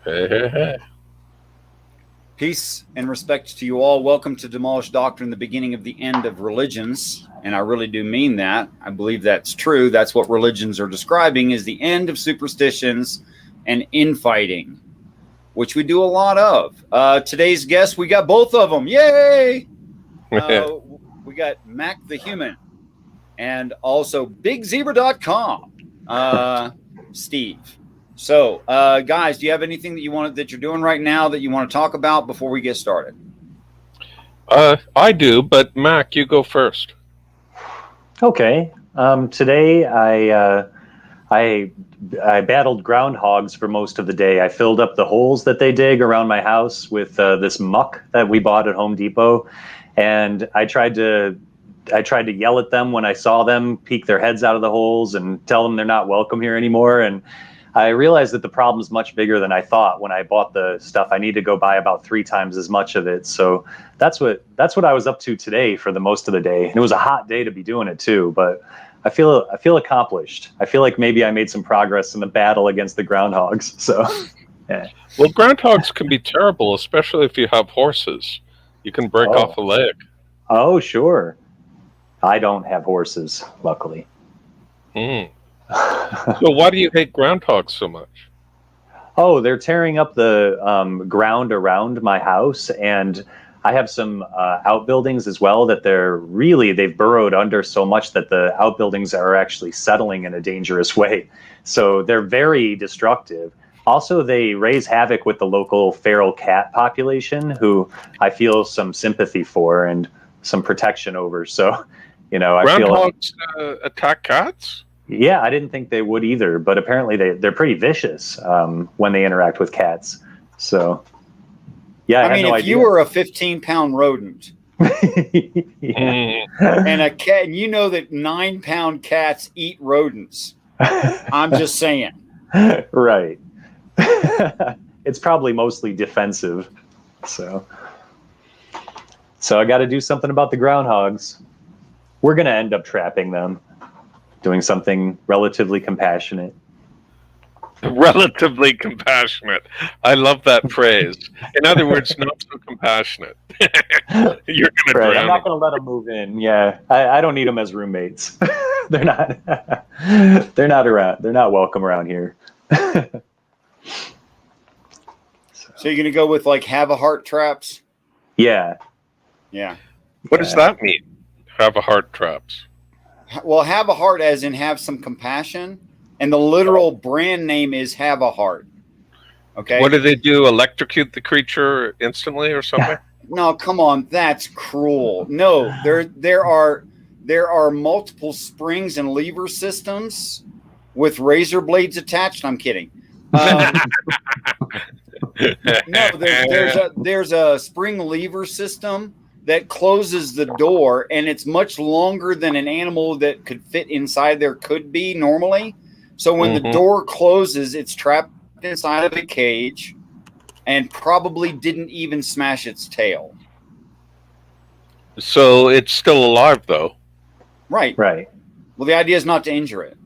Hey, hey, hey. Peace and respect to you all. Welcome to Demolished Doctrine, the beginning of the end of religions. And I really do mean that. I believe that's true. That's what religions are describing is the end of superstitions and infighting, which we do a lot of. Today's guests, we got both of them. Yay! We got Mac the Human and also BigZebra.com, Steve. So, guys, do you have anything that you're doing right now that you want to talk about before we get started? I do, but Mac, you go first. Okay. Today I battled groundhogs for most of the day. I filled up the holes that they dig around my house with this muck that we bought at Home Depot, and I tried to yell at them when I saw them peek their heads out of the holes and tell them they're not welcome here anymore. And I realized that the problem's much bigger than I thought when I bought the stuff. I need to go buy about 3 times as much of it. So that's what I was up to today for the most of the day. And it was a hot day to be doing it too, but I feel accomplished. I feel like maybe I made some progress in the battle against the groundhogs. So yeah. Well, groundhogs can be terrible, especially if you have horses. You can break off a leg. Oh, sure. I don't have horses, luckily. So why do you hate groundhogs so much? Oh, they're tearing up the ground around my house, and I have some outbuildings as well that they've burrowed under so much that the outbuildings are actually settling in a dangerous way. So they're very destructive. Also, they raise havoc with the local feral cat population, who I feel some sympathy for and some protection over. So, I feel groundhogs attack cats? Yeah, I didn't think they would either, but apparently they're pretty vicious when they interact with cats. So, yeah, I mean, if you were a 15-pound rodent and a cat, and you know that 9-pound cats eat rodents, I'm just saying. Right. It's probably mostly defensive. So I got to do something about the groundhogs. We're going to end up trapping them. Doing something relatively compassionate. Relatively compassionate. I love that phrase. In other words, not so compassionate. You're going to drown. I'm not going to let them move in. Yeah, I don't need them as roommates. They're not around. They're not welcome around here. So you're going to go with like have a heart traps? Yeah. What does that mean? Have a heart traps. Well, have a heart as in have some compassion, and the literal brand name is Have a Heart. Okay. What do they do? Electrocute the creature instantly or something? No, come on, that's cruel. No, there are multiple springs and lever systems with razor blades attached. I'm kidding. No, there's a spring lever system that closes the door, and it's much longer than an animal that could fit inside there could be normally. So when the door closes, it's trapped inside of a cage and probably didn't even smash its tail. So it's still alive, though. Right. Well, the idea is not to injure it.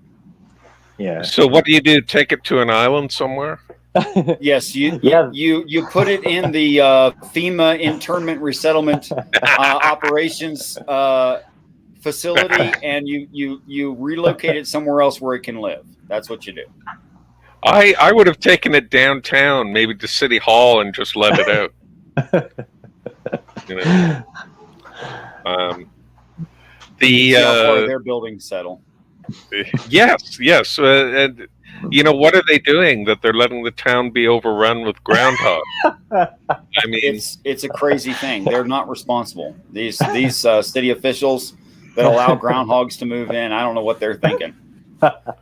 Yeah. So what do? Take it to an island somewhere? Yes, you put it in the FEMA internment resettlement operations facility, and you relocate it somewhere else where it can live. That's what you do. I would have taken it downtown, maybe to City Hall, and just let it out. Their buildings settle. Yes. And what are they doing that they're letting the town be overrun with groundhogs? I mean, it's a crazy thing. They're not responsible. These city officials that allow groundhogs to move in, I don't know what they're thinking.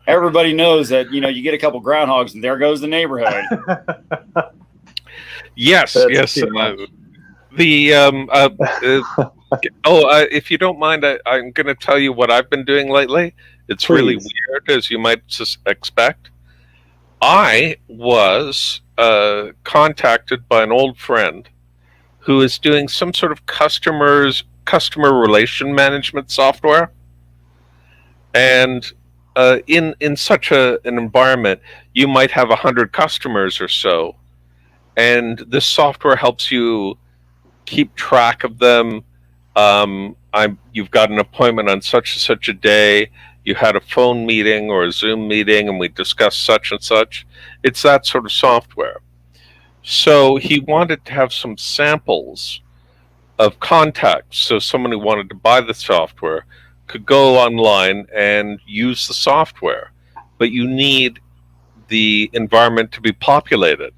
Everybody knows that you get a couple groundhogs and there goes the neighborhood. Yes. If you don't mind, I'm going to tell you what I've been doing lately. It's really weird, as you might expect. I was contacted by an old friend who is doing some sort of customer relation management software, and in such an environment, you might have 100 customers or so, and this software helps you keep track of them. You've got an appointment on such and such a day. You had a phone meeting or a Zoom meeting, and we discussed such and such. It's that sort of software. So he wanted to have some samples of contacts, so someone who wanted to buy the software could go online and use the software. But you need the environment to be populated.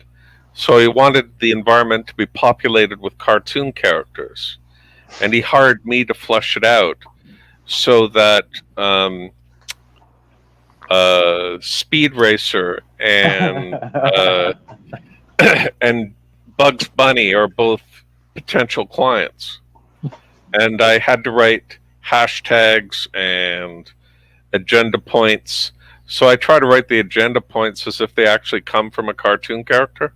So he wanted the environment to be populated with cartoon characters. And he hired me to flesh it out so that Speed Racer and and Bugs Bunny are both potential clients. And I had to write hashtags and agenda points. So I try to write the agenda points as if they actually come from a cartoon character.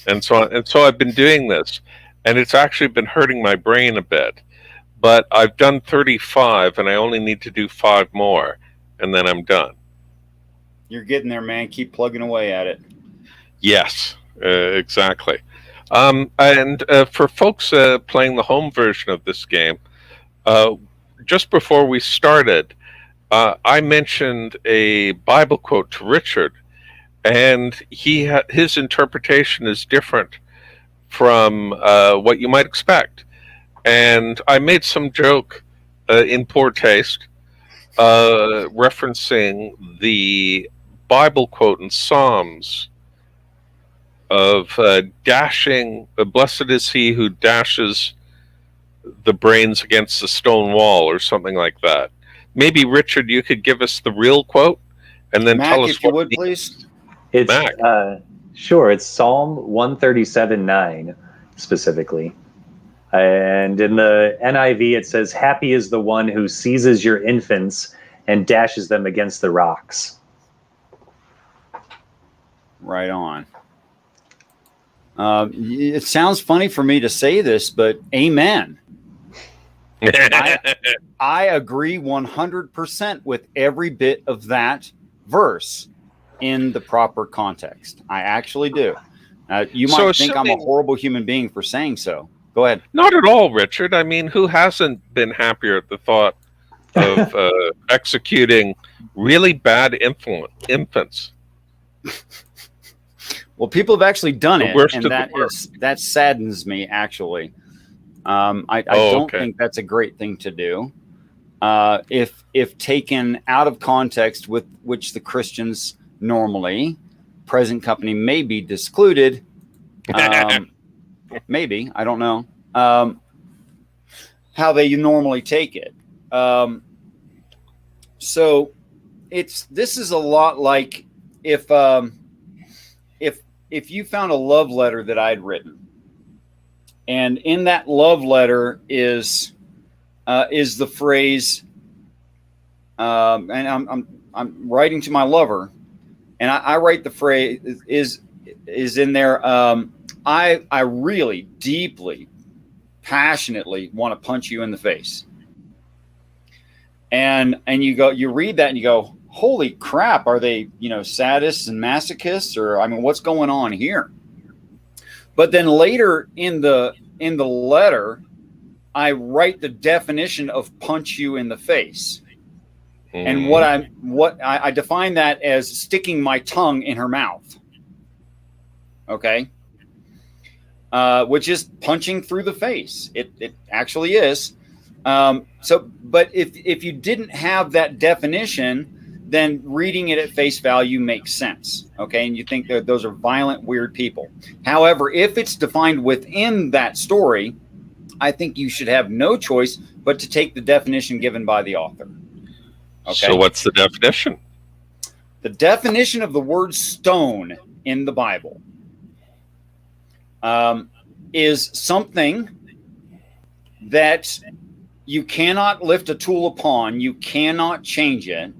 And so I've been doing this, and it's actually been hurting my brain a bit. But I've done 35, and I only need to do 5 more, and then I'm done. You're getting there, man. Keep plugging away at it. Yes, exactly. And for folks playing the home version of this game, just before we started, I mentioned a Bible quote to Richard, and his interpretation is different from what you might expect. And I made some joke in poor taste, referencing the Bible quote in Psalms of dashing, blessed is he who dashes the brains against the stone wall, or something like that. Maybe, Richard, you could give us the real quote, and then Mac, tell us if you would, please. It's Mac. Sure. It's Psalm 137:9 specifically, and in the NIV it says, "Happy is the one who seizes your infants and dashes them against the rocks." Right on. It sounds funny for me to say this, but amen. I agree 100% with every bit of that verse in the proper context. I actually do. You might think I'm a horrible human being for saying so. Go ahead. Not at all, Richard. I mean, who hasn't been happier at the thought of executing really bad infants? Well, people have actually done it, worst and of the that saddens me, actually. I don't think that's a great thing to do. If taken out of context, with which the Christians normally, present company may be discluded. Maybe, I don't know how they normally take it. So this is a lot like if you found a love letter that I'd written, and in that love letter is the phrase, and I'm writing to my lover, and I write the phrase is in there. I really deeply, passionately want to punch you in the face, and you read that and you go, holy crap, are they, sadists and masochists, or, I mean, what's going on here? But then later in the letter, I write the definition of punch you in the face. And what I define that as sticking my tongue in her mouth. Okay. Which is punching through the face. It actually is. But if you didn't have that definition, then reading it at face value makes sense. Okay. And you think that those are violent, weird people. However, if it's defined within that story, I think you should have no choice but to take the definition given by the author. Okay. So what's the definition? The definition of the word stone in the Bible is something that you cannot lift a tool upon. You cannot change it.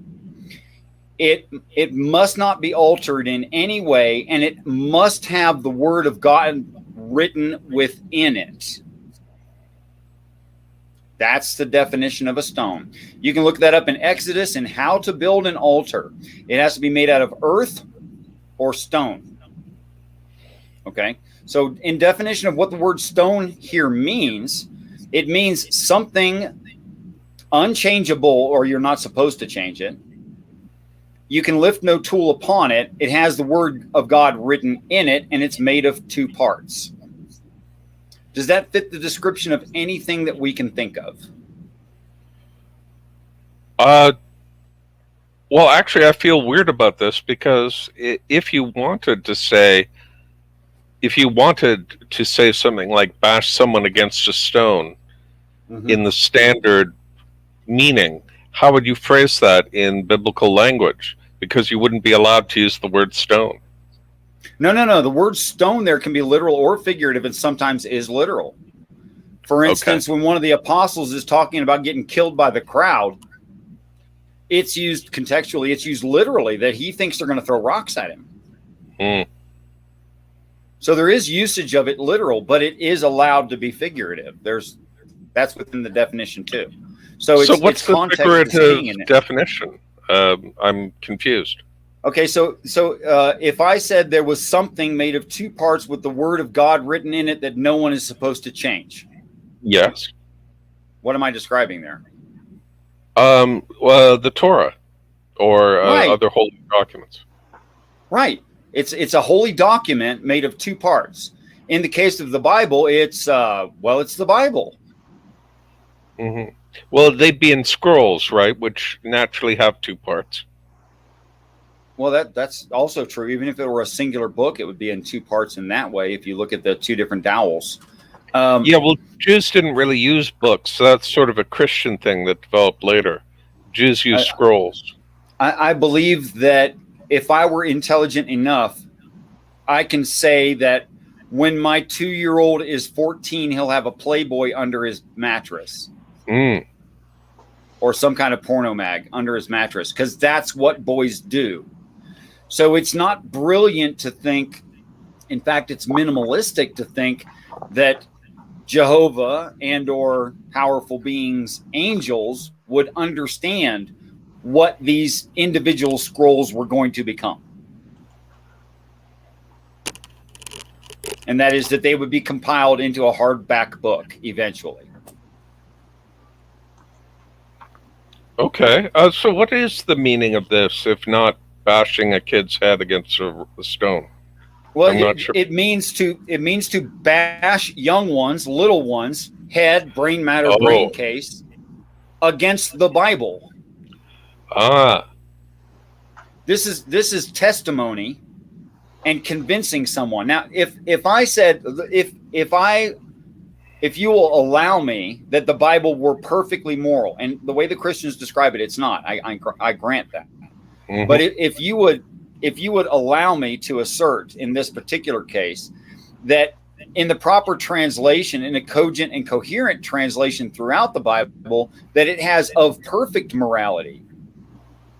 It must not be altered in any way, and it must have the word of God written within it. That's the definition of a stone. You can look that up in Exodus and how to build an altar. It has to be made out of earth or stone. Okay. So in definition of what the word stone here means, it means something unchangeable, or you're not supposed to change it. You can lift no tool upon it. It has the word of God written in it, and it's made of 2 parts. Does that fit the description of anything that we can think of? Well, actually, I feel weird about this because if you wanted to say something like bash someone against a stone in the standard meaning, how would you phrase that in biblical language? Because you wouldn't be allowed to use the word stone. No. The word stone there can be literal or figurative, and sometimes is literal. For instance, when one of the apostles is talking about getting killed by the crowd, it's used contextually, it's used literally, that he thinks they're going to throw rocks at him. So there is usage of it literal, but it is allowed to be figurative. That's within the definition too. So what's the figurative definition? I'm confused. Okay, so if I said there was something made of 2 parts with the word of God written in it that no one is supposed to change. Yes. What am I describing there? Well, the Torah or Right. other holy documents. Right. It's a holy document made of 2 parts. In the case of the Bible, it's the Bible. Mm-hmm. Well, they'd be in scrolls, right? Which naturally have 2 parts. Well, that's also true. Even if it were a singular book, it would be in 2 parts in that way. If you look at the 2 different dowels. Yeah, well, Jews didn't really use books. So that's sort of a Christian thing that developed later. Jews use scrolls. I believe that if I were intelligent enough, I can say that when my 2-year-old is 14, he'll have a Playboy under his mattress. Or some kind of porno mag under his mattress, because that's what boys do. So it's not brilliant to think, in fact, it's minimalistic to think that Jehovah and or powerful beings, angels, would understand what these individual scrolls were going to become. And that is that they would be compiled into a hardback book eventually. Okay. So what is the meaning of this, if not bashing a kid's head against a stone? Well, I'm not sure. It means to bash young ones, little ones, head, brain matter, brain case, against the Bible. This is testimony and convincing someone. Now, if I said if you will allow me that the Bible were perfectly moral, and the way the Christians describe it, it's not. I grant that. Mm-hmm. But if you would allow me to assert in this particular case that in the proper translation, in a cogent and coherent translation throughout the Bible, that it has of perfect morality,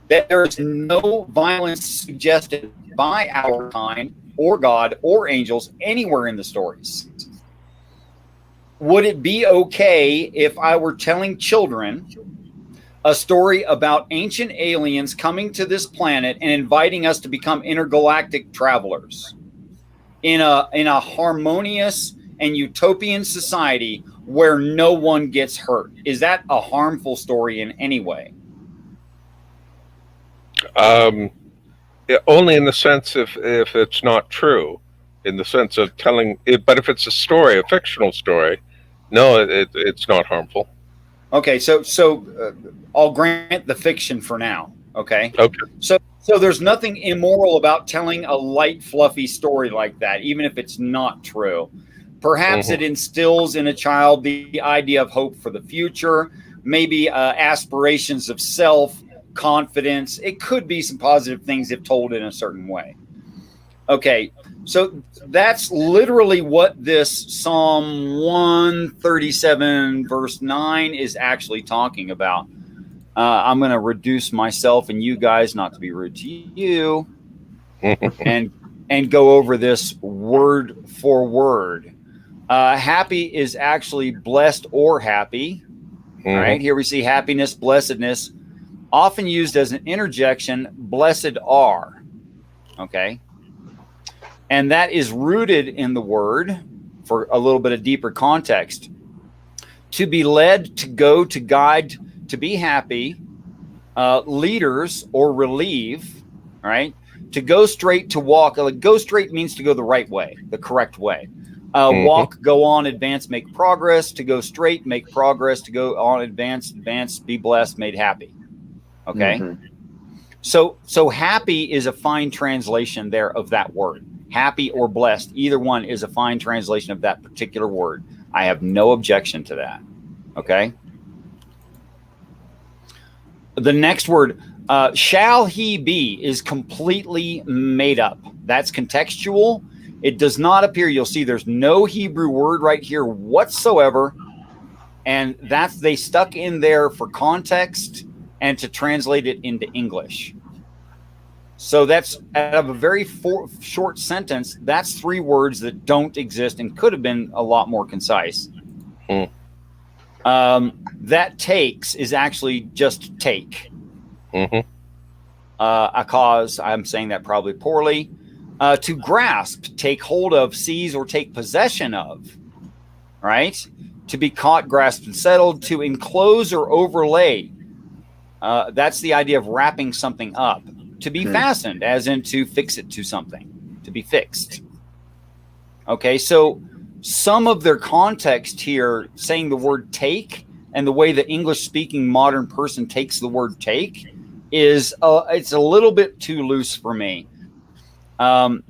that there is no violence suggested by our kind or God or angels anywhere in the stories. Would it be okay if I were telling children a story about ancient aliens coming to this planet and inviting us to become intergalactic travelers in a harmonious and utopian society where no one gets hurt? Is that a harmful story in any way? Only in the sense if it's not true, in the sense of telling it. But if it's a story, a fictional story, no, it's not harmful. Okay, so I'll grant the fiction for now. Okay. Okay. So there's nothing immoral about telling a light, fluffy story like that, even if it's not true. Perhaps it instills in a child the idea of hope for the future, maybe aspirations of self, confidence. It could be some positive things if told in a certain way. Okay, so that's literally what this Psalm 137 verse 9 is actually talking about. I'm going to reduce myself and you guys, not to be rude to you, and go over this word for word. Happy is actually blessed or happy. All right, here we see happiness, blessedness, often used as an interjection, blessed are. Okay. And that is rooted in the word, for a little bit of deeper context. To be led, to go, to guide, to be happy, leaders or relieve, right? To go straight, to walk. Go straight means to go the right way, the correct way. Walk, go on, advance, make progress. To go straight, make progress. To go on, advance, be blessed, made happy. Okay? Mm-hmm. So happy is a fine translation there of that word. Happy or blessed, either one is a fine translation of that particular word. I have no objection to that. Okay? The next word, shall he be, is completely made up. That's contextual. It does not appear. You'll see there's no Hebrew word right here whatsoever. And they stuck in there for context and to translate it into English. So that's out of a very short sentence. That's 3 words that don't exist and could have been a lot more concise. That takes is actually just take. A cause, I'm saying that probably poorly. To grasp, take hold of, seize, or take possession of. Right? To be caught, grasped, and settled. To enclose or overlay. That's the idea of wrapping something up. To be fastened, as in to fix it to something. To be fixed. Okay, so some of their context here, saying the word take, and the way the English-speaking modern person takes the word take, is it's a little bit too loose for me. I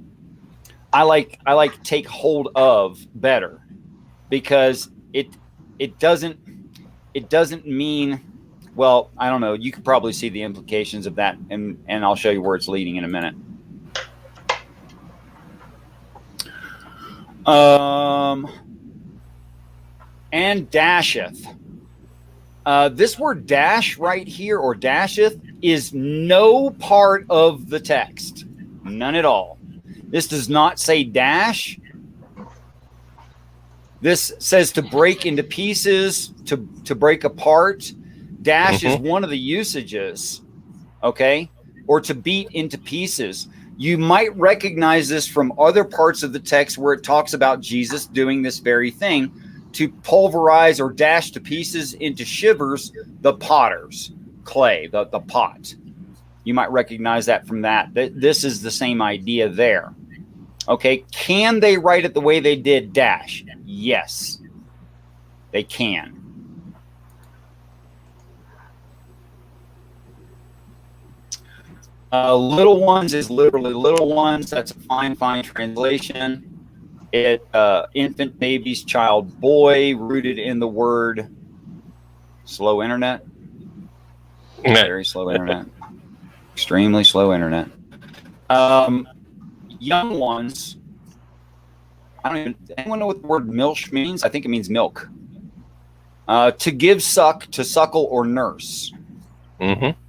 like take hold of better, because it doesn't mean, well, I don't know. You could probably see the implications of that, and I'll show you where it's leading in a minute. And dasheth. This word dash right here, or dasheth, is no part of the text. None at all. This does not say dash. This says to break into pieces, to break apart. Dash is one of the usages, okay? Or to beat into pieces. You might recognize this from other parts of the text where it talks about Jesus doing this very thing, to pulverize or dash to pieces into shivers the potter's clay, the pot. You might recognize that from that. This is the same idea there. Okay, can they write it the way they did dash? Yes, they can. Little ones is literally little ones. That's a fine translation. Infant, babies, child, boy, rooted in the word slow internet. Very slow internet. Extremely slow internet. Young ones. Anyone know what the word milsh means? I think it means milk. To give suck, to suckle or nurse.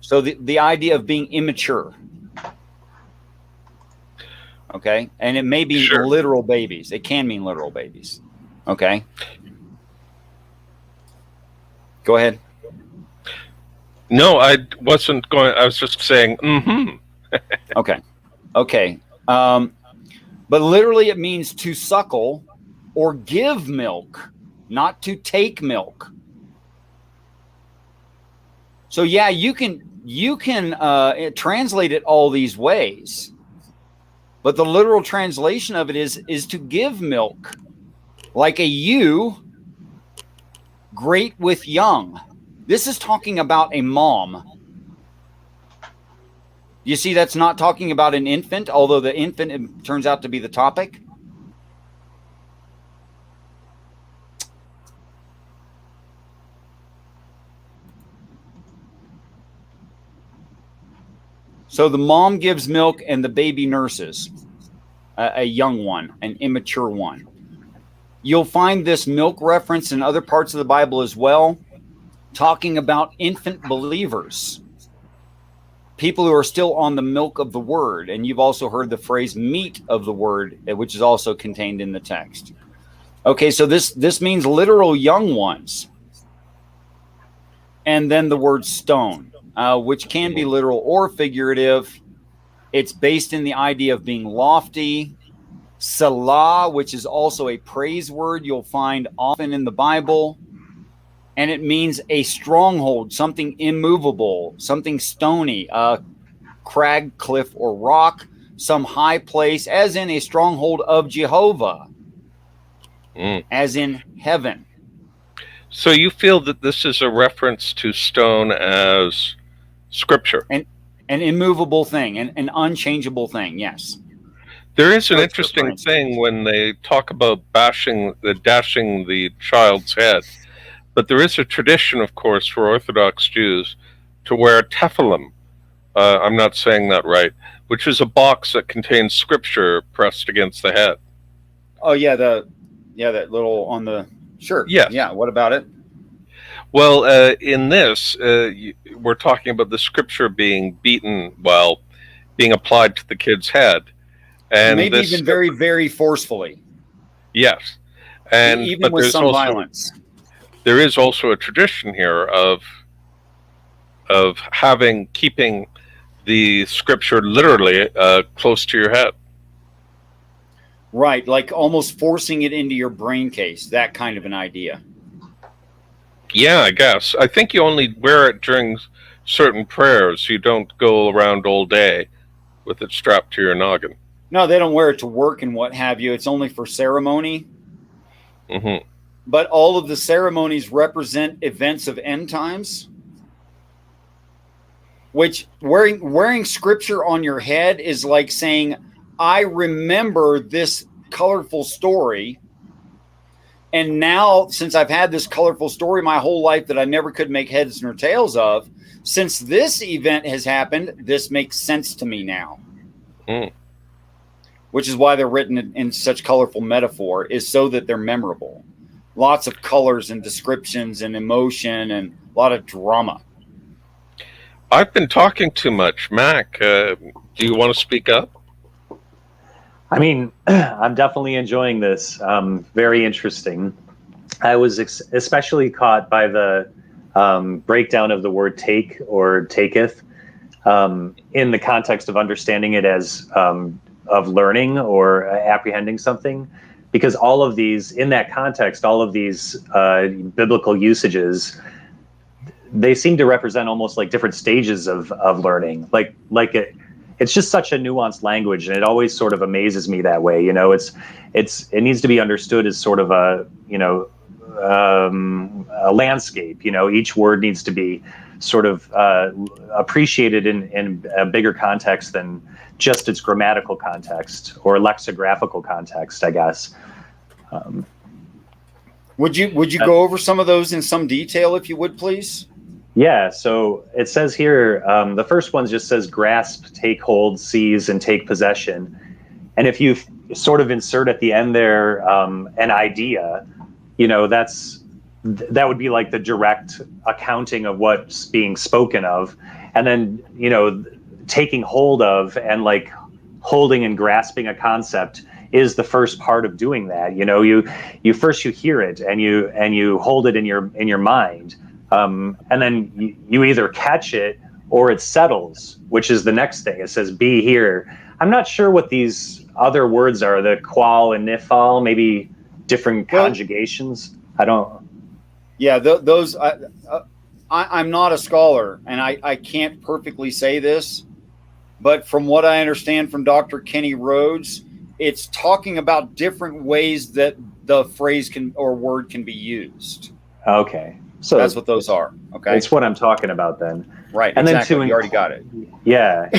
So the idea of being immature. Okay. And it may be literal babies. It can mean literal babies. Okay. Go ahead. No, I wasn't going. I was just saying, Okay. But literally it means to suckle or give milk, not to take milk. So yeah, you can translate it all these ways, but the literal translation of it is to give milk, like a ewe, great with young. This is talking about a mom. You see, that's not talking about an infant, although the infant turns out to be the topic. So the mom gives milk and the baby nurses a young one, an immature one. You'll find this milk reference in other parts of the Bible as well, talking about infant believers, people who are still on the milk of the word. And you've also heard the phrase meat of the word, which is also contained in the text. Okay, so this means literal young ones. And then the word stone, which can be literal or figurative. It's based in the idea of being lofty, Selah, which is also a praise word you'll find often in the Bible. And it means a stronghold, something immovable, something stony, a crag, cliff, or rock, some high place, as in a stronghold of Jehovah, as in heaven. So you feel that this is a reference to stone as scripture? An immovable thing, an unchangeable thing, yes. There is an Scripture, interesting thing when they talk about dashing the child's head. But there is a tradition, of course, for Orthodox Jews to wear tefillin. I'm not saying that right, which is a box that contains scripture pressed against the head. Oh yeah, that little on the shirt. Yes. Yeah. What about it? Well, in this, we're talking about the scripture being being applied to the kid's head, and maybe even very, very forcefully. Yes, and even with some violence. There is also a tradition here of keeping the scripture literally close to your head. Right, like almost forcing it into your brain case, that kind of an idea. Yeah, I guess. I think you only wear it during certain prayers. You don't go around all day with it strapped to your noggin. No, they don't wear it to work and what have you. It's only for ceremony. Mm-hmm. But all of the ceremonies represent events of end times. Which wearing scripture on your head is like saying, I remember this colorful story. And now, since I've had this colorful story my whole life that I never could make heads nor tails of, since this event has happened, this makes sense to me now. Which is why they're written in such colorful metaphor, is so that they're memorable. Lots of colors and descriptions and emotion and a lot of drama. I've been talking too much. Mac, do you want to speak up? I mean, I'm definitely enjoying this. Very interesting. I was especially caught by the breakdown of the word take or taketh in the context of understanding it as of learning or apprehending something. Because all of these, in that context, all of these biblical usages, they seem to represent almost like different stages of learning. It's just such a nuanced language, and it always sort of amazes me that way. You know, it needs to be understood as sort of a landscape. You know, each word needs to be sort of appreciated in a bigger context than just its grammatical context or lexicographical context, I guess. Would you go over some of those in some detail, if you would, please? Yeah, so it says here, the first one just says grasp, take hold, seize, and take possession. And if you sort of insert at the end there an idea, you know, that would be like the direct accounting of what's being spoken of. And then, you know, taking hold of and like holding and grasping a concept is the first part of doing that. You know, you first hear it and you hold it in your mind. And then you either catch it or it settles, which is the next thing. It says, be here. I'm not sure what these other words are, the qual and nifal, maybe different conjugations. I don't. Yeah, those, I'm not a scholar and I can't perfectly say this, but from what I understand from Dr. Kenny Rhodes, it's talking about different ways that the phrase or word can be used. Okay. So that's what those are. Okay. It's what I'm talking about then. Right. And exactly. then you already got it. Yeah.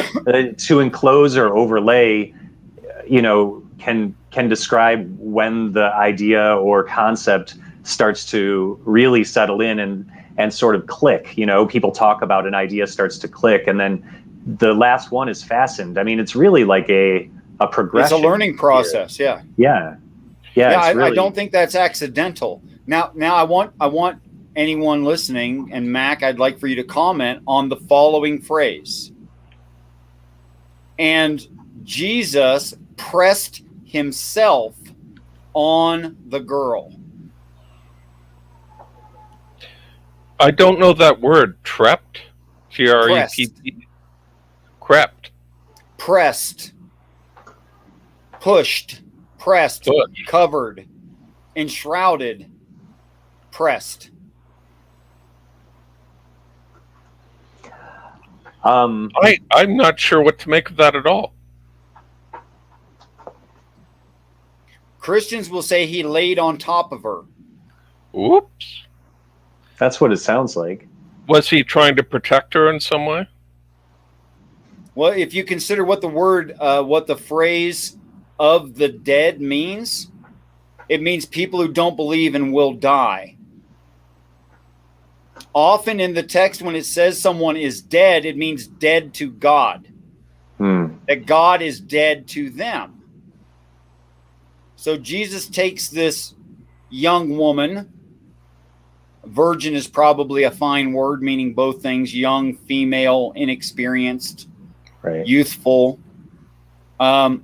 To enclose or overlay, you know, can describe when the idea or concept starts to really settle in and sort of click. You know, people talk about an idea starts to click, and then the last one is fastened. I mean, it's really like a progression. It's a learning process. Here. Yeah. Really... I don't think that's accidental. Now I want anyone listening, and Mac, I'd like for you to comment on the following phrase. And Jesus pressed himself on the girl. I don't know that word. Trept? T-R-E-P-T? Crept. Pressed. Pushed. Pressed, Good. covered, enshrouded, pressed. Um, I'm not sure what to make of that at all. Christians will say he laid on top of her. Oops. that's what it sounds like. Was he trying to protect her in some way? Well, if you consider what the phrase "of the dead" means, it means people who don't believe and will die. Often in the text, when it says someone is dead, it means dead to God. That God is dead to them. So Jesus takes this young woman. Virgin is probably a fine word, meaning both things: young, female, inexperienced, Right. youthful. And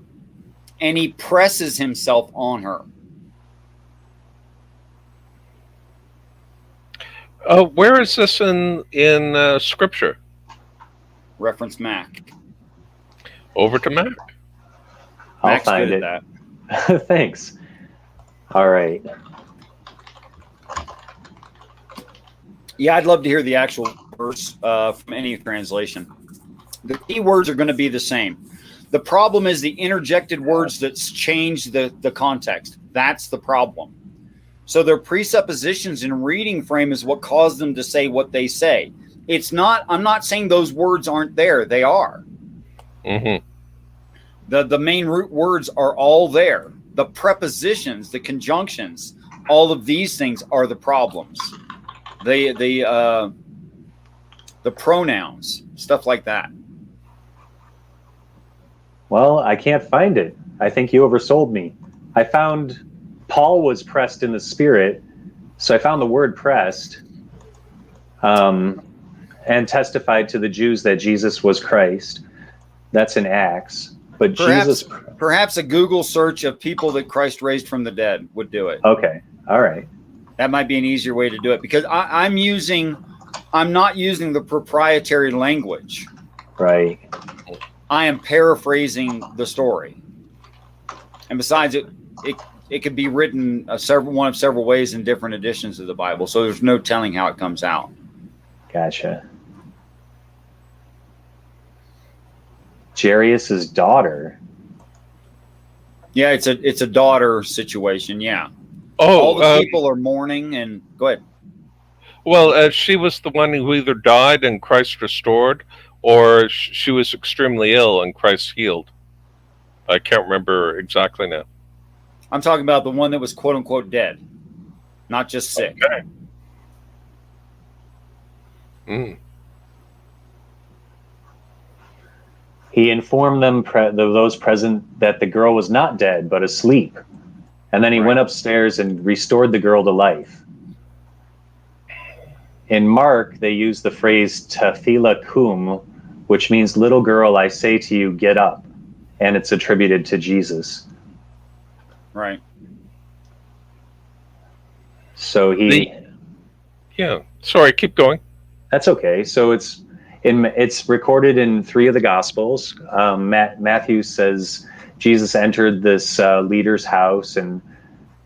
he presses himself on her. Where is this in Scripture? Reference Mac. Over to Mac. I'll Mac's find good it. at that. Thanks. All right. Yeah, I'd love to hear the actual verse from any translation. The key words are going to be the same. The problem is the interjected words that's changed the context. That's the problem. So their presuppositions in reading frame is what caused them to say what they say. It's not, I'm not saying those words aren't there. They are. Mm-hmm. The main root words are all there. The prepositions, the conjunctions, all of these things are the problems. The pronouns, stuff like that. Well, I can't find it. I think you oversold me. I found Paul was pressed in the spirit, so I found the word pressed, and testified to the Jews that Jesus was Christ. That's in Acts. But Perhaps a Google search of people that Christ raised from the dead would do it. Okay. All right. That might be an easier way to do it, because I'm not using the proprietary language. Right. I am paraphrasing the story. And besides, it could be written one of several ways in different editions of the Bible, so there's no telling how it comes out. Gotcha. Jairus' daughter. Yeah, it's a daughter situation. Yeah. Oh, all the people are mourning. And go ahead. Well, she was the one who either died and Christ restored, or she was extremely ill and Christ healed. I can't remember exactly now. I'm talking about the one that was quote unquote dead, not just sick. Okay. Mm. He informed them, those present, that the girl was not dead, but asleep. And then he went upstairs and restored the girl to life. In Mark, they use the phrase Talitha cum, which means, little girl, I say to you, get up. And it's attributed to Jesus. Right. So Yeah. Sorry, keep going. That's okay. So it's recorded in 3 of the Gospels. Matthew says Jesus entered this leader's house and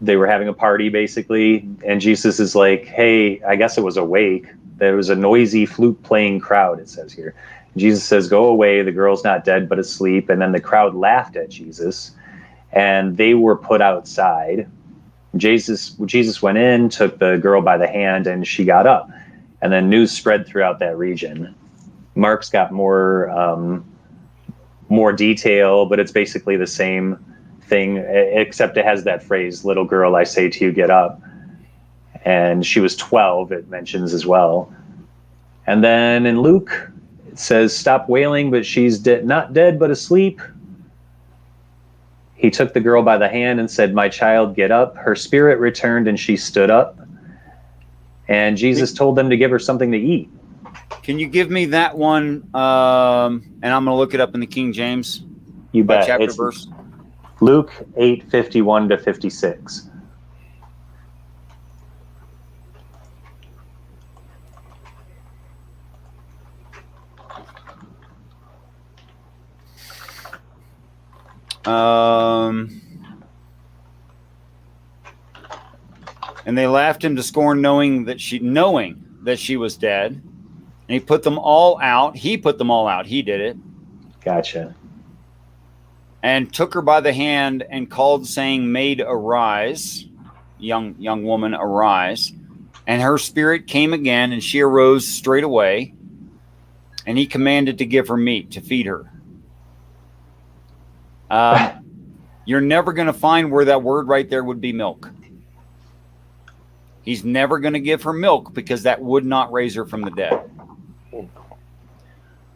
they were having a party basically. And Jesus is like, hey, I guess it was a wake. There was a noisy flute playing crowd, it says here. Jesus says, go away. The girl's not dead, but asleep. And then the crowd laughed at Jesus and they were put outside. Jesus went in, took the girl by the hand, and she got up. And then news spread throughout that region. Mark's got more detail, but it's basically the same thing, except it has that phrase, little girl, I say to you, get up. And she was 12, it mentions as well. And then in Luke, it says, stop wailing, but she's not dead, but asleep. He took the girl by the hand and said, my child, get up. Her spirit returned and she stood up. And Jesus told them to give her something to eat. Can you give me that one? And I'm going to look it up in the King James. You bet. Chapter It's verse. Luke 8:51 to 56. And they laughed him to scorn, knowing that she was dead. And he put them all out. He put them all out. He did it. Gotcha. And took her by the hand and called, saying, Maid, arise. Young woman, arise. And her spirit came again, and she arose straightway. And he commanded to give her meat, to feed her. You're never going to find where that word right there would be milk. He's never going to give her milk because that would not raise her from the dead.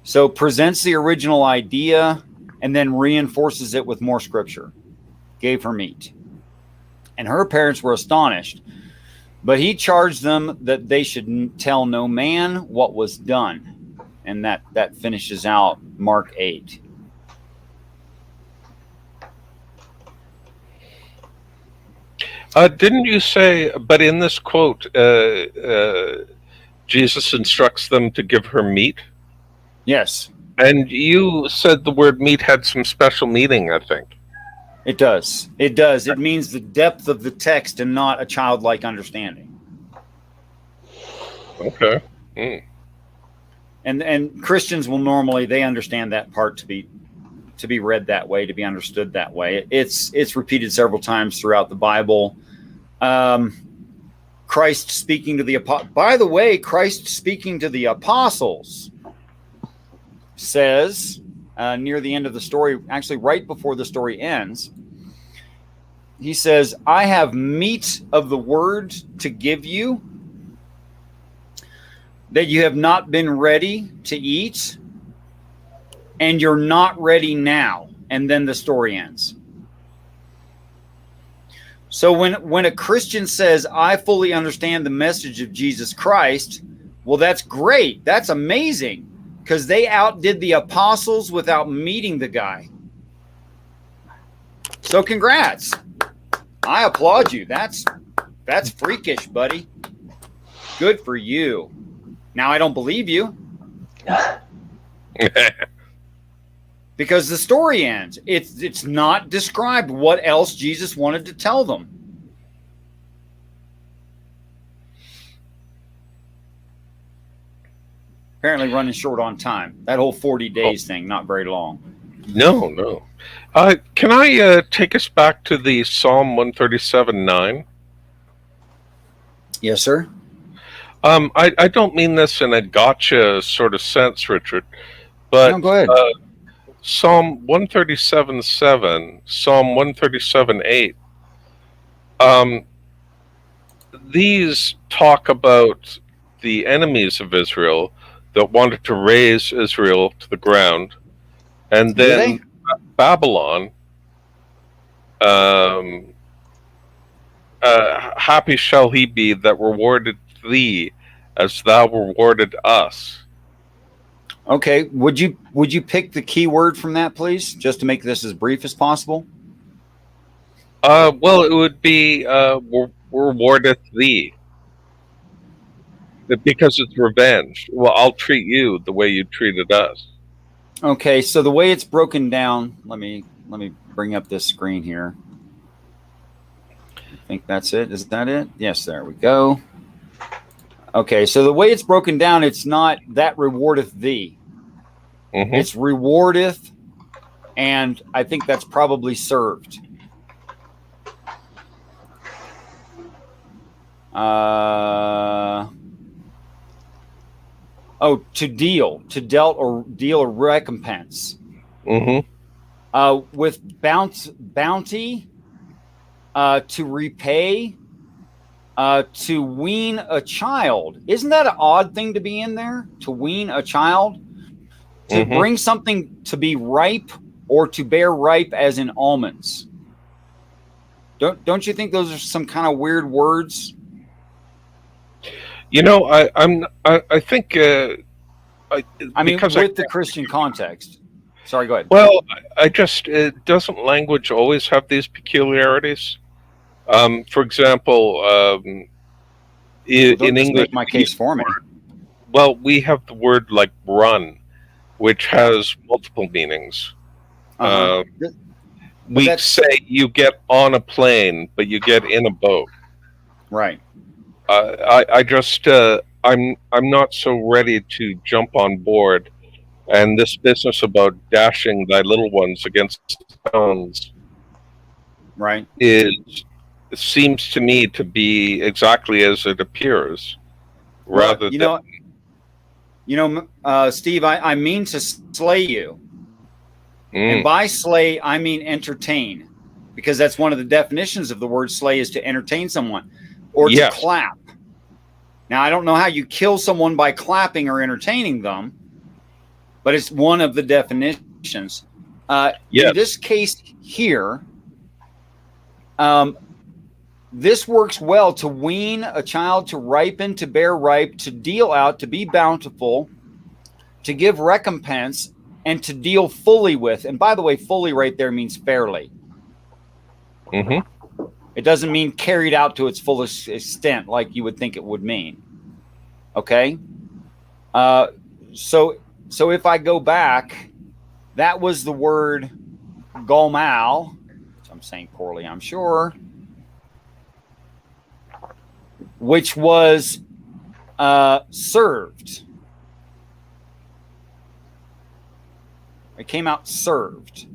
So presents the original idea and then reinforces it with more scripture. Gave her meat. And her parents were astonished. But he charged them that they should tell no man what was done. And that finishes out Mark 8. Didn't you say, but in this quote, Jesus instructs them to give her meat? Yes. And you said the word meat had some special meaning, I think. It does. It does. It means the depth of the text and not a childlike understanding. Okay. Mm. And Christians will normally, they understand that part to be read that way, to be understood that way. It's repeated several times throughout the Bible. Christ speaking to the by the way, Christ speaking to the apostles says near the end of the story, actually right before the story ends, he says, I have meat of the word to give you that you have not been ready to eat, and you're not ready now. And then the story ends. So when a Christian says, I fully understand the message of Jesus Christ, well, that's great. That's amazing, because they outdid the apostles without meeting the guy. So congrats. I applaud you. That's freakish, buddy. Good for you. Now, I don't believe you. Because the story ends. It's not described what else Jesus wanted to tell them. Apparently running short on time. That whole 40 days thing, not very long. No. Can I take us back to the Psalm 137:9? Yes, sir. I don't mean this in a gotcha sort of sense, Richard, but No, go ahead. Psalm 137:7, Psalm 137:8. These talk about the enemies of Israel that wanted to raze Israel to the ground, and then Babylon. Happy shall he be that rewarded thee as thou rewarded us. Okay, would you pick the key word from that, please, just to make this as brief as possible? Well, it would be rewardeth thee, because it's revenge. Well, I'll treat you the way you treated us. Okay, so the way it's broken down, let me bring up this screen here. I think that's it. Is that it? Yes, there we go. Okay, so the way it's broken down, it's not that rewardeth thee. Mm-hmm. It's rewardeth, and I think that's probably served. To dealt or deal a recompense. Mm-hmm. With bounty, to repay, to wean a child. Isn't that an odd thing to be in there? To wean a child? To bring something to be ripe, or to bear ripe as in almonds. Don't you think those are some kind of weird words? You know, I think I mean, with the Christian context. Sorry, go ahead. Well, I just doesn't language always have these peculiarities? For example, in English, make my case for me. Well, we have the word like run, which has multiple meanings. We say you get on a plane, but you get in a boat. Right. I just I'm not so ready to jump on board, and this business about dashing thy little ones against stones Right. seems to me to be exactly as it appears, Well, rather than Steve, I mean to slay you. And Mm, by slay, I mean entertain, because that's one of the definitions of the word slay is to entertain someone or to yes. clap. Now, I don't know how you kill someone by clapping or entertaining them, but it's one of the definitions. Yes. In this case here, this works well to wean a child, to ripen, to bear ripe, to deal out, to be bountiful, to give recompense, and to deal fully with. And by the way, fully right there means fairly. hmm It doesn't mean carried out to its fullest extent like you would think it would mean. Okay? So if I go back, that was the word golmal, which I'm saying poorly, I'm sure, which was served. It came out served.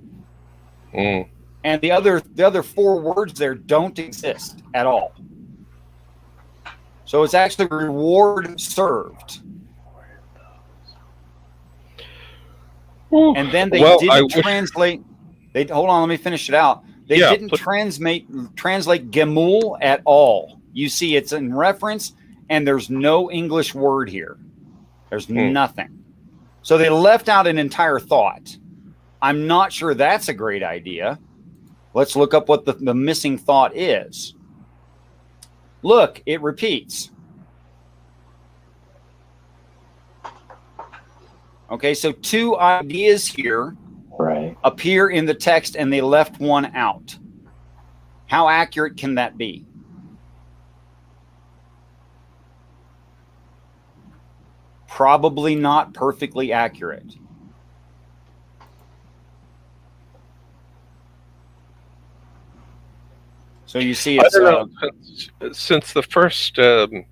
Mm. And the other four words there don't exist at all. So it's actually reward served. And then they didn't translate. Hold on, let me finish it out. They didn't translate gemul at all. You see, it's in reference, and there's no English word here. There's nothing. So they left out an entire thought. I'm not sure that's a great idea. Let's look up what the missing thought is. Look, it repeats. Okay, so two ideas here appear in the text and they left one out. How accurate can that be? Probably not perfectly accurate. So you see, it's, I don't know. Since the first, the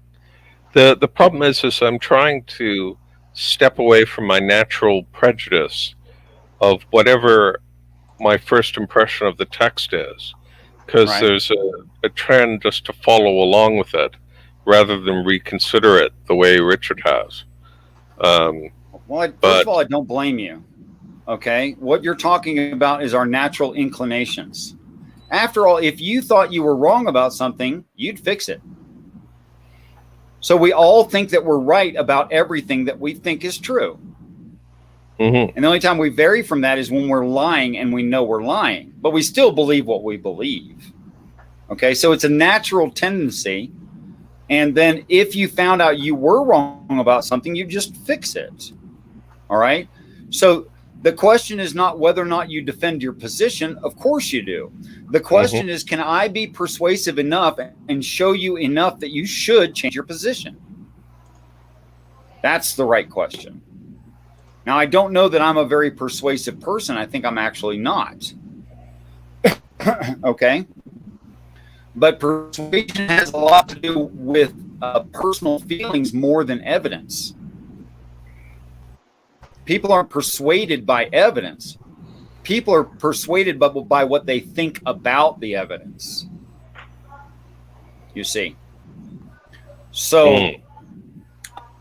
problem is I'm trying to step away from my natural prejudice of whatever my first impression of the text is, because there's a trend just to follow along with it rather than reconsider it the way Richard has. Well, first of all, I don't blame you. Okay, what you're talking about is our natural inclinations. After all, if you thought you were wrong about something, you'd fix it. So we all think that we're right about everything that we think is true. Mm-hmm. And the only time we vary from that is when we're lying and we know we're lying, but we still believe what we believe. Okay, so it's a natural tendency. And then if you found out you were wrong about something, you just fix it. All right. So the question is not whether or not you defend your position. Of course you do. The question is, can I be persuasive enough and show you enough that you should change your position? That's the right question. Now, I don't know that I'm a very persuasive person. I think I'm actually not. Okay. But persuasion has a lot to do with personal feelings more than evidence. People aren't persuaded by evidence. People are persuaded by what they think about the evidence. You see. So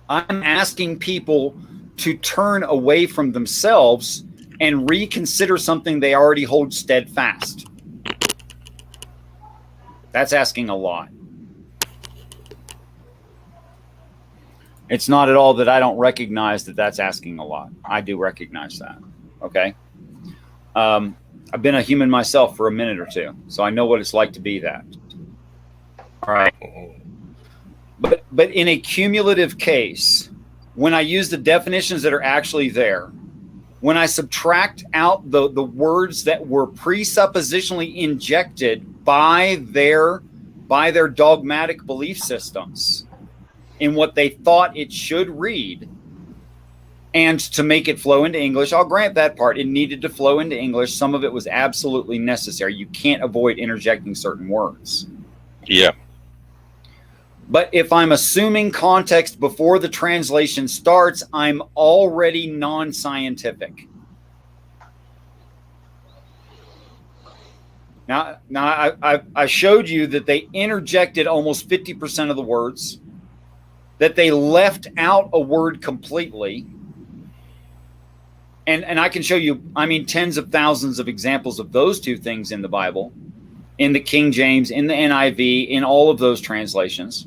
I'm asking people to turn away from themselves and reconsider something they already hold steadfast. That's asking a lot. It's not at all that I don't recognize that that's asking a lot. I do recognize that. Okay. I've been a human myself for a minute or two, so I know what it's like to be that. All right. But in a cumulative case, when I use the definitions that are actually there, when I subtract out the words that were presuppositionally injected by their dogmatic belief systems in what they thought it should read, and to make it flow into English, I'll grant that part. It needed to flow into English. Some of it was absolutely necessary. You can't avoid interjecting certain words. Yeah. But if I'm assuming context before the translation starts, I'm already non-scientific. Now I showed you that they interjected almost 50% of the words, that they left out a word completely. And I can show you, tens of thousands of examples of those two things in the Bible, in the King James, in the NIV, in all of those translations.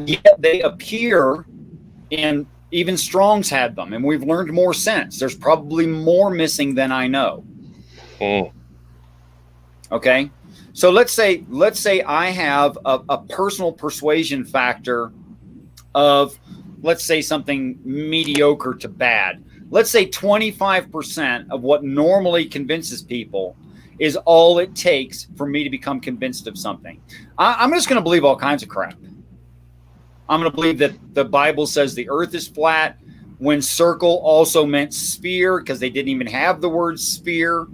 Yet they appear in, even Strong's had them, and we've learned more since. There's probably more missing than I know. Okay, so let's say I have a personal persuasion factor of, let's say, something mediocre to bad. Let's say 25% of what normally convinces people is all it takes for me to become convinced of something. I'm just going to believe all kinds of crap. I'm going to believe that the Bible says the earth is flat, when circle also meant sphere, because they didn't even have the word sphere.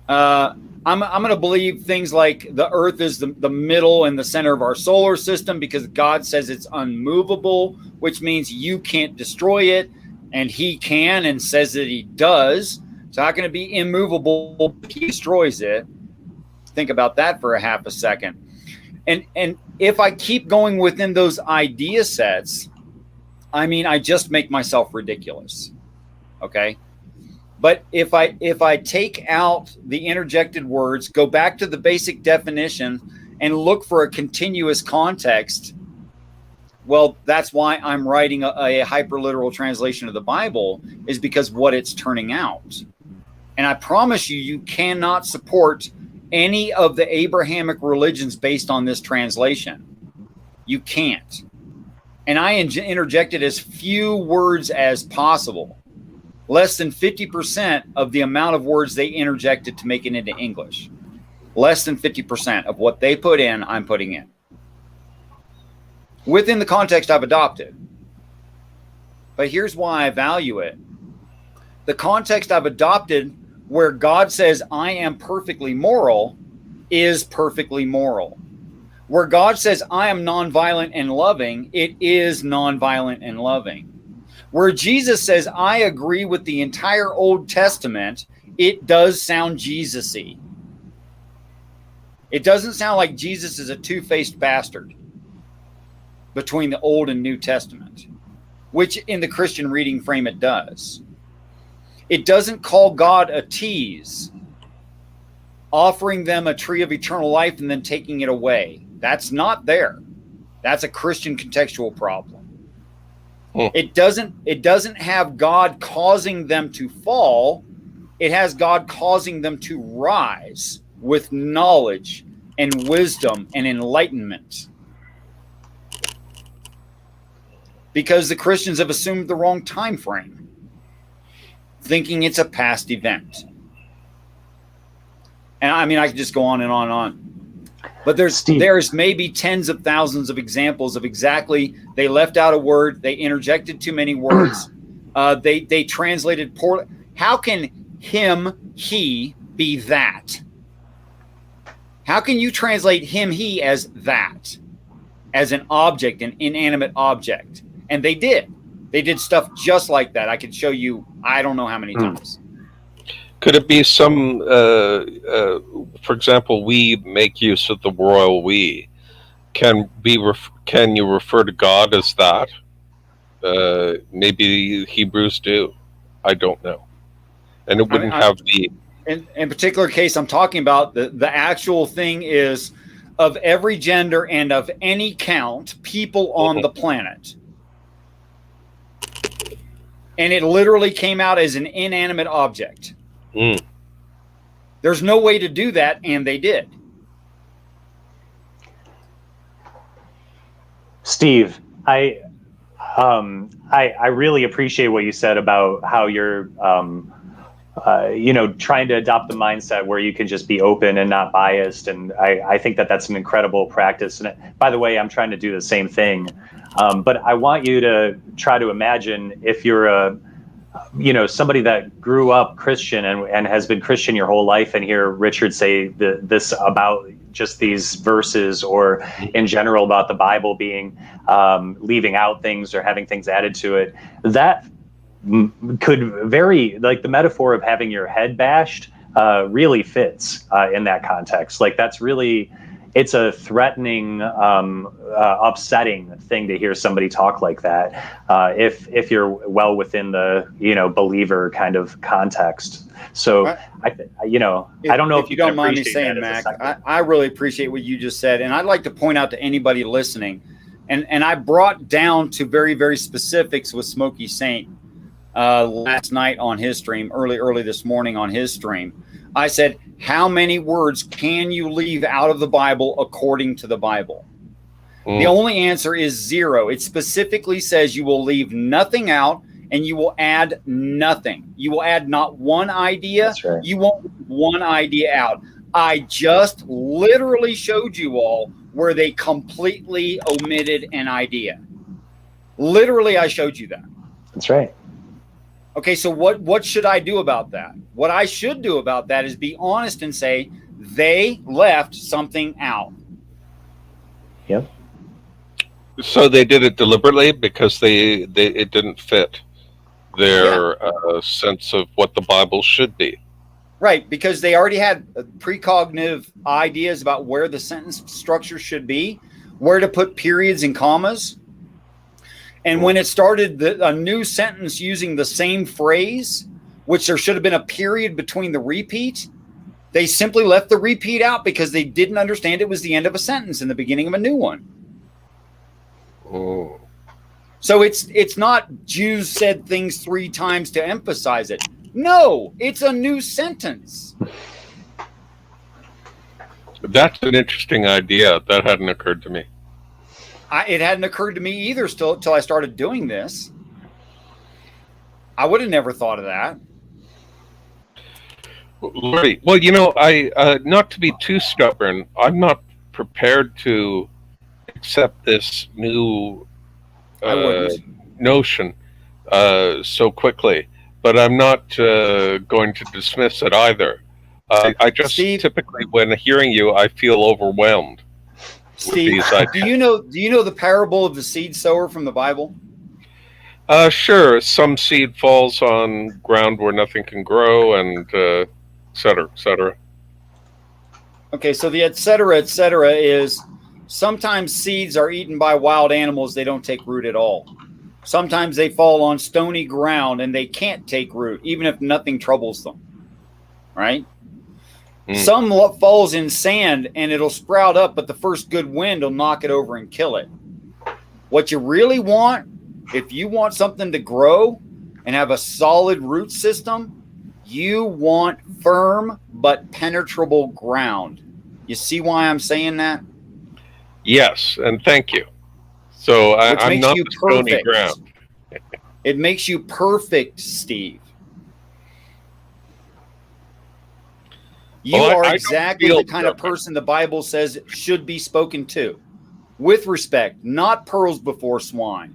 I'm going to believe things like the earth is the middle and the center of our solar system, because God says it's unmovable, which means you can't destroy it, and he can, and says that he does. So how can it be immovable if he destroys it? Think about that for a half a second. And if I keep going within those idea sets, I just make myself ridiculous. Okay? But if I take out the interjected words, go back to the basic definition, and look for a continuous context, well, that's why I'm writing a hyperliteral translation of the Bible, is because what it's turning out. And I promise you, you cannot support any of the Abrahamic religions based on this translation. You can't. And I interjected as few words as possible. Less than 50% of the amount of words they interjected to make it into English. Less than 50% of what they put in, I'm putting in. Within the context I've adopted. But here's why I value it. The context I've adopted, where God says I am perfectly moral, is perfectly moral. Where God says I am nonviolent and loving, it is nonviolent and loving. Where Jesus says I agree with the entire Old Testament, it does sound Jesus-y. It doesn't sound like Jesus is a two-faced bastard between the Old and New Testament, which in the Christian reading frame it does. It doesn't call God a tease, offering them a tree of eternal life and then taking it away. That's not there. That's a Christian contextual problem. It doesn't have God causing them to fall. It has God causing them to rise with knowledge and wisdom and enlightenment. Because the Christians have assumed the wrong time frame, thinking it's a past event. And I could just go on and on and on. But there's maybe tens of thousands of examples of exactly, they left out a word, they interjected too many words, they translated poorly. How can him, he be that? How can you translate him, he as that? As an object, an inanimate object? And they did. They did stuff just like that. I could show you, I don't know how many times. Could it be some, for example, we make use of the royal we. Can you refer to God as that? Maybe Hebrews do. I don't know. And it wouldn't have the... In particular case, I'm talking about the actual thing is of every gender and of any count, people on the planet. And it literally came out as an inanimate object. There's no way to do that, and they did. Steve, I really appreciate what you said about how you're, trying to adopt the mindset where you can just be open and not biased, and I think that that's an incredible practice. And by the way, I'm trying to do the same thing, but I want you to try to imagine if you're somebody that grew up Christian and has been Christian your whole life, and hear Richard say this about just these verses, or in general about the Bible being leaving out things or having things added to it, that could very, like, the metaphor of having your head bashed really fits in that context. Like, that's really, it's a threatening, upsetting thing to hear somebody talk like that, if you're well within the believer kind of context. So I don't know if you don't mind me saying, Mac, I really appreciate what you just said, and I'd like to point out to anybody listening, and I brought down to very, very specifics with Smokey Saint last night on his stream, early this morning on his stream. I said, how many words can you leave out of the Bible according to the Bible? The only answer is 0. It specifically says you will leave nothing out and you will add nothing. You will add not one idea. That's right. You won't leave one idea out. I just literally showed you all where they completely omitted an idea. Literally, I showed you that. That's right. Okay, so what should I do about that? What I should do about that is be honest and say they left something out. Yep. So they did it deliberately because it didn't fit their sense of what the Bible should be. Right, because they already had precognitive ideas about where the sentence structure should be, where to put periods and commas. And when it started a new sentence using the same phrase, which there should have been a period between the repeat, they simply left the repeat out because they didn't understand it was the end of a sentence and the beginning of a new one. Oh. So it's not Jews said things 3 times to emphasize it. No, it's a new sentence. That's an interesting idea. That hadn't occurred to me. It hadn't occurred to me either till I started doing this. I would have never thought of that. Right. Well, I not to be too stubborn, I'm not prepared to accept this new notion so quickly, but I'm not going to dismiss it either. I just typically, when hearing you, I feel overwhelmed. Steve, do you know the parable of the seed sower from the Bible? Sure. Some seed falls on ground where nothing can grow, and et cetera, et cetera. Okay, so the et cetera is sometimes seeds are eaten by wild animals. They don't take root at all. Sometimes they fall on stony ground and they can't take root, even if nothing troubles them. Right? Some falls in sand and it'll sprout up, but the first good wind will knock it over and kill it. What you really want, if you want something to grow and have a solid root system, you want firm but penetrable ground. You see why I'm saying that? Yes, and thank you. So I'm not the stony ground. It makes you perfect, Steve. You are exactly the kind of person the Bible says should be spoken to. With respect, not pearls before swine.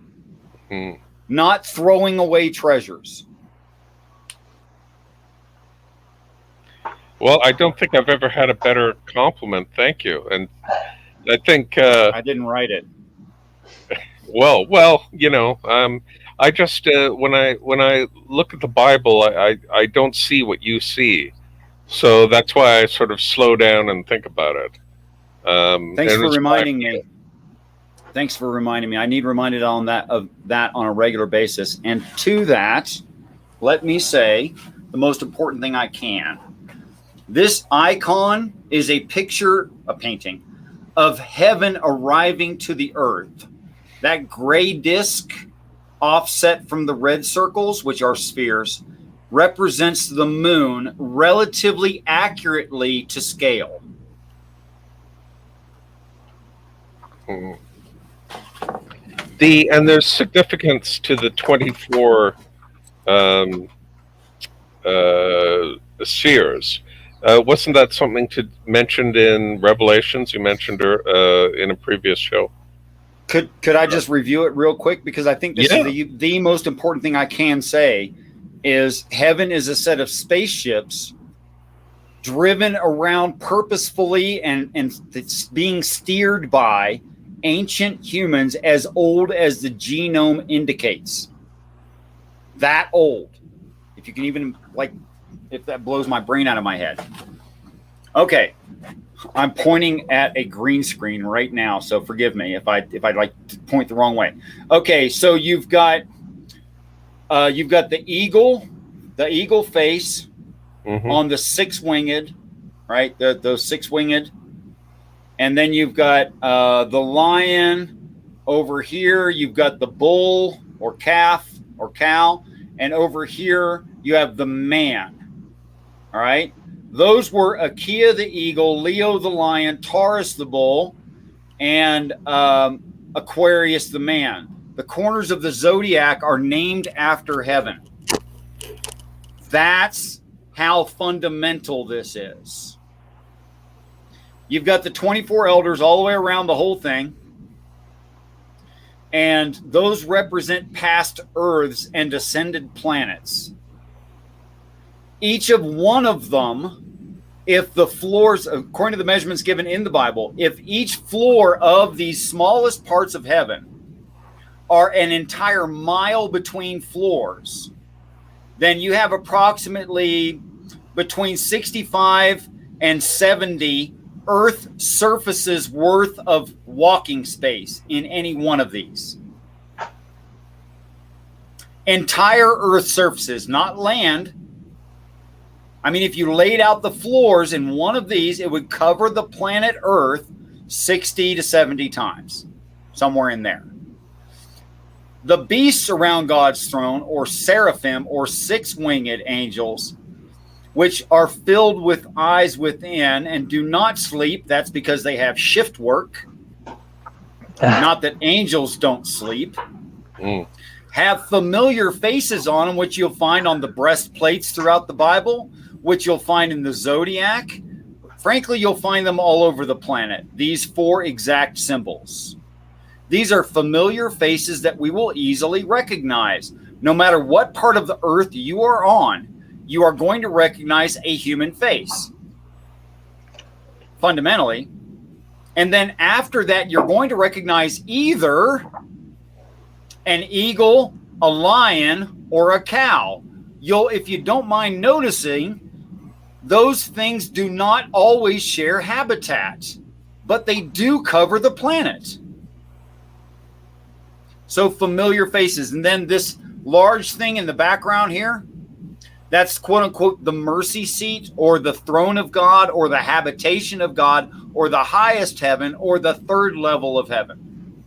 Not throwing away treasures. Well, I don't think I've ever had a better compliment. Thank you. And I think... I didn't write it. Well, I just, when I look at the Bible, I don't see what you see. So that's why I sort of slow down and think about it. Thanks for reminding me. Thanks for reminding me. I need reminded of that on a regular basis. And to that, let me say the most important thing I can. This icon is a painting of heaven arriving to the earth. That gray disc offset from the red circles, which are spheres, represents the moon relatively accurately to scale. And there's significance to the 24 spheres. Wasn't that something mentioned in Revelations? You mentioned in a previous show. Could I just review it real quick, because I think this is the most important thing I can say. is heaven is a set of spaceships driven around purposefully and it's being steered by ancient humans as old as the genome indicates. That old. If you can even, like, if that blows my brain out of my head. Okay. I'm pointing at a green screen right now, so forgive me if I like to point the wrong way. Okay, so you've got the eagle face on the six-winged, right? Those six-winged, and then you've got the lion over here. You've got the bull or calf or cow, and over here you have the man. All right. Those were Achaia the eagle, Leo the lion, Taurus the bull, and Aquarius the man. The corners of the zodiac are named after heaven. That's how fundamental this is. You've got the 24 elders all the way around the whole thing, and those represent past Earths and ascended planets. Each of one of them, if the floors, according to the measurements given in the Bible, if each floor of these smallest parts of heaven are an entire mile between floors, then you have approximately between 65 and 70 Earth surfaces worth of walking space in any one of these. Entire Earth surfaces, not land. I mean, if you laid out the floors in one of these, it would cover the planet Earth 60 to 70 times, somewhere in there. The beasts around God's throne, or seraphim, or six-winged angels, which are filled with eyes within and do not sleep. That's because they have shift work. Not that angels don't sleep. Have familiar faces on them, which you'll find on the breastplates throughout the Bible, which you'll find in the zodiac. Frankly, you'll find them all over the planet. These four exact symbols. These are familiar faces that we will easily recognize. No matter what part of the earth you are on, you are going to recognize a human face. Fundamentally. And then after that, you're going to recognize either an eagle, a lion, or a cow. If you don't mind noticing, those things do not always share habitat, but they do cover the planet. So familiar faces. And then this large thing in the background here, that's quote unquote the mercy seat or the throne of God or the habitation of God or the highest heaven or the third level of heaven.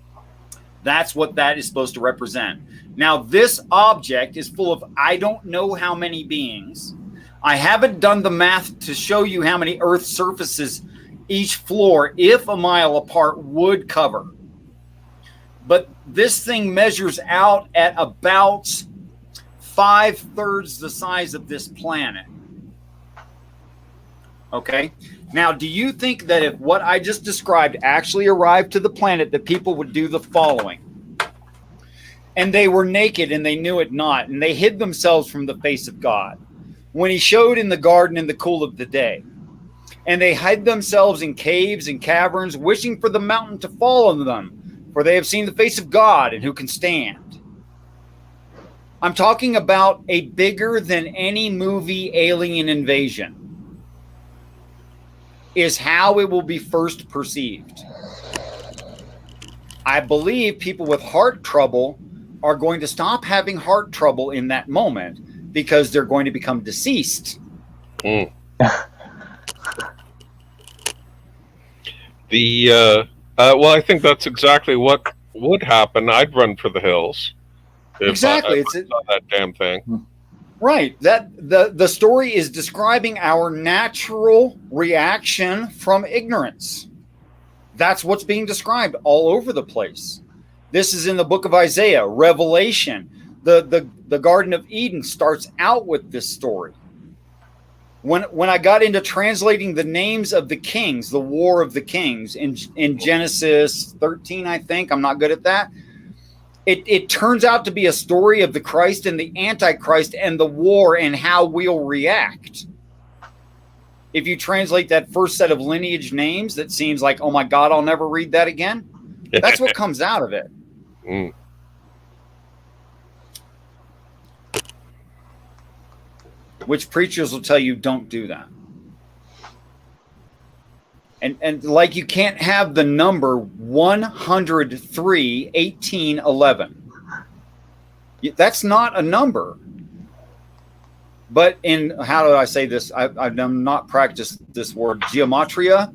That's what that is supposed to represent. Now, this object is full of I don't know how many beings. I haven't done the math to show you how many Earth surfaces each floor, if a mile apart, would cover. But this thing measures out at about 5/3 the size of this planet. Okay. Now, do you think that if what I just described actually arrived to the planet, that people would do the following? And they were naked and they knew it not, and they hid themselves from the face of God when he showed in the garden in the cool of the day. And they hid themselves in caves and caverns, wishing for the mountain to fall on them, for they have seen the face of God, and who can stand? I'm talking about a bigger than any movie alien invasion is how it will be first perceived. I believe people with heart trouble are going to stop having heart trouble in that moment because they're going to become deceased. Well, I think that's exactly what would happen. I'd run for the hills. Exactly. It's that damn thing. Right. That the story is describing our natural reaction from ignorance. That's what's being described all over the place. This is in the book of Isaiah, Revelation. The Garden of Eden starts out with this story. When I got into translating the names of the kings, the War of the Kings in Genesis 13, I think, I'm not good at that. It turns out to be a story of the Christ and the Antichrist and the war and how we'll react. If you translate that first set of lineage names, that seems like, oh my God, I'll never read that again. That's what comes out of it. Mm. Which preachers will tell you don't do that. And like you can't have the number 103, 18, 11. That's not a number. But in, how do I say this? I've not practiced this word, gematria.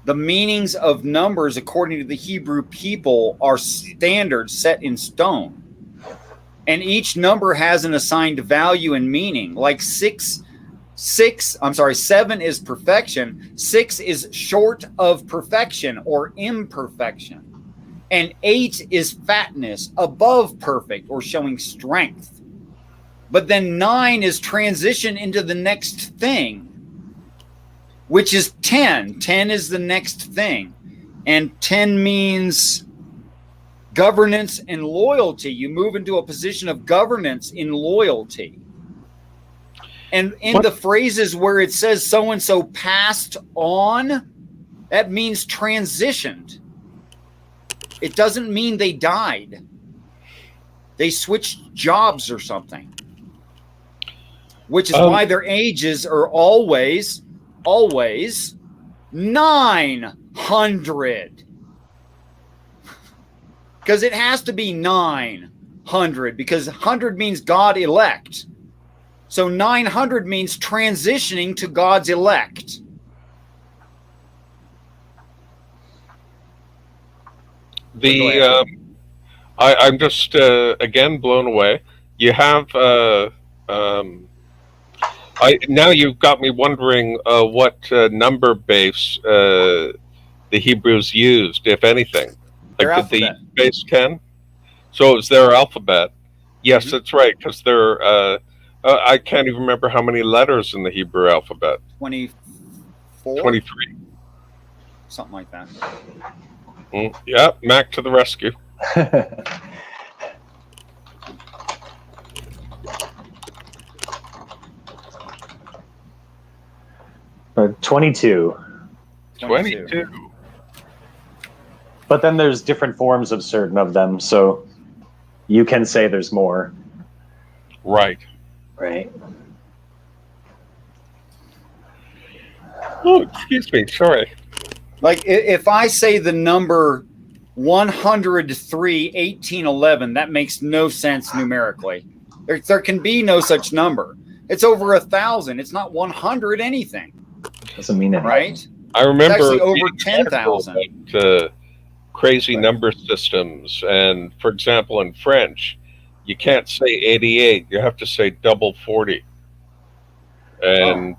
The meanings of numbers, according to the Hebrew people, are standards set in stone. And each number has an assigned value and meaning. Like 7 is perfection. 6 is short of perfection or imperfection. And 8 is fatness, above perfect or showing strength. But then 9 is transition into the next thing, which is 10. 10 is the next thing. And 10 means governance and loyalty. You move into a position of governance in loyalty. And in the phrases where it says so-and-so passed on, that means transitioned. It doesn't mean they died. They switched jobs or something. Which is why their ages are always 900. Because it has to be 900, because 100 means God elect. So 900 means transitioning to God's elect. I'm just again blown away. You have now you've got me wondering what number base the Hebrews used, if anything. Like, did they base 10? So it was their alphabet. Yes, that's right, because they're I can't even remember how many letters in the Hebrew alphabet. 24? 23. Something like that. Yeah, Mac to the rescue. 22. 22. But then there's different forms of certain of them, so you can say there's more. Right. Right. Oh, excuse me. Sorry. Like if I say the number 103, 18, 11, that makes no sense numerically. There can be no such number. It's over 1,000. It's not 100 anything. Doesn't mean anything. Right? I remember it's actually over 10,000. Crazy number systems. And for example, in French, you can't say 88. You have to say double 40. And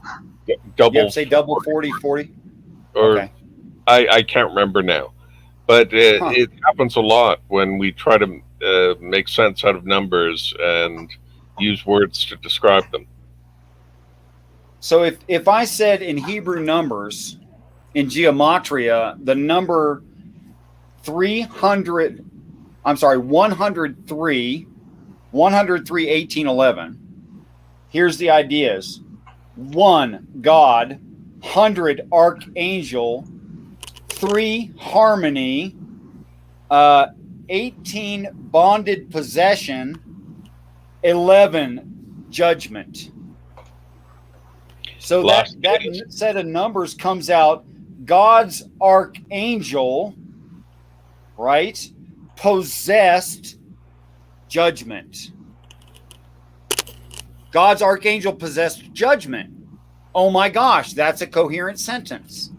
double. You have to say double 40, 40? Or okay. I can't remember now. But it happens a lot when we try to make sense out of numbers and use words to describe them. So if I said in Hebrew numbers, in gematria, the number 103, 103, 18, 11, here's the ideas. 1, God. 100, archangel. 3, harmony. 18, bonded possession. 11, judgment. So that set of numbers comes out God's archangel, right? Possessed judgment. God's archangel possessed judgment. Oh my gosh, that's a coherent sentence.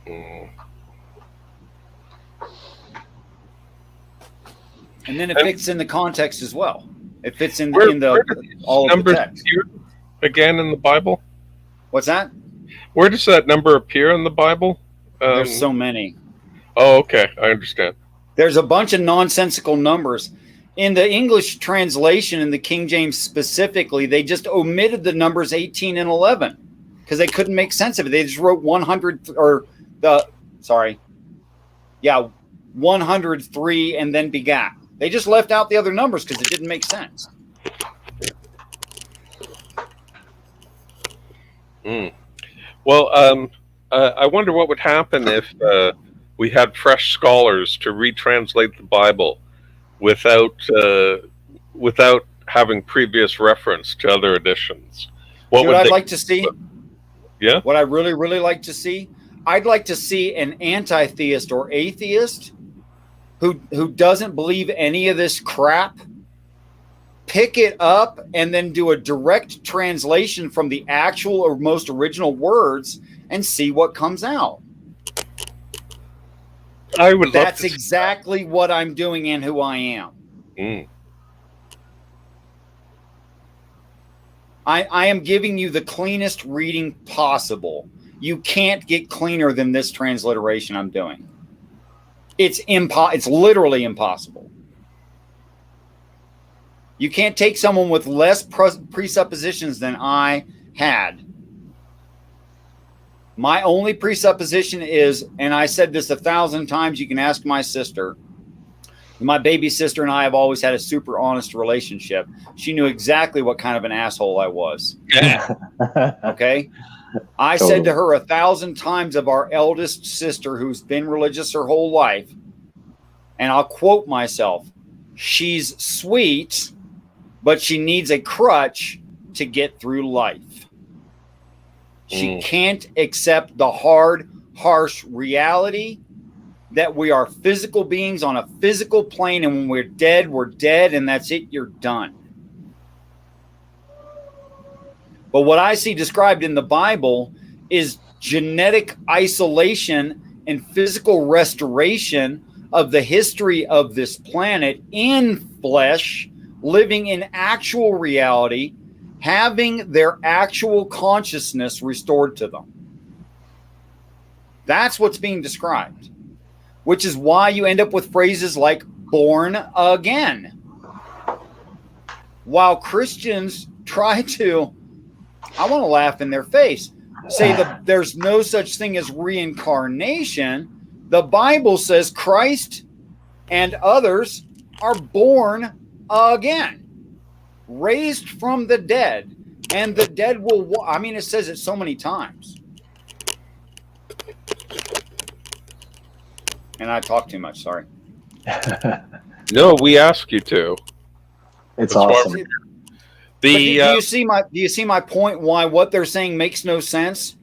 And then it fits in the context as well. It fits in all of the text. Again in the Bible? What's that? Where does that number appear in the Bible? There's so many. Oh, okay. I understand. There's a bunch of nonsensical numbers. In the English translation, in the King James specifically, they just omitted the numbers 18 and 11 because they couldn't make sense of it. They just wrote 103 and then begat. They just left out the other numbers because it didn't make sense. Well, I wonder what would happen if we had fresh scholars to retranslate the Bible without having previous reference to other editions. What I'd like to see? Yeah. What I really, really like to see? I'd like to see an anti-theist or atheist who doesn't believe any of this crap pick it up and then do a direct translation from the actual or most original words and see what comes out. I would. That's exactly what I'm doing and who I am. I am giving you the cleanest reading possible. You can't get cleaner than this transliteration I'm doing. It's literally impossible. You can't take someone with less presuppositions than I had. My only presupposition is, and I said this 1,000 times, you can ask my sister. My baby sister and I have always had a super honest relationship. She knew exactly what kind of an asshole I was. Yeah. Okay? I said to her 1,000 times of our eldest sister, who's been religious her whole life, and I'll quote myself, she's sweet, but she needs a crutch to get through life. She can't accept the hard, harsh reality that we are physical beings on a physical plane, and when we're dead, and that's it, you're done. But what I see described in the Bible is genetic isolation and physical restoration of the history of this planet in flesh, living in actual reality, having their actual consciousness restored to them. That's what's being described, which is why you end up with phrases like born again. While Christians try to, I want to laugh in their face, say that there's no such thing as reincarnation, the Bible says Christ and others are born again, raised from the dead, and the dead will, it says it so many times. And I talk too much, sorry. No, we ask you to. It's That's awesome. Do you see my point? Why what they're saying makes no sense,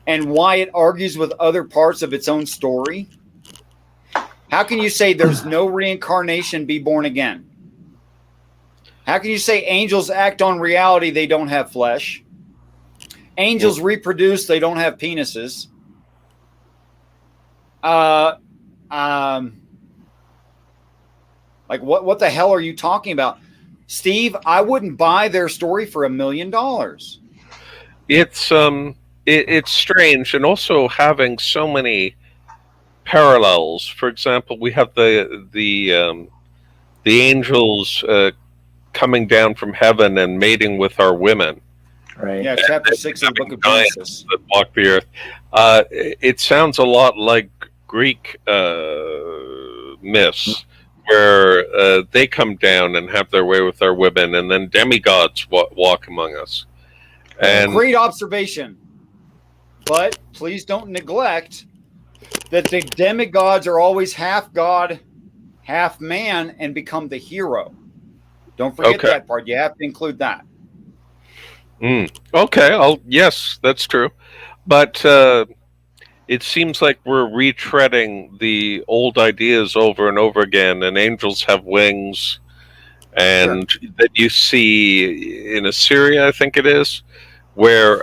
and why it argues with other parts of its own story? How can you say there's no reincarnation, be born again? How can you say angels act on reality, they don't have flesh? Angels reproduce, they don't have penises. Like what the hell are you talking about? Steve, I wouldn't buy their story for $1 million. It's strange, and also having so many parallels. For example, we have the angels coming down from heaven and mating with our women. Right. Yeah, chapter 6 of the book of Genesis. That walk the earth. It sounds a lot like Greek myths, where they come down and have their way with our women, and then demigods walk among us. And great observation. But please don't neglect that the demigods are always half God, half man, and become the hero. Don't forget that part. You have to include that. Okay. Yes, that's true. But it seems like we're retreading the old ideas over and over again, and angels have wings, and that you see in Assyria, I think it is, where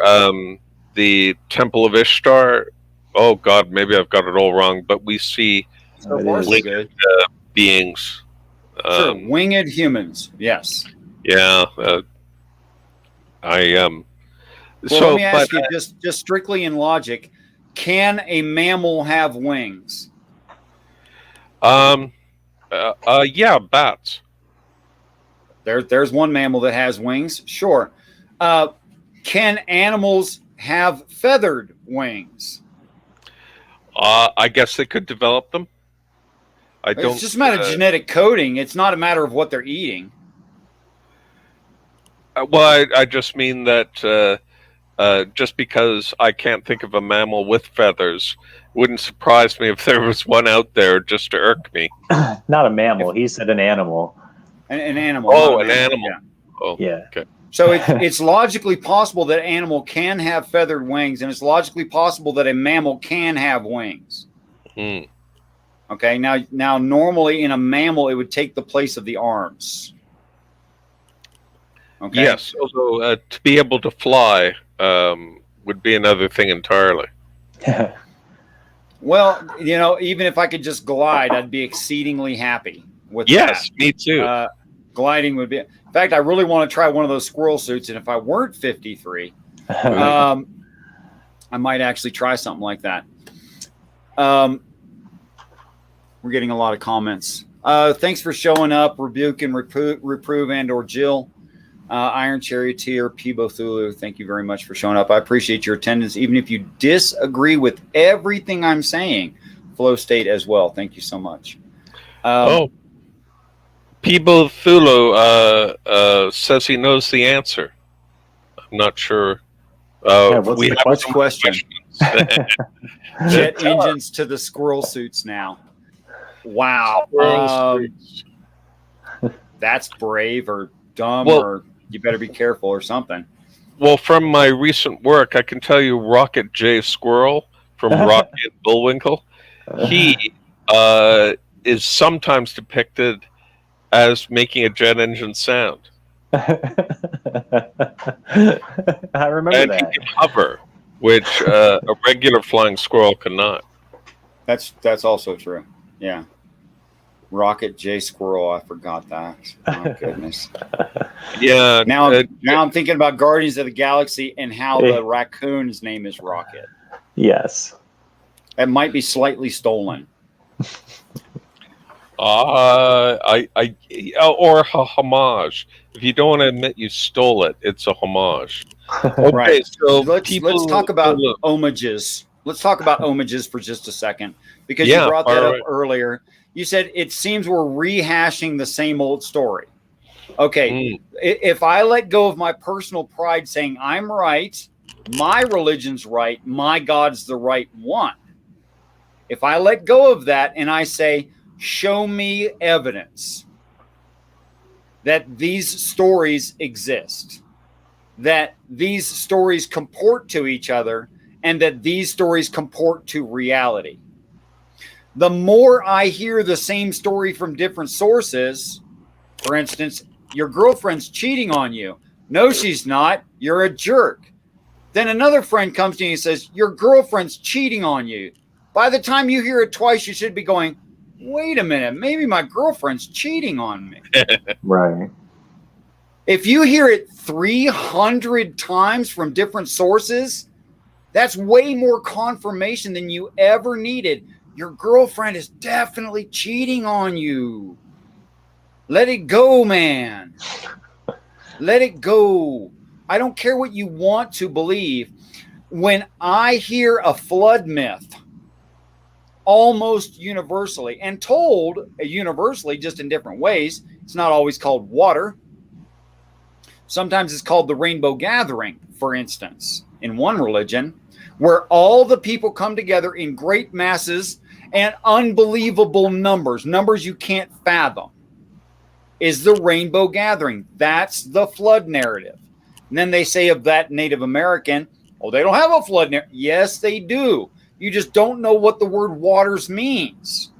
the Temple of Ishtar, oh God, maybe I've got it all wrong, but we see winged beings. Winged humans, yes. Yeah. Let me ask you, just strictly in logic, can a mammal have wings? Yeah, bats. There's one mammal that has wings. Sure. Can animals have feathered wings? I guess they could develop them. I don't. It's just a matter of genetic coding. It's not a matter of what they're eating. Well, I just mean that just because I can't think of a mammal with feathers, wouldn't surprise me if there was one out there just to irk me. Not a mammal. He said an animal. An animal. Oh, an animal. Yeah. Oh, Yeah. Okay. So it's logically possible that an animal can have feathered wings, and it's logically possible that a mammal can have wings. Hmm. Okay. Now, normally in a mammal, it would take the place of the arms. Okay. Yes. Although to be able to fly would be another thing entirely. Well, even if I could just glide, I'd be exceedingly happy with Yes, that. me too. Gliding would be. In fact, I really want to try one of those squirrel suits, and if I weren't 53, I might actually try something like that. We're getting a lot of comments. Thanks for showing up, Rebuke and Reprove and/or Jill. Iron Charioteer, Peebo Thulu, thank you very much for showing up. I appreciate your attendance, even if you disagree with everything I'm saying. Flow State as well. Thank you so much. Peebo Thulu says he knows the answer. I'm not sure. What's we the have some question? questions. Jet engines to the squirrel suits now. Wow. That's brave or dumb, or you better be careful or something. Well, from my recent work, I can tell you Rocket J. Squirrel from Rocky and Bullwinkle, he is sometimes depicted as making a jet engine sound. I remember And that. he can hover, which a regular flying squirrel cannot. That's also true. Yeah. Rocket J Squirrel, I forgot that. Oh goodness. Yeah. Now I'm thinking about Guardians of the Galaxy and how the raccoon's name is Rocket. Yes. That might be slightly stolen. Or a homage. If you don't want to admit you stole it, it's a homage. Okay, Right. so Let's talk about homages. Let's talk about homages for just a second, because you brought that up earlier. You said it seems we're rehashing the same old story. Okay, if I let go of my personal pride saying I'm right, my religion's right, my God's the right one. If I let go of that and I say, show me evidence that these stories exist, that these stories comport to each other, and that these stories comport to reality. The more I hear the same story from different sources, for instance, your girlfriend's cheating on you. No, she's not. You're a jerk. Then another friend comes to you and says, your girlfriend's cheating on you. By the time you hear it twice, you should be going, wait a minute, maybe my girlfriend's cheating on me. Right. If you hear it 300 times from different sources, that's way more confirmation than you ever needed. Your girlfriend is definitely cheating on you. Let it go, man. Let it go. I don't care what you want to believe. When I hear a flood myth, almost universally, and told universally just in different ways, it's not always called water. Sometimes it's called the rainbow gathering, for instance, in one religion, where all the people come together in great masses and unbelievable numbers you can't fathom, is the rainbow gathering. That's the flood narrative. And then they say of that Native American, oh, they don't have a flood narrative. Yes, they do. You just don't know what the word waters means,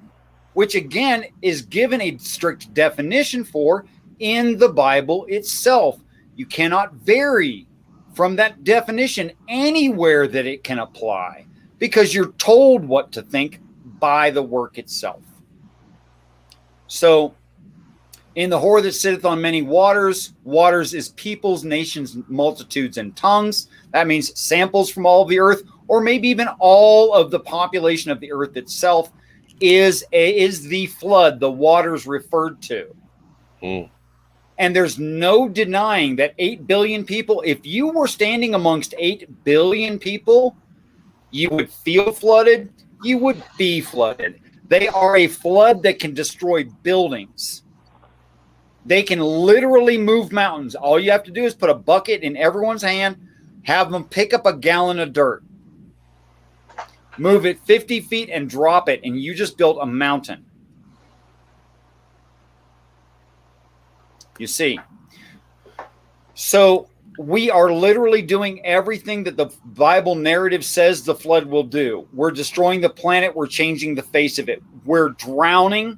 which again is given a strict definition for in the Bible itself. You cannot vary from that definition anywhere that it can apply, because you're told what to think by the work itself. So in the whore that sitteth on many waters, waters is peoples, nations, multitudes, and tongues. That means samples from all of the earth, or maybe even all of the population of the earth itself is the flood, the waters referred to. And there's no denying that 8 billion people, if you were standing amongst 8 billion people, you would feel flooded, you would be flooded. They are a flood that can destroy buildings. They can literally move mountains. All you have to do is put a bucket in everyone's hand, have them pick up a gallon of dirt, move it 50 feet and drop it, and you just built a mountain. You see? So we are literally doing everything that the Bible narrative says the flood will do. We're destroying the planet. We're changing the face of it. We're drowning.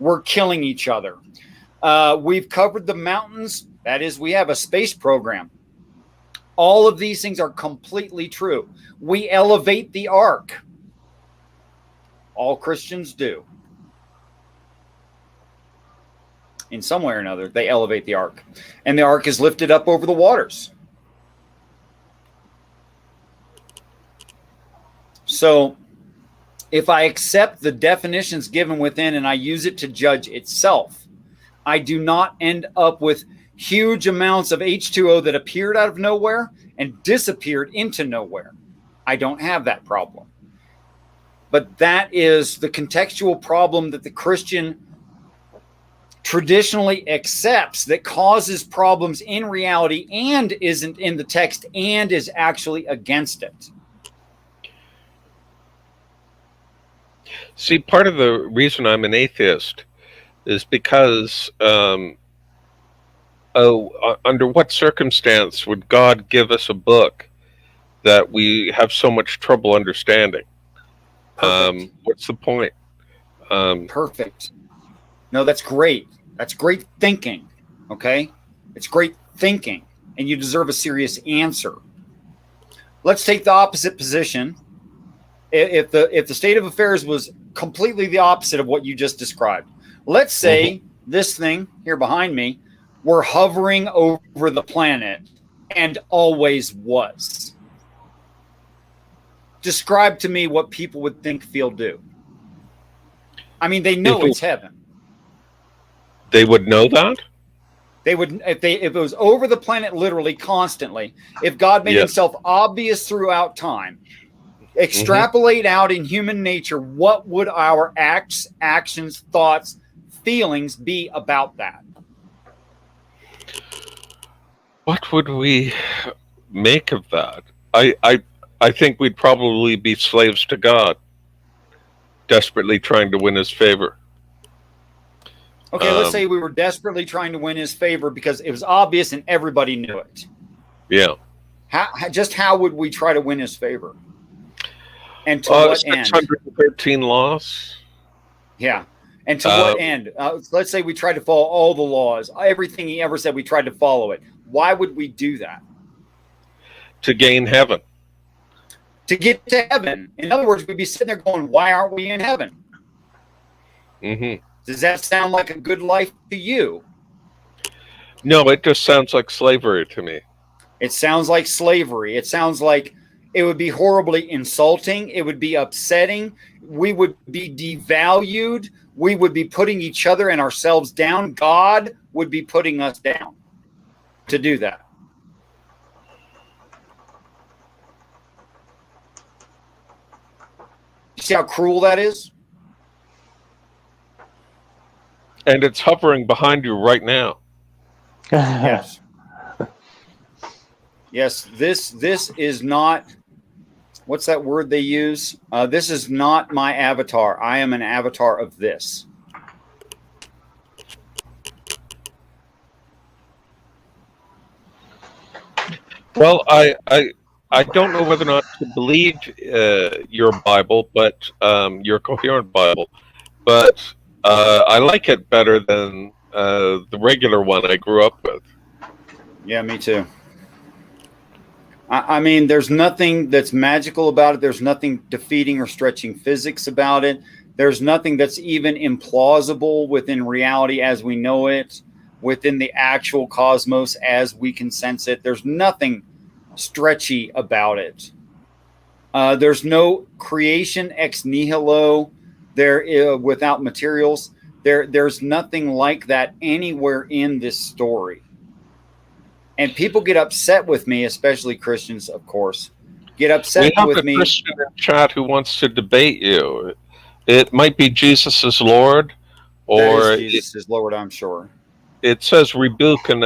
We're killing each other. We've covered the mountains. That is, we have a space program. All of these things are completely true. We elevate the ark. All Christians do. In some way or another, they elevate the ark. And the ark is lifted up over the waters. So, if I accept the definitions given within and I use it to judge itself, I do not end up with huge amounts of H2O that appeared out of nowhere and disappeared into nowhere. I don't have that problem. But that is the contextual problem that the Christian traditionally accepts that causes problems in reality and isn't in the text and is actually against it. See, part of the reason I'm an atheist is because under what circumstance would God give us a book that we have so much trouble understanding? What's the point? Perfect. No, that's great. That's great thinking. Okay? It's great thinking, and you deserve a serious answer. Let's take the opposite position. If the state of affairs was completely the opposite of what you just described. Let's say this thing here behind me, we're hovering over the planet and always was. Describe to me what people would think, feel, do. I mean, they know it's heaven. They would know that? They would, if it was over the planet literally constantly, if God made himself obvious throughout time, extrapolate out in human nature, what would our acts, actions, thoughts, feelings be about that? What would we make of that? I think we'd probably be slaves to God, desperately trying to win his favor. Okay, let's say we were desperately trying to win his favor because it was obvious and everybody knew it. Yeah. How would we try to win his favor? And to what end? 613 laws. Yeah. And to what end? Let's say we tried to follow all the laws. Everything he ever said, we tried to follow it. Why would we do that? To gain heaven. To get to heaven. In other words, we'd be sitting there going, why aren't we in heaven? Does that sound like a good life to you? No, it just sounds like slavery to me. It sounds like slavery. It sounds like it would be horribly insulting. It would be upsetting. We would be devalued. We would be putting each other and ourselves down. God would be putting us down to do that. You see how cruel that is? And it's hovering behind you right now. Yes. Yes, this is not, what's that word they use? This is not my avatar. I am an avatar of this. Well, I don't know whether or not to believe your Bible, but your coherent Bible, but I like it better than the regular one I grew up with. Yeah, me too. I mean, there's nothing that's magical about it. There's nothing defeating or stretching physics about it. There's nothing that's even implausible within reality as we know it, within the actual cosmos as we can sense it. There's nothing stretchy about it. There's no creation ex nihilo there without materials. There's nothing like that anywhere in this story. And people get upset with me, especially Christians, of course, get upset with me. We have a Christian in chat who wants to debate you. It might be Jesus is Lord, That is or Jesus is Lord, I'm sure. it says rebuke and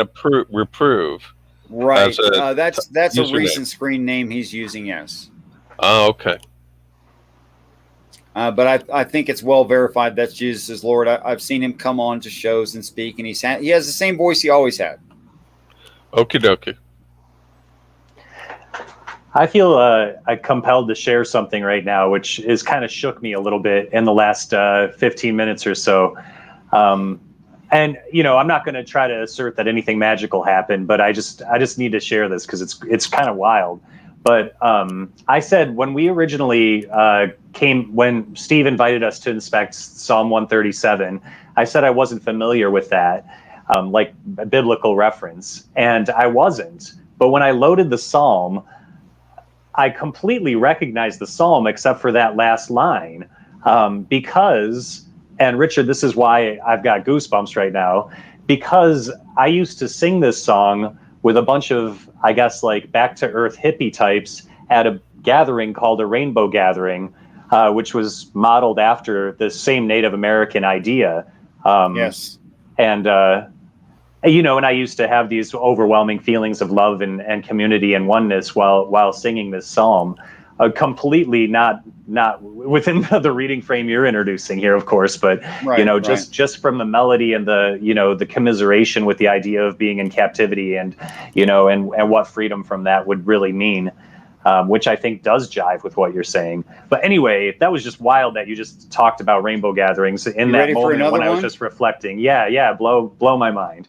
reprove Right. as a That's a username. recent screen name he's using. Yes. Oh, okay. But I think it's well verified that's Jesus is Lord. I've seen him come on to shows and speak, and he has the same voice he always had. Okie dokie. I feel compelled to share something right now, which is kind of shook me a little bit in the last 15 minutes or so. And I'm not going to try to assert that anything magical happened, but I just need to share this because it's kind of wild. But I said when we originally when Steve invited us to inspect Psalm 137, I said I wasn't familiar with that, like a biblical reference, and I wasn't. But when I loaded the Psalm, I completely recognized the Psalm except for that last line, because, and Richard, this is why I've got goosebumps right now, because I used to sing this song with a bunch of, I guess, like back to earth hippie types at a gathering called a Rainbow Gathering, which was modeled after the same Native American idea. Yes. And, and I used to have these overwhelming feelings of love and community and oneness while singing this psalm. Completely not within the reading frame you're introducing here, of course, but right, just from the melody and the commiseration with the idea of being in captivity and what freedom from that would really mean, which I think does jive with what you're saying. But anyway, that was just wild that you just talked about rainbow gatherings in that moment when I was just reflecting. Yeah, blow my mind.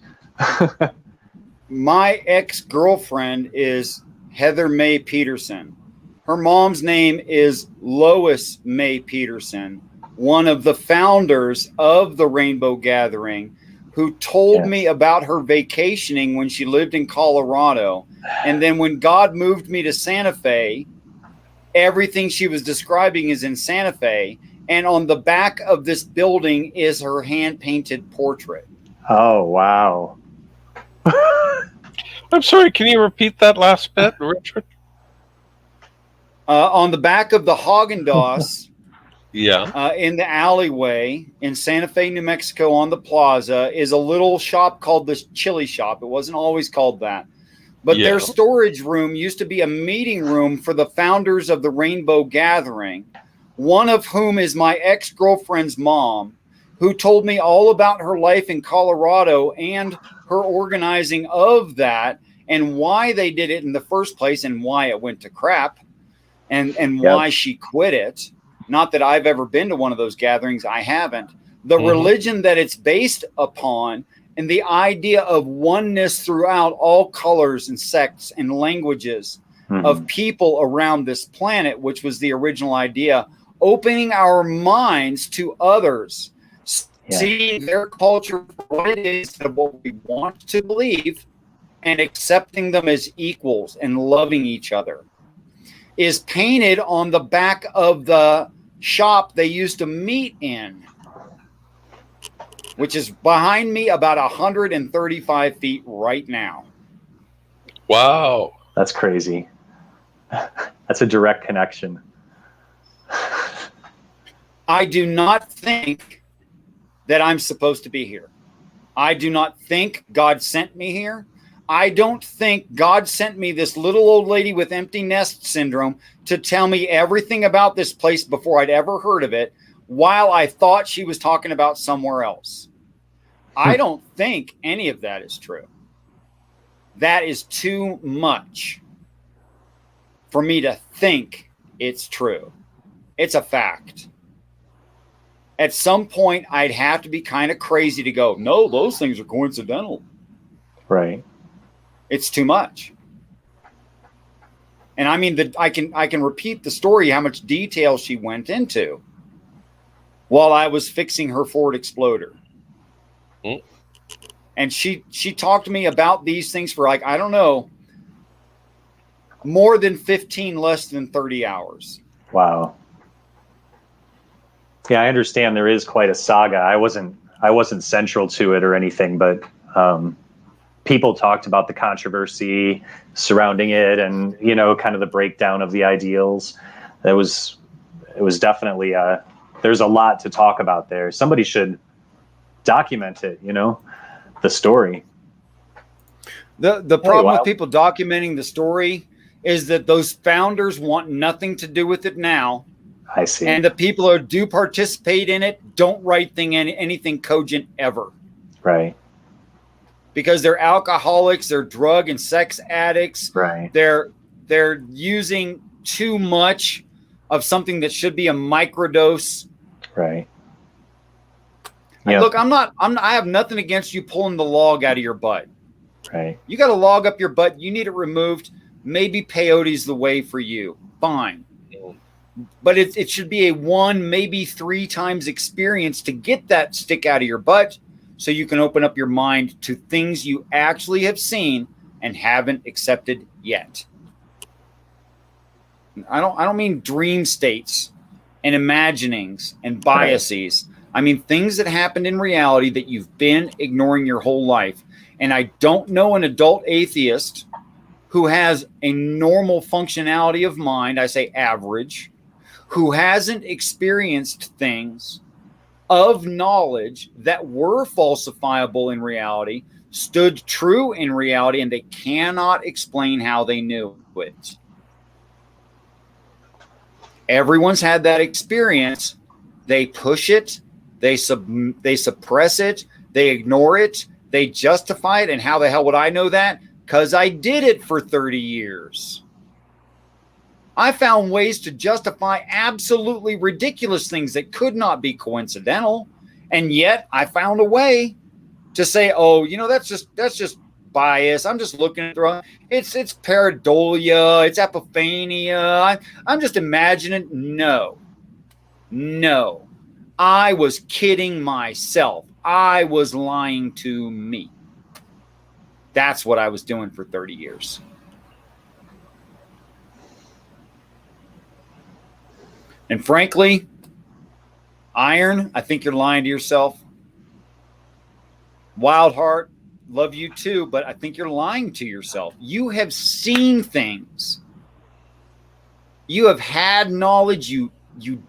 My ex-girlfriend is Heather Mae Peterson. Her mom's name is Lois Mae Peterson, one of the founders of the Rainbow Gathering, who told me about her vacationing when she lived in Colorado. And then when God moved me to Santa Fe, everything she was describing is in Santa Fe. And on the back of this building is her hand-painted portrait. Oh, wow. I'm sorry, can you repeat that last bit, Richard? On the back of the Haagen-Dazs, in the alleyway in Santa Fe, New Mexico, on the plaza, is a little shop called the Chili Shop. It wasn't always called that. But their storage room used to be a meeting room for the founders of the Rainbow Gathering, one of whom is my ex-girlfriend's mom, who told me all about her life in Colorado and her organizing of that and why they did it in the first place and why it went to crap. And why she quit it. Not that I've ever been to one of those gatherings. I haven't. The religion that it's based upon and the idea of oneness throughout all colors and sects and languages of people around this planet, which was the original idea, opening our minds to others, seeing their culture for what it is and what we want to believe and accepting them as equals and loving each other, is painted on the back of the shop they used to meet in, which is behind me about 135 feet right now. Wow. That's crazy. That's a direct connection. I do not think that I'm supposed to be here. I do not think God sent me here. I don't think God sent me this little old lady with empty nest syndrome to tell me everything about this place before I'd ever heard of it, while I thought she was talking about somewhere else. I don't think any of that is true. That is too much for me to think it's true. It's a fact. At some point, I'd have to be kind of crazy to go, no, those things are coincidental. Right. It's too much. And I mean, I can repeat the story, how much detail she went into while I was fixing her Ford Exploder. And she talked to me about these things for like, I don't know, more than 15, less than 30 hours. Wow. Yeah, I understand there is quite a saga. I wasn't central to it or anything, but people talked about the controversy surrounding it and, kind of the breakdown of the ideals. It was definitely there's a lot to talk about there. Somebody should document it, the story. The problem with people documenting the story is that those founders want nothing to do with it now. I see. And the people who do participate in it don't write anything cogent ever. Right. Because they're alcoholics, they're drug and sex addicts. Right. They're using too much of something that should be a microdose. Right. Yep. Look, I have nothing against you pulling the log out of your butt. Right. You got a log up your butt. You need it removed. Maybe peyote's the way for you. Fine. But it should be a 1, maybe 3 times experience to get that stick out of your butt so you can open up your mind to things you actually have seen and haven't accepted yet. I don't mean dream states and imaginings and biases. Right. I mean things that happened in reality that you've been ignoring your whole life. And I don't know an adult atheist who has a normal functionality of mind, I say average, who hasn't experienced things of knowledge that were falsifiable in reality, stood true in reality, and they cannot explain how they knew it. Everyone's had that experience. They push it, they suppress it, they ignore it, they justify it. And how the hell would I know that? Because I did it for 30 years. I found ways to justify absolutely ridiculous things that could not be coincidental. And yet I found a way to say, oh, that's just bias. I'm just looking at it's pareidolia, it's epiphania. I'm just imagining. No. I was kidding myself. I was lying to me. That's what I was doing for 30 years. And frankly, Iron, I think you're lying to yourself. Wildheart, love you too, but I think you're lying to yourself. You have seen things. You have had knowledge. You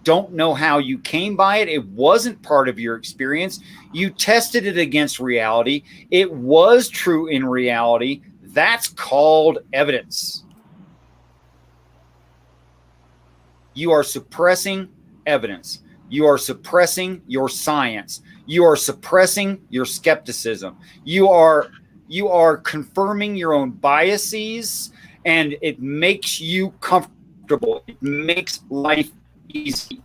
don't know how you came by it. It wasn't part of your experience. You tested it against reality. It was true in reality. That's called evidence. You are suppressing evidence. You are suppressing your science. You are suppressing your skepticism. You are confirming your own biases, and it makes you comfortable. It makes life easy.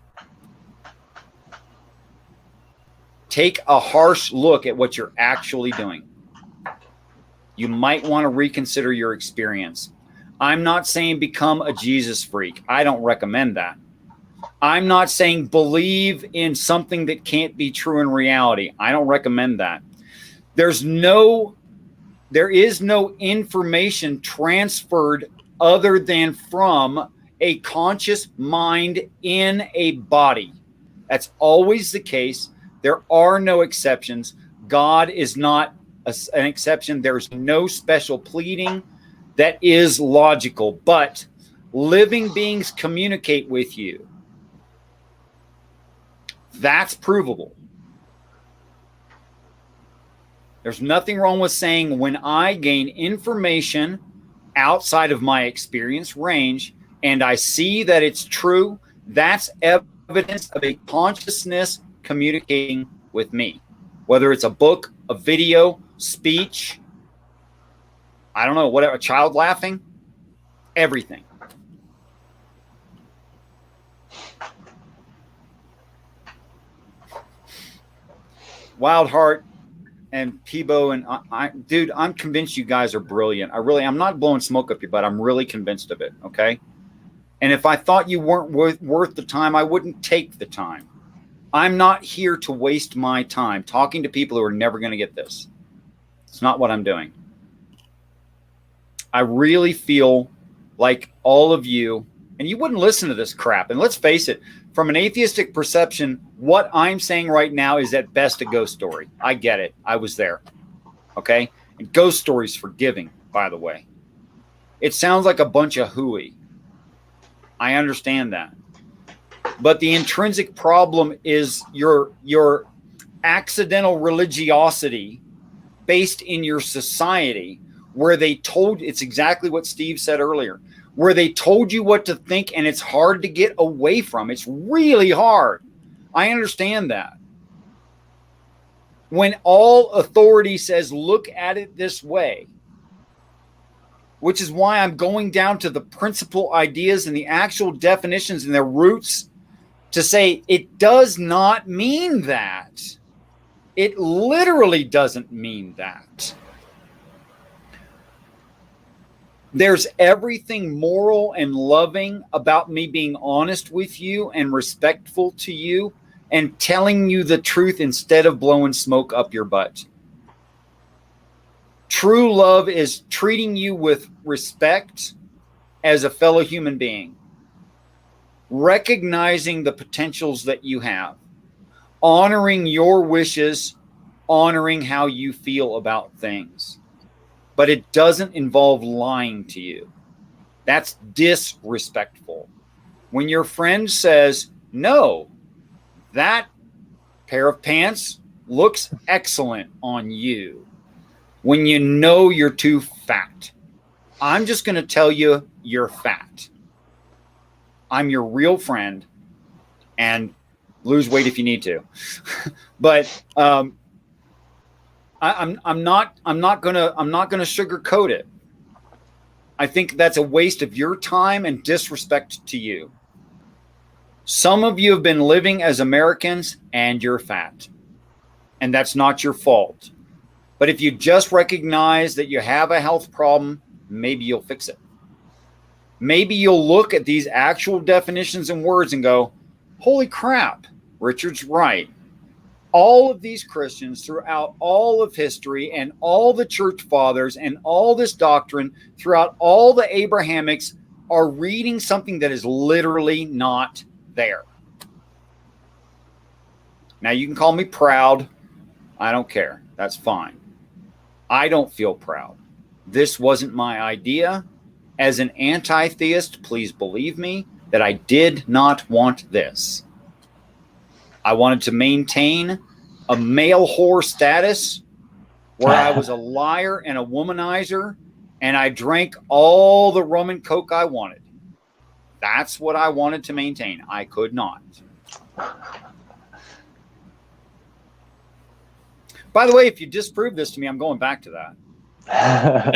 Take a harsh look at what you're actually doing. You might want to reconsider your experience. I'm not saying become a Jesus freak. I don't recommend that. I'm not saying believe in something that can't be true in reality. I don't recommend that. There is no information transferred other than from a conscious mind in a body. That's always the case. There are no exceptions. God is not an exception. There's no special pleading that is logical, but living beings communicate with you. That's provable. There's nothing wrong with saying when I gain information outside of my experience range and I see that it's true, that's evidence of a consciousness communicating with me. Whether it's a book, a video, speech, I don't know, whatever, a child laughing, everything. Wildheart and Peebo and dude, I'm convinced you guys are brilliant. I'm not blowing smoke up your butt. I'm really convinced of it. Okay. And if I thought you weren't worth the time, I wouldn't take the time. I'm not here to waste my time talking to people who are never going to get this. It's not what I'm doing. I really feel like all of you, and you wouldn't listen to this crap. And let's face it, from an atheistic perception, what I'm saying right now is at best a ghost story. I get it. I was there. Okay? And ghost stories forgiving, by the way. It sounds like a bunch of hooey. I understand that. But the intrinsic problem is your accidental religiosity based in your society, where they told, it's exactly what Steve said earlier, where they told you what to think, and it's hard to get away from. It's really hard. I understand that. When all authority says, look at it this way, which is why I'm going down to the principal ideas and the actual definitions and their roots to say it does not mean that. It literally doesn't mean that. There's everything moral and loving about me being honest with you and respectful to you and telling you the truth instead of blowing smoke up your butt. True love is treating you with respect as a fellow human being, recognizing the potentials that you have, honoring your wishes, honoring how you feel about things. But it doesn't involve lying to you. That's disrespectful. When your friend says, no, that pair of pants looks excellent on you, when you know you're too fat, I'm just going to tell you you're fat. I'm your real friend, and lose weight if you need to. But I'm not gonna sugarcoat it. I think that's a waste of your time and disrespect to you. Some of you have been living as Americans and you're fat, and that's not your fault. But if you just recognize that you have a health problem, maybe you'll fix it. Maybe you'll look at these actual definitions and words and go, holy crap, Richard's right. All of these Christians throughout all of history and all the church fathers and all this doctrine throughout all the Abrahamics are reading something that is literally not there. Now, you can call me proud. I don't care. That's fine. I don't feel proud. This wasn't my idea. As an anti-theist, please believe me that I did not want this. I wanted to maintain a male whore status where I was a liar and a womanizer, and I drank all the rum and coke I wanted. That's what I wanted to maintain. I could not. By the way, if you disprove this to me, I'm going back to that. I'm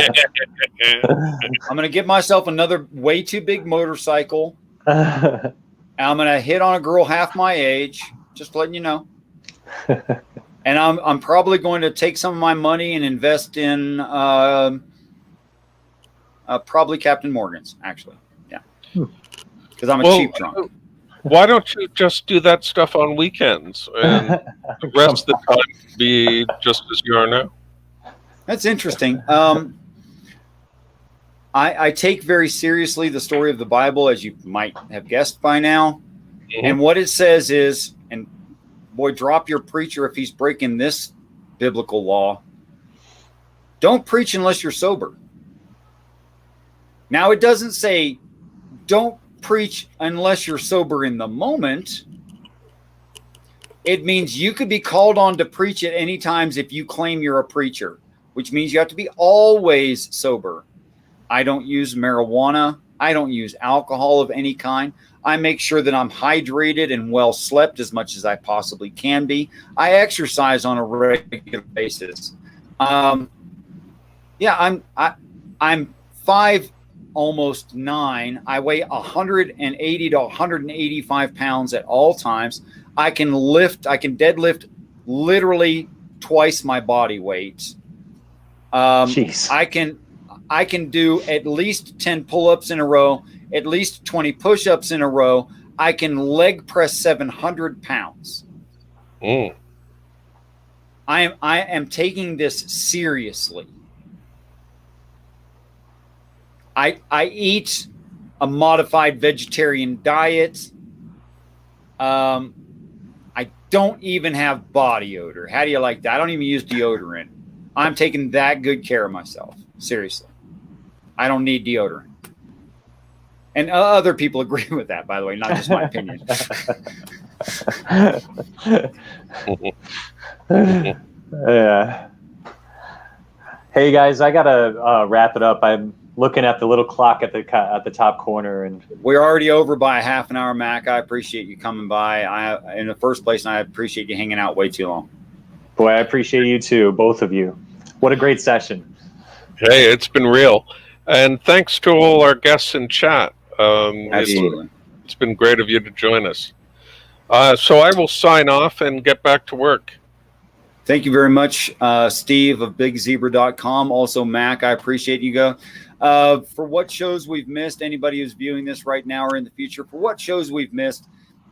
going to get myself another way too big motorcycle. And I'm going to hit on a girl half my age, just letting you know. And I'm probably going to take some of my money and invest in probably Captain Morgan's, actually. Yeah. Because I'm a cheap drunk. Why don't you just do that stuff on weekends and the rest of the time be just as you are now? That's interesting. I take very seriously the story of the Bible, as you might have guessed by now. Mm-hmm. And what it says is, and boy, drop your preacher if he's breaking this biblical law. Don't preach unless you're sober. Now, it doesn't say don't preach unless you're sober in the moment. It means you could be called on to preach at any times if you claim you're a preacher, which means you have to be always sober. I don't use marijuana. I don't use alcohol of any kind. I make sure that I'm hydrated and well slept as much as I possibly can be. I exercise on a regular basis. I'm 5 almost 9. I weigh 180 to 185 pounds at all times. I can deadlift literally twice my body weight. Jeez. I can do at least 10 pull-ups in a row, at least 20 push-ups in a row. I can leg press 700 pounds. Mm. I am taking this seriously. I eat a modified vegetarian diet. I don't even have body odor. How do you like that? I don't even use deodorant. I'm taking that good care of myself. Seriously. I don't need deodorant. And other people agree with that, by the way, not just my opinion. Yeah. Hey guys, I gotta wrap it up. I'm looking at the little clock at the top corner, and We're already over by a half an hour, Mac. I appreciate you coming by. In the first place, and I appreciate you hanging out way too long. boy, I appreciate you too, both of you. What a great session. Hey, it's been real. And thanks to all our guests in chat. Absolutely. It's been great of you to join us. So I will sign off and get back to work. Thank you very much, Steve of BigZebra.com. Also, Mac, I appreciate you go. For what shows we've missed, anybody who's viewing this right now or in the future, for what shows we've missed,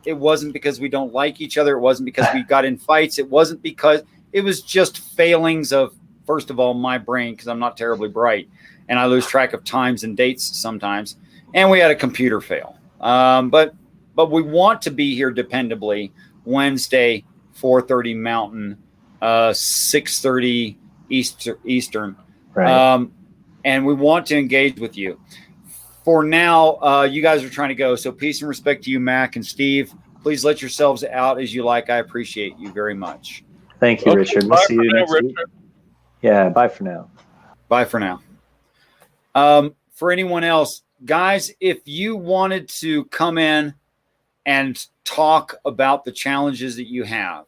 it wasn't because we don't like each other. It wasn't because we got in fights. It wasn't because it was just failings of, first of all, my brain, because I'm not terribly bright and I lose track of times and dates sometimes. And we had a computer fail. But we want to be here dependably Wednesday, 4:30 Mountain, 6:30 Eastern. Right. And we want to engage with you. For now, you guys are trying to go. So peace and respect to you, Mac and Steve. Please let yourselves out as you like. I appreciate you very much. Thank you, Okay, Richard. We'll bye see for you now, next week. Richard. Yeah, bye for now. Bye for now. For anyone else, guys, if you wanted to come in and talk about the challenges that you have,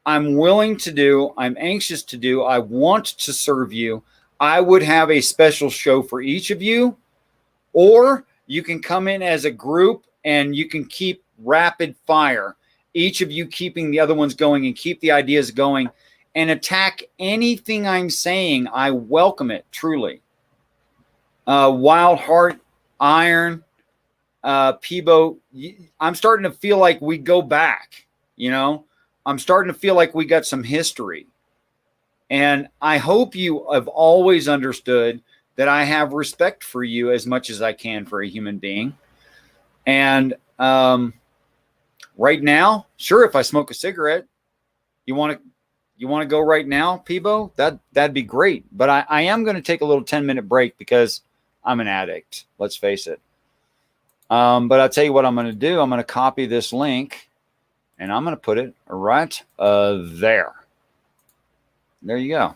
I'm willing to do, I'm anxious to do, I want to serve you. I would have a special show for each of you, or you can come in as a group and you can keep rapid fire, each of you keeping the other ones going and keep the ideas going and attack anything I'm saying. I welcome it, truly. Wild Heart, Iron, Peebo, I'm starting to feel like we go back, you know? I'm starting to feel like we got some history. And I hope you have always understood that I have respect for you as much as I can for a human being. And right now, sure, if I smoke a cigarette, you want to go right now, Peebo? That'd be great. But I am going to take a little 10-minute break because I'm an addict. Let's face it. But I'll tell you what I'm going to do. I'm going to copy this link and I'm going to put it right there. There you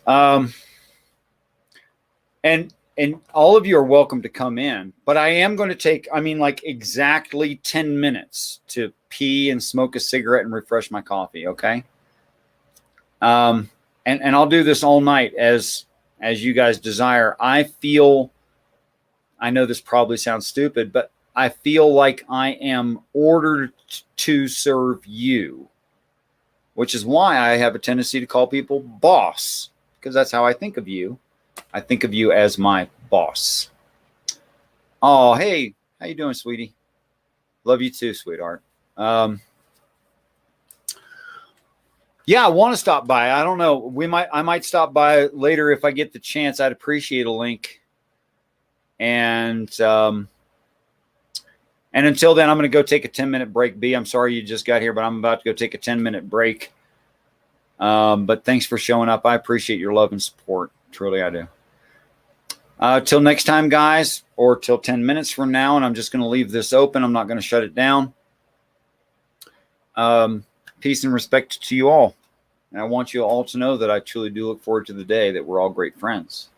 go. And all of you are welcome to come in, but I am going to take, like exactly 10 minutes to pee and smoke a cigarette and refresh my coffee. Okay. And I'll do this all night as you guys desire. I know this probably sounds stupid, but I feel like I am ordered to serve you, which is why I have a tendency to call people boss, because that's how I think of you. I think of you as my boss. Oh, hey, how you doing, sweetie? Love you too, sweetheart. Yeah, I want to stop by. I don't know. I might stop by later if I get the chance. I'd appreciate a link. And until then, I'm going to go take a 10-minute break. B, I'm sorry you just got here, but I'm about to go take a 10-minute break. But thanks for showing up. I appreciate your love and support. Truly, I do. Till next time, guys, or till 10 minutes from now, and I'm just going to leave this open. I'm not going to shut it down. Peace and respect to you all. And I want you all to know that I truly do look forward to the day that we're all great friends.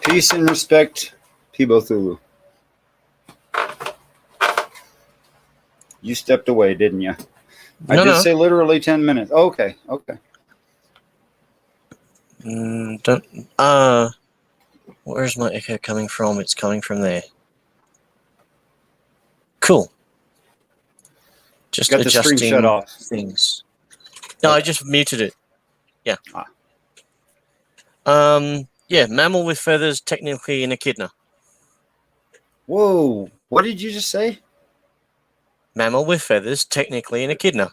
Peace and respect, Peebo Thulu. You stepped away, didn't you? I did say literally 10 minutes. Okay. Where's my echo coming from? It's coming from there. Cool. Just Got the stream adjusting shut off. things. No, I just muted it. Yeah. Yeah, mammal with feathers, technically an echidna. Whoa. What did you just say? Mammal with feathers, technically an echidna.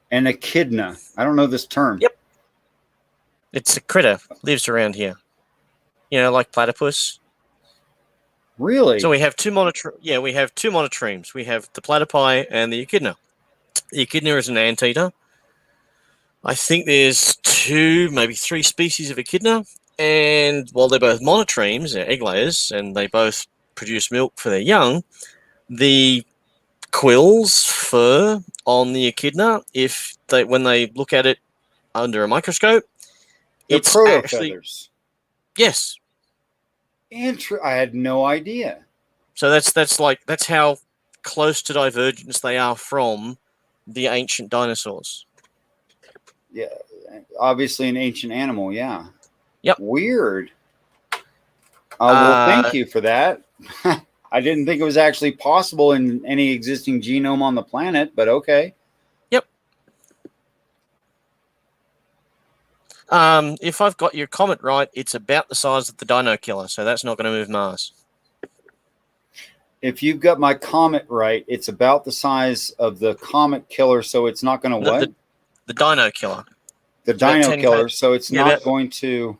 An echidna. I don't know this term. Yep. It's a critter. Lives around here. You know, like platypus. Really? So we have two monotremes. We have the platypi and the echidna. The echidna is an anteater. I think there's 2, maybe 3 species of echidna. And while they're both monotremes, they're egg layers, and they both produce milk for their young, the quills, fur on the echidna, when they look at it under a microscope, They're it's proto actually feathers. yes. I had no idea. So that's how close to divergence they are from the ancient dinosaurs. Yeah, obviously an ancient animal. Yeah. Yep. Weird. Well, thank you for that. I didn't think it was actually possible in any existing genome on the planet, but okay. Yep. If I've got your comment right, it's about the size of the Dino Killer, so that's not going to move Mars. If you've got my comet right, it's about the size of the Comet Killer, so it's not going to what? The Dino Killer. The Dino Killer, so it's not going to...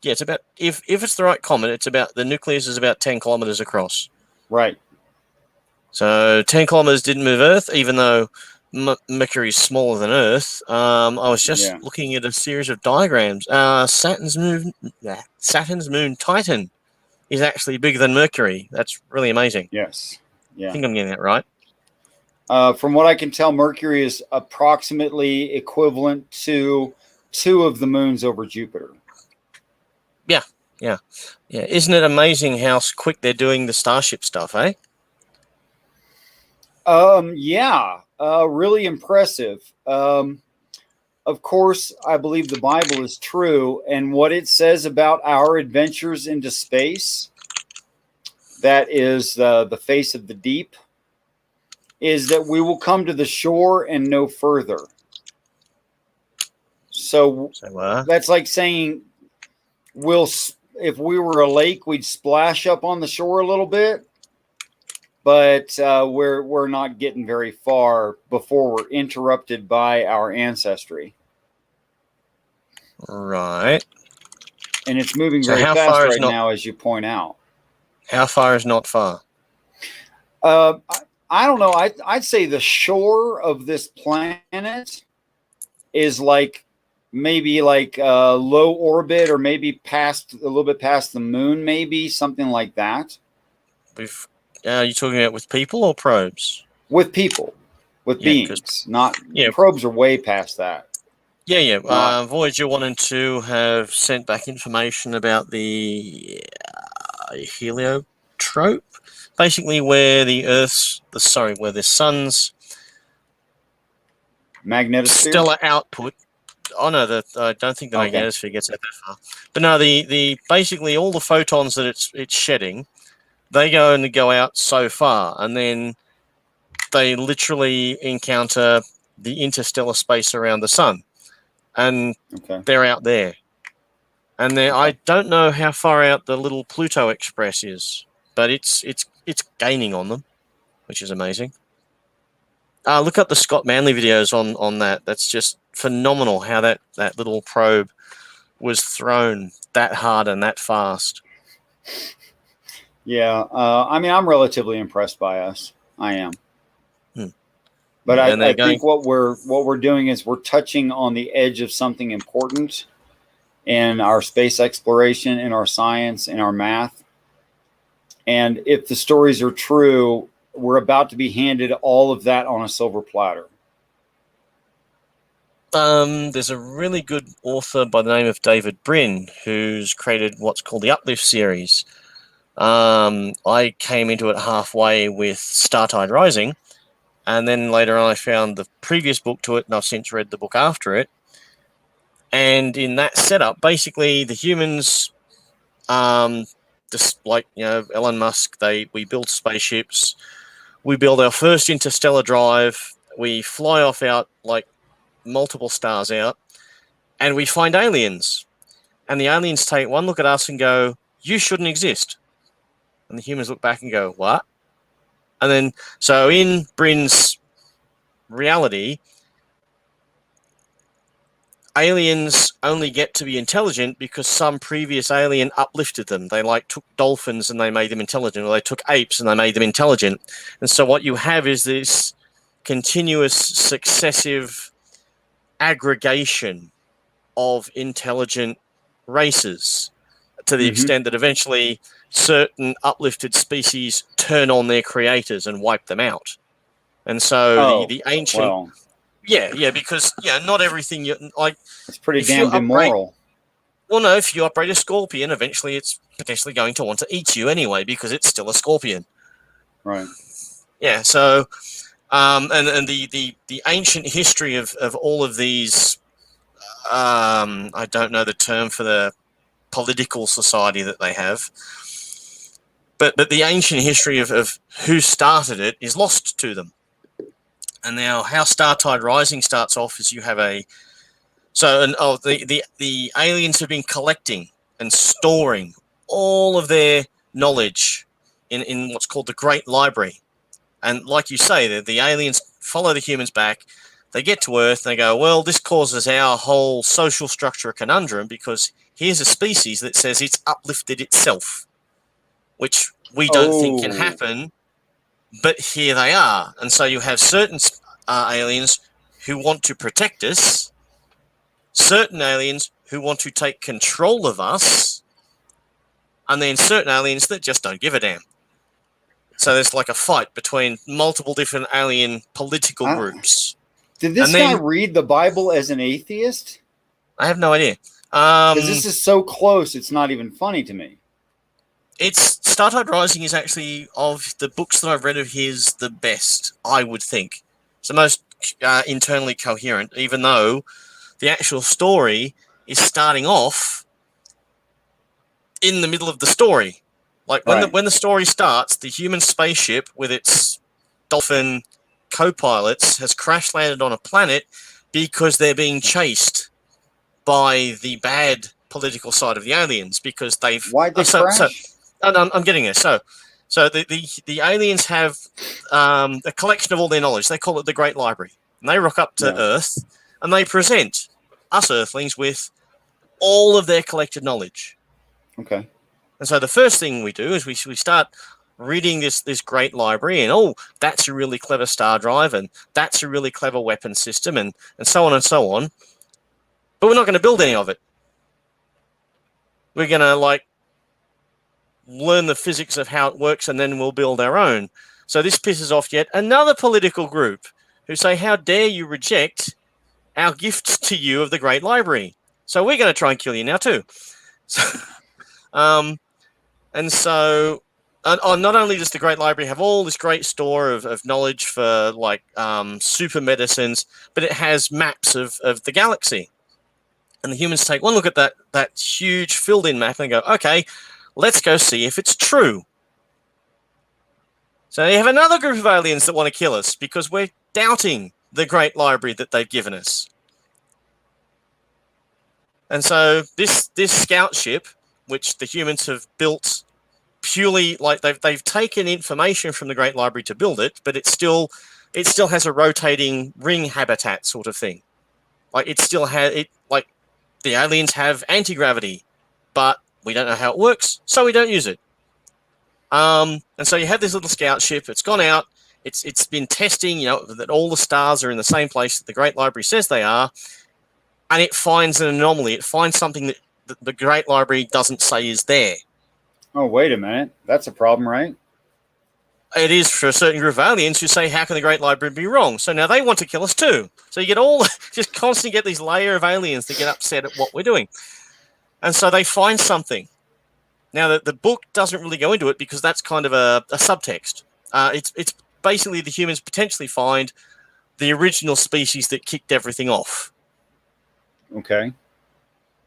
Yeah, it's about... If it's the right comet, it's about... The nucleus is about 10 kilometers across. Right. So 10 kilometers didn't move Earth, even though Mercury is smaller than Earth. I was just looking at a series of diagrams. Saturn's moon Titan is actually bigger than Mercury. That's really amazing. Yes. Yeah. I think I'm getting that right. From what I can tell, Mercury is approximately equivalent to 2 of the moons over Jupiter. Yeah. Isn't it amazing how quick they're doing the Starship stuff, eh? Really impressive. Of course, I believe the Bible is true, and what it says about our adventures into space, that is the face of the deep, is that we will come to the shore and no further. So that's like saying if we were a lake, we'd splash up on the shore a little bit, but we're not getting very far before we're interrupted by our ancestry. Right. And it's moving very fast right now, as you point out. How far is not far? I don't know. I'd say the shore of this planet is maybe low orbit, or maybe a little bit past the moon, maybe something like that. Are you talking about with people or probes? With people, with beings, not probes are way past that. Yeah. Voyager 1 and 2 have sent back information about the heliotrope, basically where the sun's magnetosphere, stellar output. Oh no, I don't think the magnetosphere gets out that far. But no, the basically all the photons that it's shedding, they go out so far, and then they literally encounter the interstellar space around the sun, and they're out there. And I don't know how far out the little Pluto Express is, but it's gaining on them, which is amazing. Look up the Scott Manley videos on that. That's just phenomenal how that little probe was thrown that hard and that fast. Yeah, I'm relatively impressed by us. I am. But I think what we're doing is we're touching on the edge of something important in our space exploration, in our science, in our math. And if the stories are true, we're about to be handed all of that on a silver platter. There's a really good author by the name of David Brin who's created what's called the Uplift series. I came into it halfway with Startide Rising, and then later on I found the previous book to it, and I've since read the book after it. And in that setup, basically the humans, just like Elon Musk, we build spaceships, we build our first interstellar drive, we fly off out like multiple stars out, and we find aliens. And the aliens take one look at us and go, "You shouldn't exist." And the humans look back and go, "What?" And then, so in Brin's reality, aliens only get to be intelligent because some previous alien uplifted them. They took dolphins and they made them intelligent, or they took apes and they made them intelligent. And so what you have is this continuous successive aggregation of intelligent races, to the extent that eventually certain uplifted species turn on their creators and wipe them out. And so the ancient... Well, yeah, because not everything it's pretty damn immoral. Well, no, if you upgrade a scorpion, eventually it's potentially going to want to eat you anyway because it's still a scorpion. Right. Yeah, so and the ancient history of all of these, I don't know the term for the political society that they have, but the ancient history of who started it is lost to them. And now how Startide Rising starts off is you have the aliens have been collecting and storing all of their knowledge in what's called the Great Library. And like you say, the aliens follow the humans back. They get to Earth and they go, well, this causes our whole social structure a conundrum because here's a species that says it's uplifted itself, which we don't think can happen, but here they are. And so you have certain aliens who want to protect us, certain aliens who want to take control of us, and then certain aliens that just don't give a damn. So there's like a fight between multiple different alien political groups. Did this guy read the Bible as an atheist? I have no idea. Because this is so close, it's not even funny to me. Startide Rising is actually, of the books that I've read of his, the best, I would think. It's the most internally coherent, even though the actual story is starting off in the middle of the story. Like when the story starts, the human spaceship with its dolphin co-pilots has crash landed on a planet because they're being chased by the bad political side of the aliens because they've... Why'd they crash? I'm getting there. So the aliens have a collection of all their knowledge. They call it the Great Library. And they rock up to Earth and they present us Earthlings with all of their collected knowledge. Okay. And so the first thing we do is we start reading this Great Library, and that's a really clever star drive, and that's a really clever weapon system, and so on and so on. But we're not going to build any of it. We're going to learn the physics of how it works, and then we'll build our own. So this pisses off yet another political group who say, how dare you reject our gifts to you of the Great Library? So we're going to try and kill you now too. So, and so not only does the Great Library have all this great store of knowledge for super medicines, but it has maps of the galaxy. And the humans take one look at that huge filled-in map and go, okay, let's go see if it's true. So you have another group of aliens that want to kill us because we're doubting the Great Library that they've given us. And so this scout ship, which the humans have built purely they've taken information from the Great Library to build it, but it still has a rotating ring habitat sort of thing. It still has it. The aliens have anti-gravity, but we don't know how it works, so we don't use it. And so you have this little scout ship. It's gone out. It's been testing, that all the stars are in the same place that the Great Library says they are, and it finds an anomaly. It finds something that the Great Library doesn't say is there. Oh, wait a minute. That's a problem, right? it is for a certain group of aliens who say, how can the Great Library be wrong? So now they want to kill us too. So you get just constantly get these layer of aliens that get upset at what we're doing. And so they find something. Now, the book doesn't really go into it because that's kind of a subtext. It's basically the humans potentially find the original species that kicked everything off. Okay.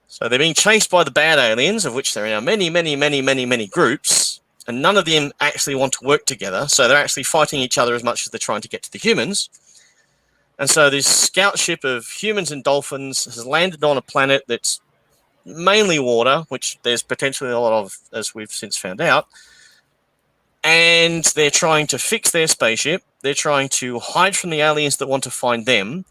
So they're being chased by the bad aliens, of which there are now many, many, many, many, many groups, and none of them actually want to work together. So they're actually fighting each other as much as they're trying to get to the humans. And so this scout ship of humans and dolphins has landed on a planet that's mainly water, which there's potentially a lot of, as we've since found out. And they're trying to fix their spaceship. They're trying to hide from the aliens that want to find them.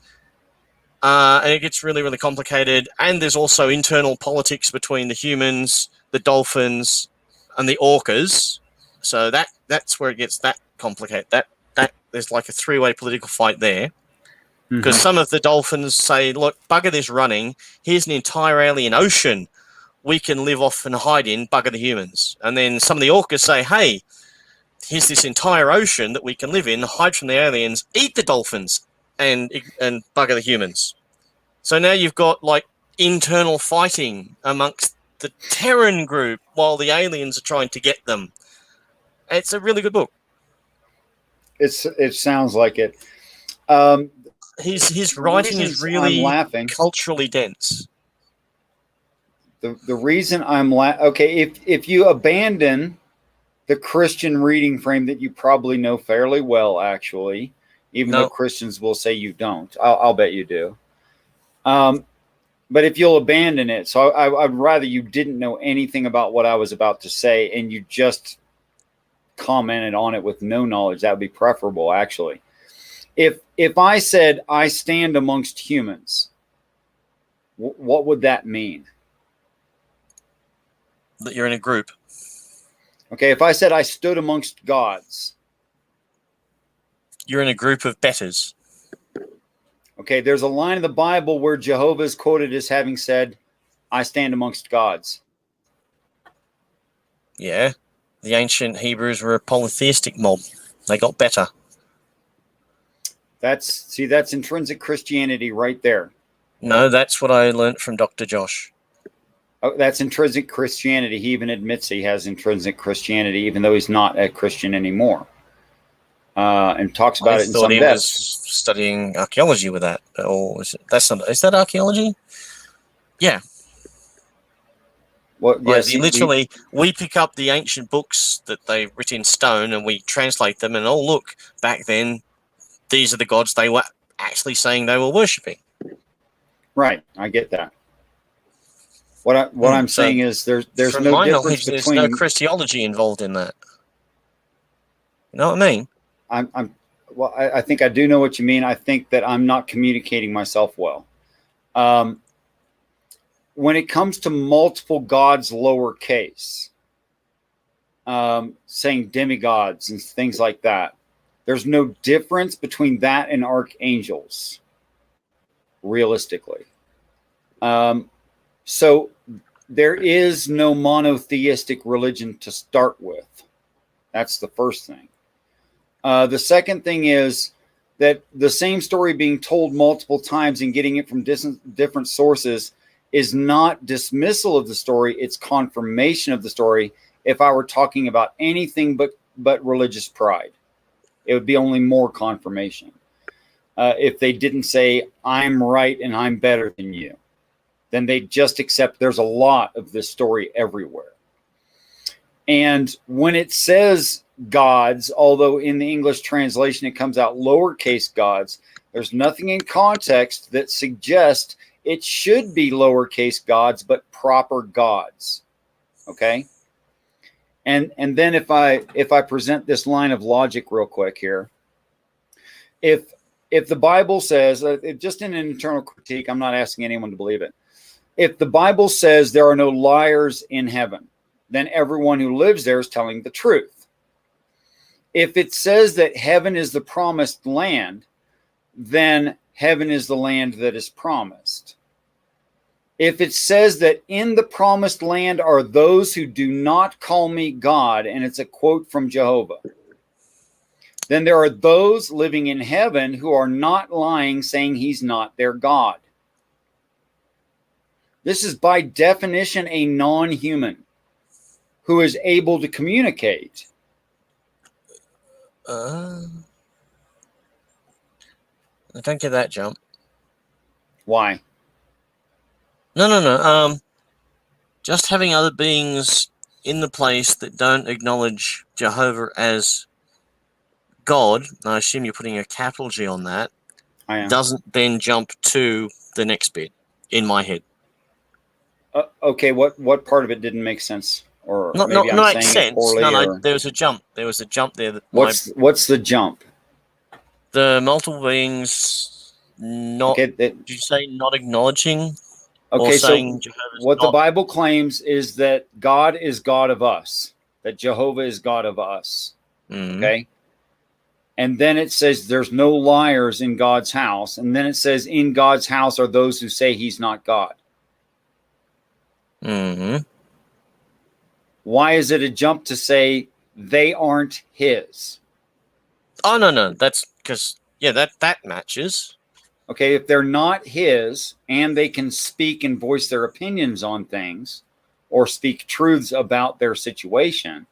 And it gets really, really complicated. And there's also internal politics between the humans, the dolphins, and the orcas. So that's where it gets that complicated. That there's like a three-way political fight there. Because some of the dolphins say, look, bugger this running. Here's an entire alien ocean we can live off and hide in, bugger the humans. And then some of the orcas say, hey, here's this entire ocean that we can live in, hide from the aliens, eat the dolphins, and bugger the humans. So now you've got like internal fighting amongst the Terran group while the aliens are trying to get them. It's a really good book. It sounds like it. His writing is really culturally dense. The reason I'm okay, if you abandon the Christian reading frame that you probably know fairly well, actually, even though Christians will say you don't, I'll bet you do. But if you'll abandon it, so I'd rather you didn't know anything about what I was about to say and you just commented on it with no knowledge. That would be preferable, actually. If I said I stand amongst humans, what would that mean? That you're in a group. Okay, if I said I stood amongst gods. You're in a group of betters. Okay, there's a line in the Bible where Jehovah is quoted as having said, I stand amongst gods. Yeah, the ancient Hebrews were a polytheistic mob. They got better. That's intrinsic Christianity right there. No, that's what I learned from Dr. Josh. Oh, that's intrinsic Christianity. He even admits he has intrinsic Christianity, even though he's not a Christian anymore. And talks about it in some depth. He was studying archaeology with that. Or is that archaeology? Yeah. Well, yes, we pick up the ancient books that they've written in stone and we translate them and look, back then, these are the gods they were actually saying they were worshipping. Right, I get that. What I'm saying is there's no difference between. There's no Christology involved in that. You know what I mean? I think I do know what you mean. I think that I'm not communicating myself well. When it comes to multiple gods, lowercase, saying demigods and things like that, there's no difference between that and archangels, realistically. So there is no monotheistic religion to start with. That's the first thing. The second thing is that the same story being told multiple times and getting it from different sources is not dismissal of the story. It's confirmation of the story. If I were talking about anything but religious pride, it would be only more confirmation. If they didn't say, I'm right and I'm better than you, then they just accept there's a lot of this story everywhere. And when it says gods, although in the English translation it comes out lowercase gods, there's nothing in context that suggests it should be lowercase gods, but proper gods. Okay? And then if I present this line of logic real quick here, if the Bible says, just in an internal critique, I'm not asking anyone to believe it. If the Bible says there are no liars in heaven, then everyone who lives there is telling the truth. If it says that heaven is the promised land, then heaven is the land that is promised. If it says that in the promised land are those who do not call me God, and it's a quote from Jehovah, then there are those living in heaven who are not lying, saying he's not their God. This is by definition a non-human who is able to communicate. I don't get that jump. Why? No. Just having other beings in the place that don't acknowledge Jehovah as God, and I assume you're putting a capital G on that, I am. doesn't then jump to the next bit in my head. Okay, what part of it didn't make sense? Or Not maybe I'm makes saying it sense. poorly. No, there was a jump. There was a jump there. That What's the jump? the multiple beings not? Okay, Did you say not acknowledging? okay, Or so saying Jehovah's what the not- Bible claims is that God is God of us, that Jehovah is God of us. Mhm. Okay. And then it says there's no liars in God's house. And then it says in God's house are those who say he's not God. Mhm. Why is it a jump to say they aren't his? Oh no, that's because that matches. Okay, if they're not his and they can speak and voice their opinions on things or speak truths about their situation,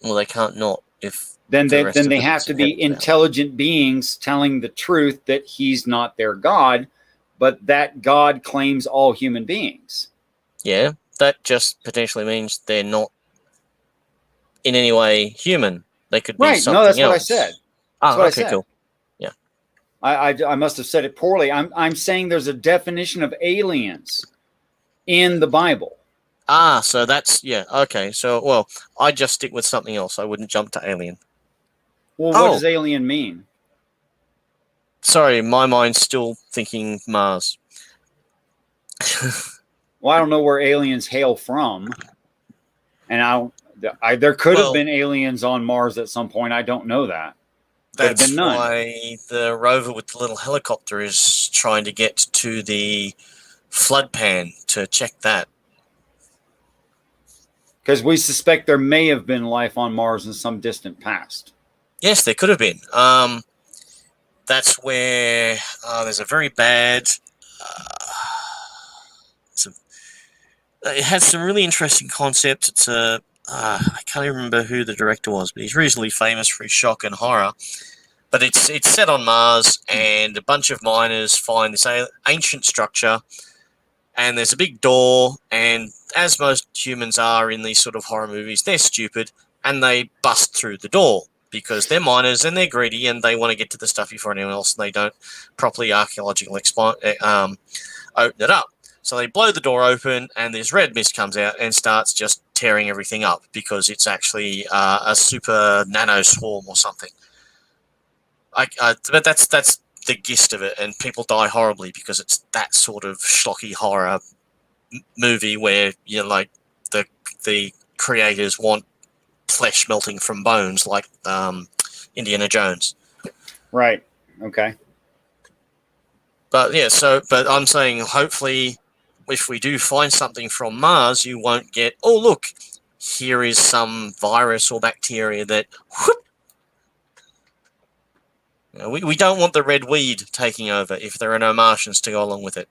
Well, they can't not if then the they rest then of they it have is to be heaven's bound. intelligent beings telling the truth that he's not their God, but that God claims all human beings. Yeah, that just potentially means they're not in any way human. They could be Right. something No, that's else. what I said. Oh, what I okay, said. cool. I must have said it poorly. I'm saying there's a definition of aliens in the Bible. Ah, so that's okay. So well, I just stick with something else. I wouldn't jump to alien. Well, what Oh. does alien mean? Sorry, my mind's still thinking Mars. Well, I don't know where aliens hail from, and there could have Well- been aliens on Mars at some point. I don't know that. Could have That's been none. why the rover with the little helicopter is trying to get to the flood pan to check that. Because we suspect there may have been life on Mars in some distant past. Yes, there could have been. That's where there's a very bad. It has some really interesting concepts. It's a I can't even remember who the director was, but he's reasonably famous for his shock and horror. But it's set on Mars, and a bunch of miners find this ancient structure, and there's a big door, and as most humans are in these sort of horror movies, they're stupid, and they bust through the door because they're miners and they're greedy and they want to get to the stuff before anyone else, and they don't properly archaeologically open it up. So they blow the door open, and this red mist comes out and starts just tearing everything up because it's actually a super nano swarm or something. But that's the gist of it, and people die horribly because it's that sort of schlocky horror movie where like the creators want flesh melting from bones, like Indiana Jones. Right. Okay. But yeah, but I'm saying hopefully, if we do find something from Mars, you won't get, oh look, here is some virus or bacteria that. Whoop, we don't want the red weed taking over if there are no Martians to go along with it.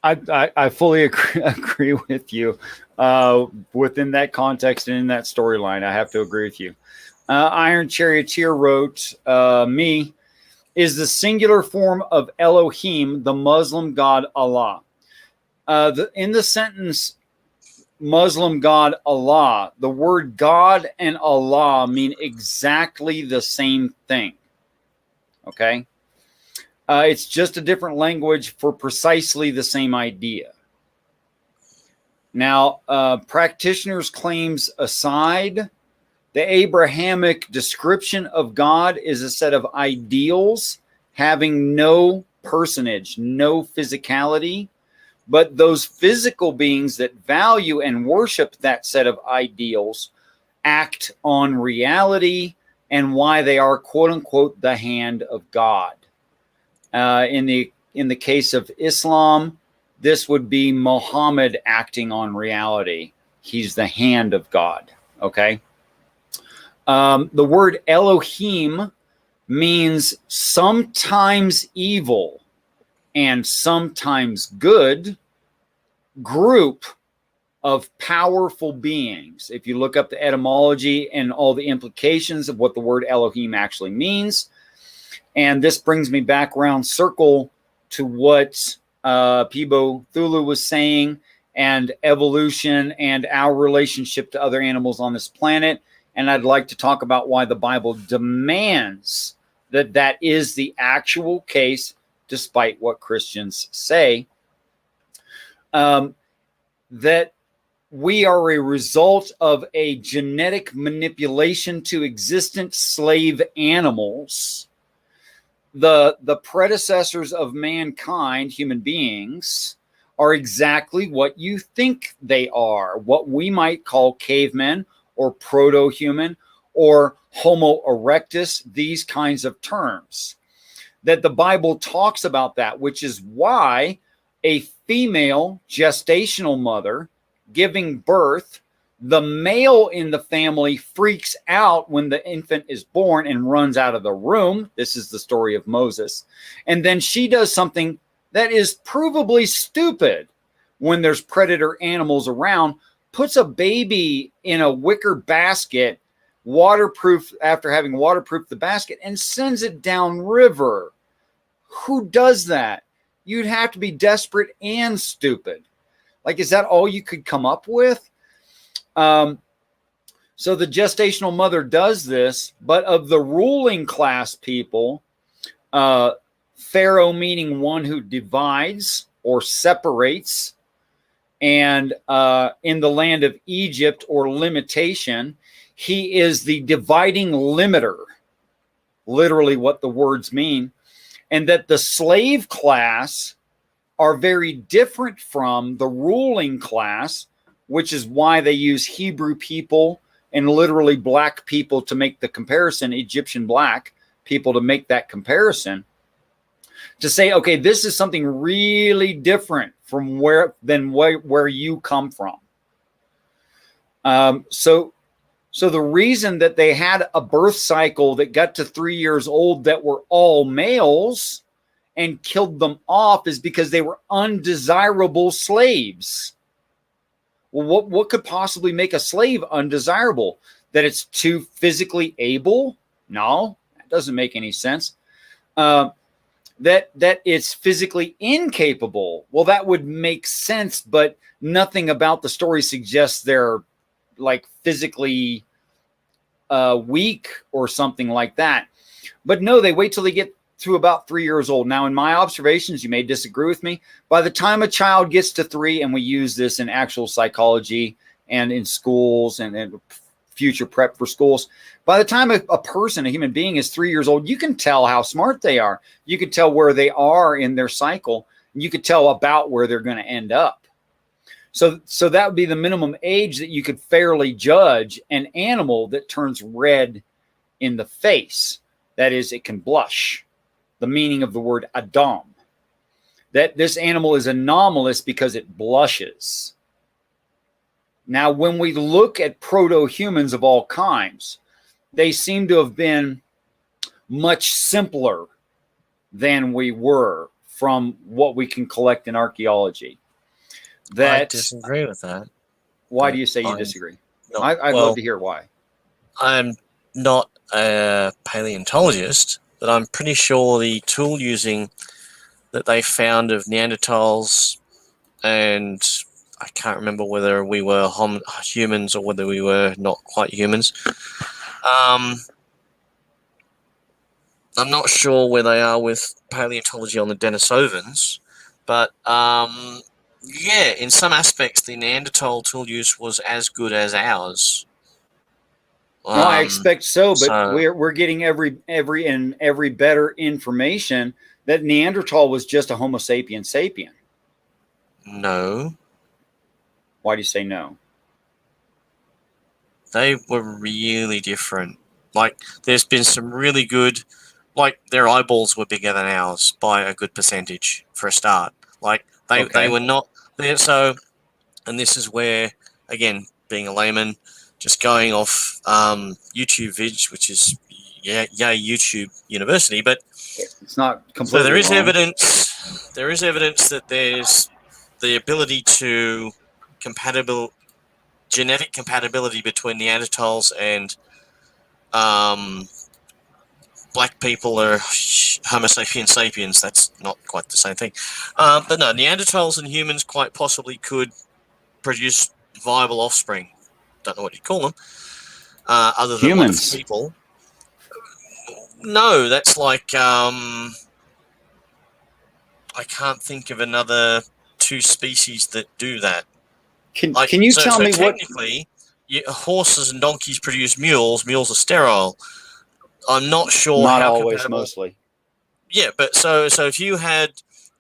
I fully agree with you. Within that context and in that storyline, I have to agree with you. Iron Charioteer wrote, me is the singular form of Elohim, the Muslim god Allah. In the sentence, Muslim god Allah, the word God and Allah mean exactly the same thing. Okay? It's just a different language for precisely the same idea. Now, practitioners' claims aside, the Abrahamic description of God is a set of ideals having no personage, no physicality, but those physical beings that value and worship that set of ideals act on reality and why they are, quote unquote, the hand of God. In the case of Islam, this would be Muhammad acting on reality. He's the hand of God. Okay. The word Elohim means sometimes evil and sometimes good group of powerful beings. If you look up the etymology and all the implications of what the word Elohim actually means, and this brings me back around circle to what Peebo Thulu was saying, and evolution and our relationship to other animals on this planet. And I'd like to talk about why the Bible demands that that is the actual case, despite what Christians say. That we are a result of a genetic manipulation to existent slave animals. The predecessors of mankind, human beings, are exactly what you think they are, what we might call cavemen or proto-human or Homo erectus, these kinds of terms. That the Bible talks about that, which is why a female gestational mother giving birth, the male in the family freaks out when the infant is born and runs out of the room. This is the story of Moses. And then she does something that is provably stupid when there's predator animals around, puts a baby in a wicker basket, waterproof, after having waterproofed the basket, and sends it downriver. Who does that? You'd have to be desperate and stupid. Like, is that all you could come up with? So the gestational mother does this, but of the ruling class people, Pharaoh meaning one who divides or separates, and in the land of Egypt or limitation, he is the dividing limiter, literally what the words mean, and that the slave class are very different from the ruling class, which is why they use Hebrew people and literally black people to make the comparison, Egyptian black people to make that comparison, to say, okay, this is something really different from where you come from. So the reason that they had a birth cycle that got to 3 years old that were all males and killed them off is because they were undesirable slaves. Well, what could possibly make a slave undesirable? That it's too physically able? No, that doesn't make any sense. That it's physically incapable. Well, that would make sense, but nothing about the story suggests they're like physically weak or something like that. But no, they wait till they get to about 3 years old. Now, in my observations, you may disagree with me. By the time a child gets to 3, and we use this in actual psychology and in schools and future prep for schools, by the time a person, a human being, is 3 years old, you can tell how smart they are. You can tell where they are in their cycle. And you could tell about where they're going to end up. So that would be the minimum age that you could fairly judge an animal that turns red in the face. That is, it can blush. The meaning of the word Adam. That this animal is anomalous because it blushes. Now, when we look at proto-humans of all kinds, they seem to have been much simpler than we were from what we can collect in archaeology. I disagree with that. Why do you say you disagree? I'd love to hear why. I'm not a paleontologist, but I'm pretty sure the tool using that they found of Neanderthals, and I can't remember whether we were humans or whether we were not quite humans. I'm not sure where they are with paleontology on the Denisovans, but yeah, in some aspects, the Neanderthal tool use was as good as ours. Well, I expect so, but we're getting every better information that Neanderthal was just a Homo sapien sapien. No. Why do you say no? They were really different. Like, there's been some really good, like, their eyeballs were bigger than ours by a good percentage for a start. Like, they were not there. So, and this is where, again, being a layman, just going off YouTube vids, which is YouTube University, but It's not completely so there is wrong. evidence. There is evidence that there's the ability to genetic compatibility between Neanderthals and black people or Homo sapiens sapiens. That's not quite the same thing. But no, Neanderthals and humans quite possibly could produce viable offspring. Don't know what you'd call them, other than Humans. people. No, that's like I can't think of another two species that do that. Can you tell me what? Technically, horses and donkeys produce mules. Mules are sterile. I'm not sure. Not how always, compatible. mostly. Yeah, but so if you had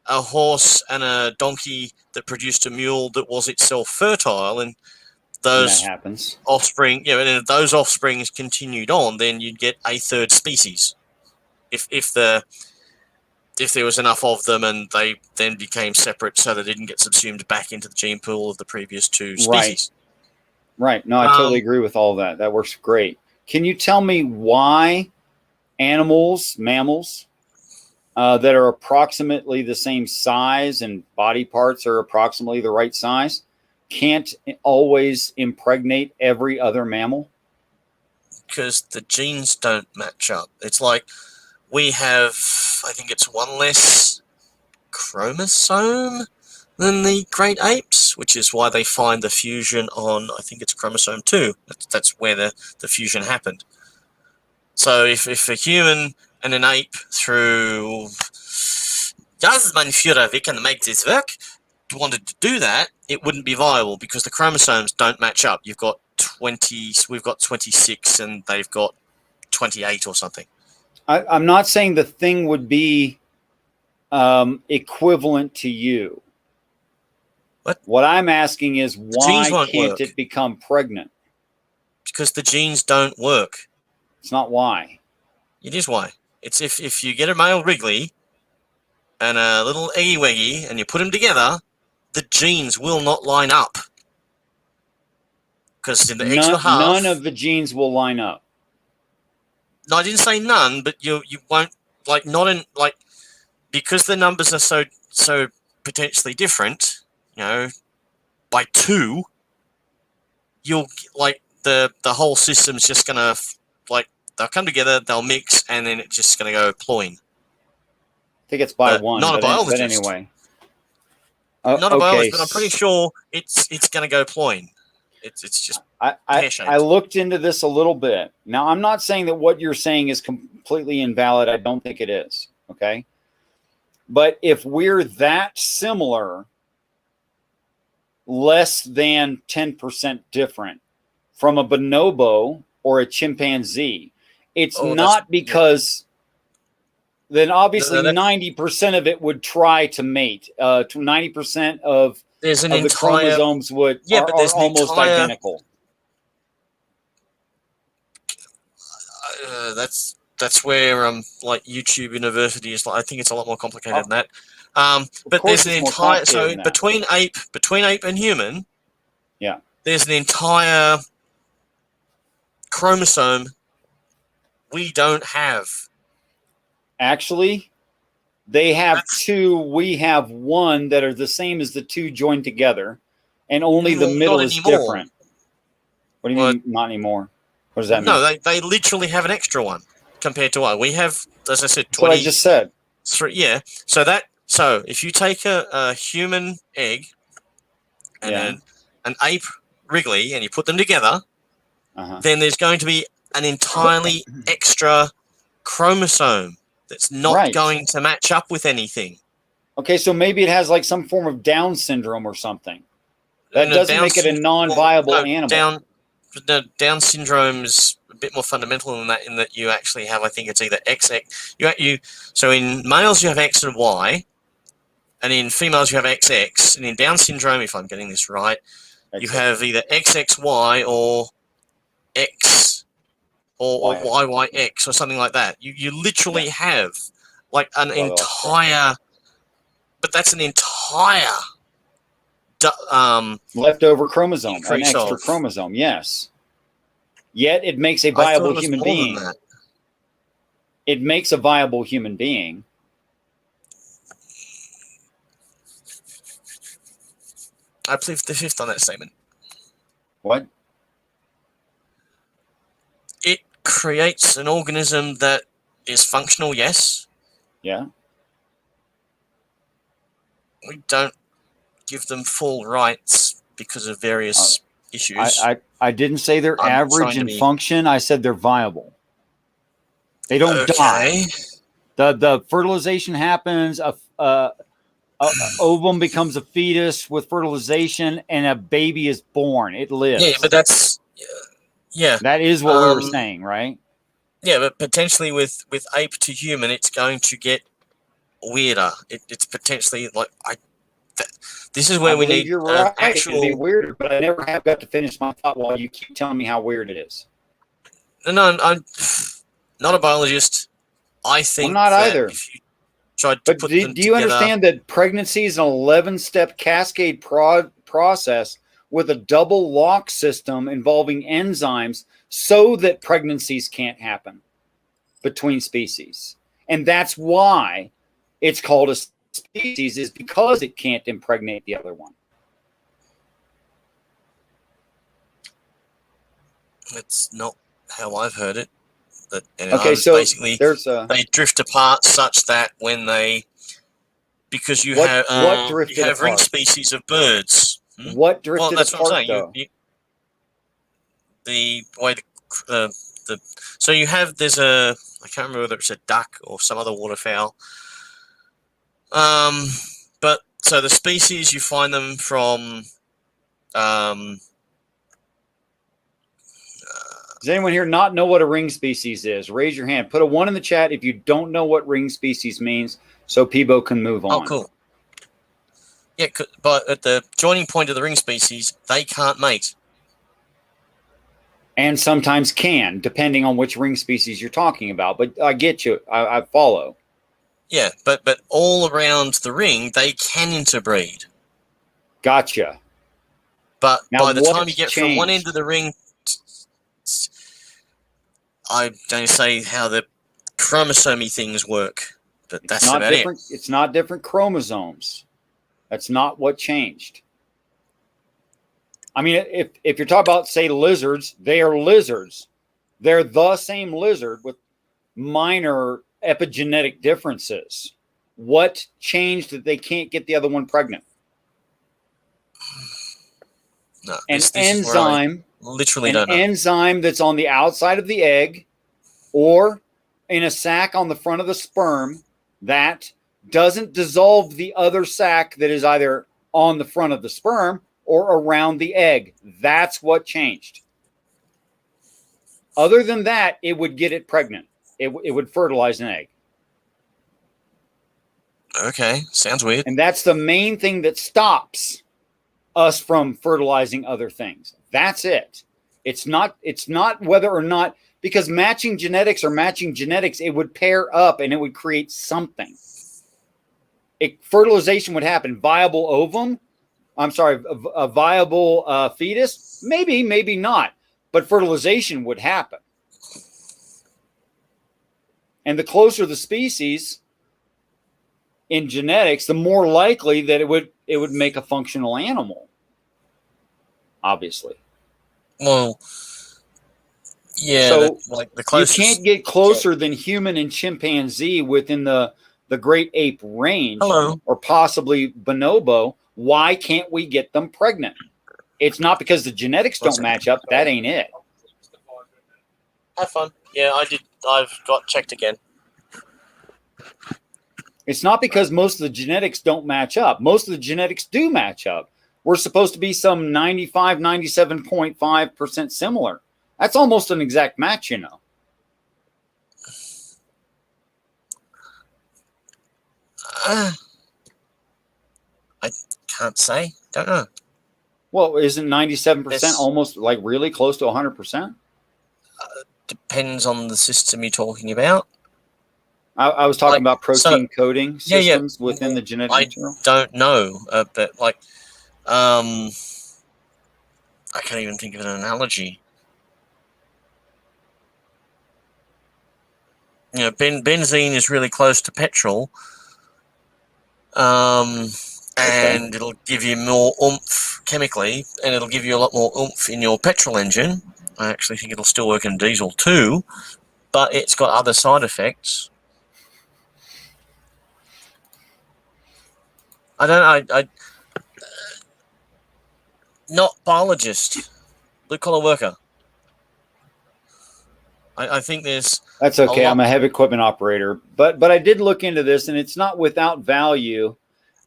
a horse and a donkey that produced a mule that was itself fertile, and those that happens. offspring, and if those offsprings continued on, then you'd get a third species. If there was enough of them, and they then became separate, so they didn't get subsumed back into the gene pool of the previous two species. Right. No, I totally agree with all that. That works great. Can you tell me why mammals, that are approximately the same size and body parts are approximately the right size, can't always impregnate every other mammal? Because the genes don't match up. It's like we have, I think it's one less chromosome than the great apes, which is why they find the fusion on, I think it's chromosome 2. That's where the fusion happened. So if a human and an ape through "Does mein Führer, we can make this work," wanted to do that, it wouldn't be viable because the chromosomes don't match up. You've got 20, we've got 26, and they've got 28 or something. I'm not saying the thing would be equivalent to you. What I'm asking is why can't it become pregnant? Because the genes don't work. It's not why. It is why. It's if you get a male Wrigley and a little Eggy Weggy and you put them together, the genes will not line up. Because in the eggs were half. None of the genes will line up. No, I didn't say none, but you won't, like, not in, like, because the numbers are so potentially different, by 2, you'll, like, the whole system's just going to, like, they'll come together, they'll mix, and then it's just going to go ploying. I think it's by 1. Not a biologist. But anyway. Not a biologist, but I'm pretty sure it's going to go ploying. It's just I looked into this a little bit. Now, I'm not saying that what you're saying is completely invalid. I don't think it is. Okay. But if we're that similar, less than 10% different from a bonobo or a chimpanzee, it's not because then obviously 90% of it would try to mate. 90% of the chromosomes are almost identical. That's where like YouTube University is. Like, I think it's a lot more complicated than that. But there's an entire between ape and human. Yeah, there's an entire chromosome we don't have. Actually, they have 2. We have 1 that are the same as the 2 joined together, and only the middle is different. What do you mean, not anymore? What does that mean? No, they literally have an extra one compared to what we have. As I said, 20. What I just said. Yeah. So if you take a human egg and an ape Wrigley and you put them together, then there's going to be an entirely extra chromosome that's not going to match up with anything. Okay, so maybe it has like some form of Down syndrome or something. That doesn't make it a non-viable animal. Down syndrome is a bit more fundamental than that, in that you actually have, I think it's either XX. So in males you have X and Y, and in females you have XX, and in Down syndrome, if I'm getting this right, you have either XXY or X or YYX or something like that. You literally have like an entire, but that's an entire leftover chromosome, an extra chromosome. Yes. Yet it makes a I thought viable it was human more than being. that. It makes a viable human being. I plead the fifth on that statement. What? It creates an organism that is functional, yes. Yeah. We don't give them full rights because of various issues. I didn't say they're I'm average trying to in be- function. I said they're viable. They don't die. Okay. The fertilization happens. A ovum becomes a fetus with fertilization, and a baby is born. It lives. Yeah, but that's That is what we were Um, saying, right? yeah, but potentially with ape to human, it's going to get weirder. It's potentially like this is where I we believe need you're an right. actual. It'd be weird, but I never have got to finish my thought while you keep telling me how weird it is. No, I'm not a biologist. I think not that either. if you tried to But put do them you together, understand that pregnancy is an 11-step cascade process with a double lock system involving enzymes so that pregnancies can't happen between species? And that's why it's called a species, is because it can't impregnate the other one. It's not how I've heard it. But Okay, so basically there's a they drift apart such that when they because you What have drifted you have ring apart? species of birds. What drifted Well, that's apart, what I'm saying. though? The way the so you have there's a I can't remember whether it's a duck or some other waterfowl. But so the species you find them from. Does anyone here not know what a ring species is? Raise your hand. Put a 1 in the chat if you don't know what ring species means, so Peebo can move on. Oh, cool. Yeah, but at the joining point of the ring species, they can't mate. And sometimes can, depending on which ring species you're talking about. But I get you. I follow. Yeah, but all around the ring, they can interbreed. Gotcha. But Now, by the time you what's get from one changed? end of the ring, I don't say how the chromosome things work, but that's It's not about different. It's not different chromosomes. That's not what changed. I mean, if you're talking about, say, lizards, they are lizards. They're the same lizard with minor epigenetic differences. What changed that they can't get the other one pregnant? it. No, An this is where I enzyme, literally an don't know. enzyme that's on the outside of the egg or in a sac on the front of the sperm that doesn't dissolve the other sac that is either on the front of the sperm or around the egg. That's what changed. Other than that, it would get it pregnant. It would fertilize an egg. Okay, sounds weird. And that's the main thing that stops us from fertilizing other things. That's it. It's not whether or not, because matching genetics, it would pair up and it would create something. Fertilization would happen. Viable ovum, a viable fetus, maybe not, but fertilization would happen. And the closer the species in genetics, the more likely that it would make a functional animal. Obviously. Well, yeah. So like the you closest. can't get closer than human and chimpanzee within the great ape range. Hello. Or possibly bonobo. Why can't we get them pregnant? It's not because the genetics don't match up. That ain't it. Have fun. Yeah, I did. I've got checked again. It's not because most of the genetics don't match up. Most of the genetics do match up. We're supposed to be some 95, 97.5% similar. That's almost an exact match, you know. I can't say. Don't know. Well, isn't 97% Yes. almost like really close to 100%? Depends on the system you're talking about. I was talking about protein coding Yeah, systems within the genetic I material. don't know, but like, I can't even think of an analogy. benzene is really close to petrol, and it'll give you more oomph chemically, and it'll give you a lot more oomph in your petrol engine. I actually think it'll still work in diesel too, but it's got other side effects. I don't know. Not biologist, blue-collar worker. I think there's... That's okay. I'm a heavy equipment operator. But I did look into this, and it's not without value.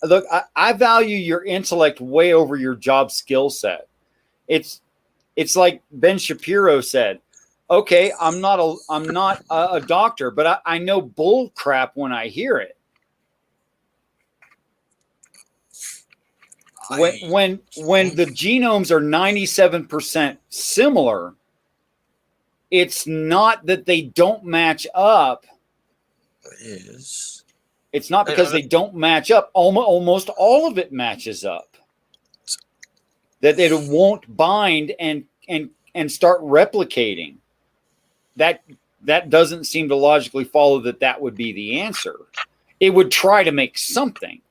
Look, I value your intellect way over your job skill set. It's like Ben Shapiro said, okay, I'm not a doctor, but I know bull crap when I hear it. When the genomes are 97% similar, it's not that they don't match up. It's not because they don't match up. Almost all of it matches up. That it won't bind and start replicating. That doesn't seem to logically follow that would be the answer. It would try to make something.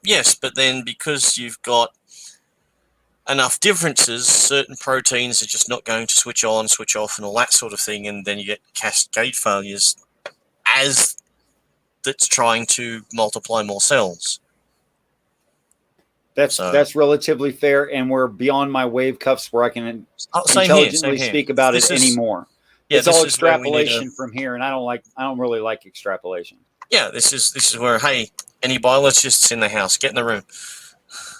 Yes, but then because you've got enough differences, certain proteins are just not going to switch on, switch off, and all that sort of thing, and then you get cascade failures as that's trying to multiply more cells. That's relatively fair, and we're beyond my wave cuffs where I can intelligently speak about it anymore. Yeah, it's all extrapolation from here, and I don't really like extrapolation. Yeah, this is where, hey, any biologists in the house, get in the room.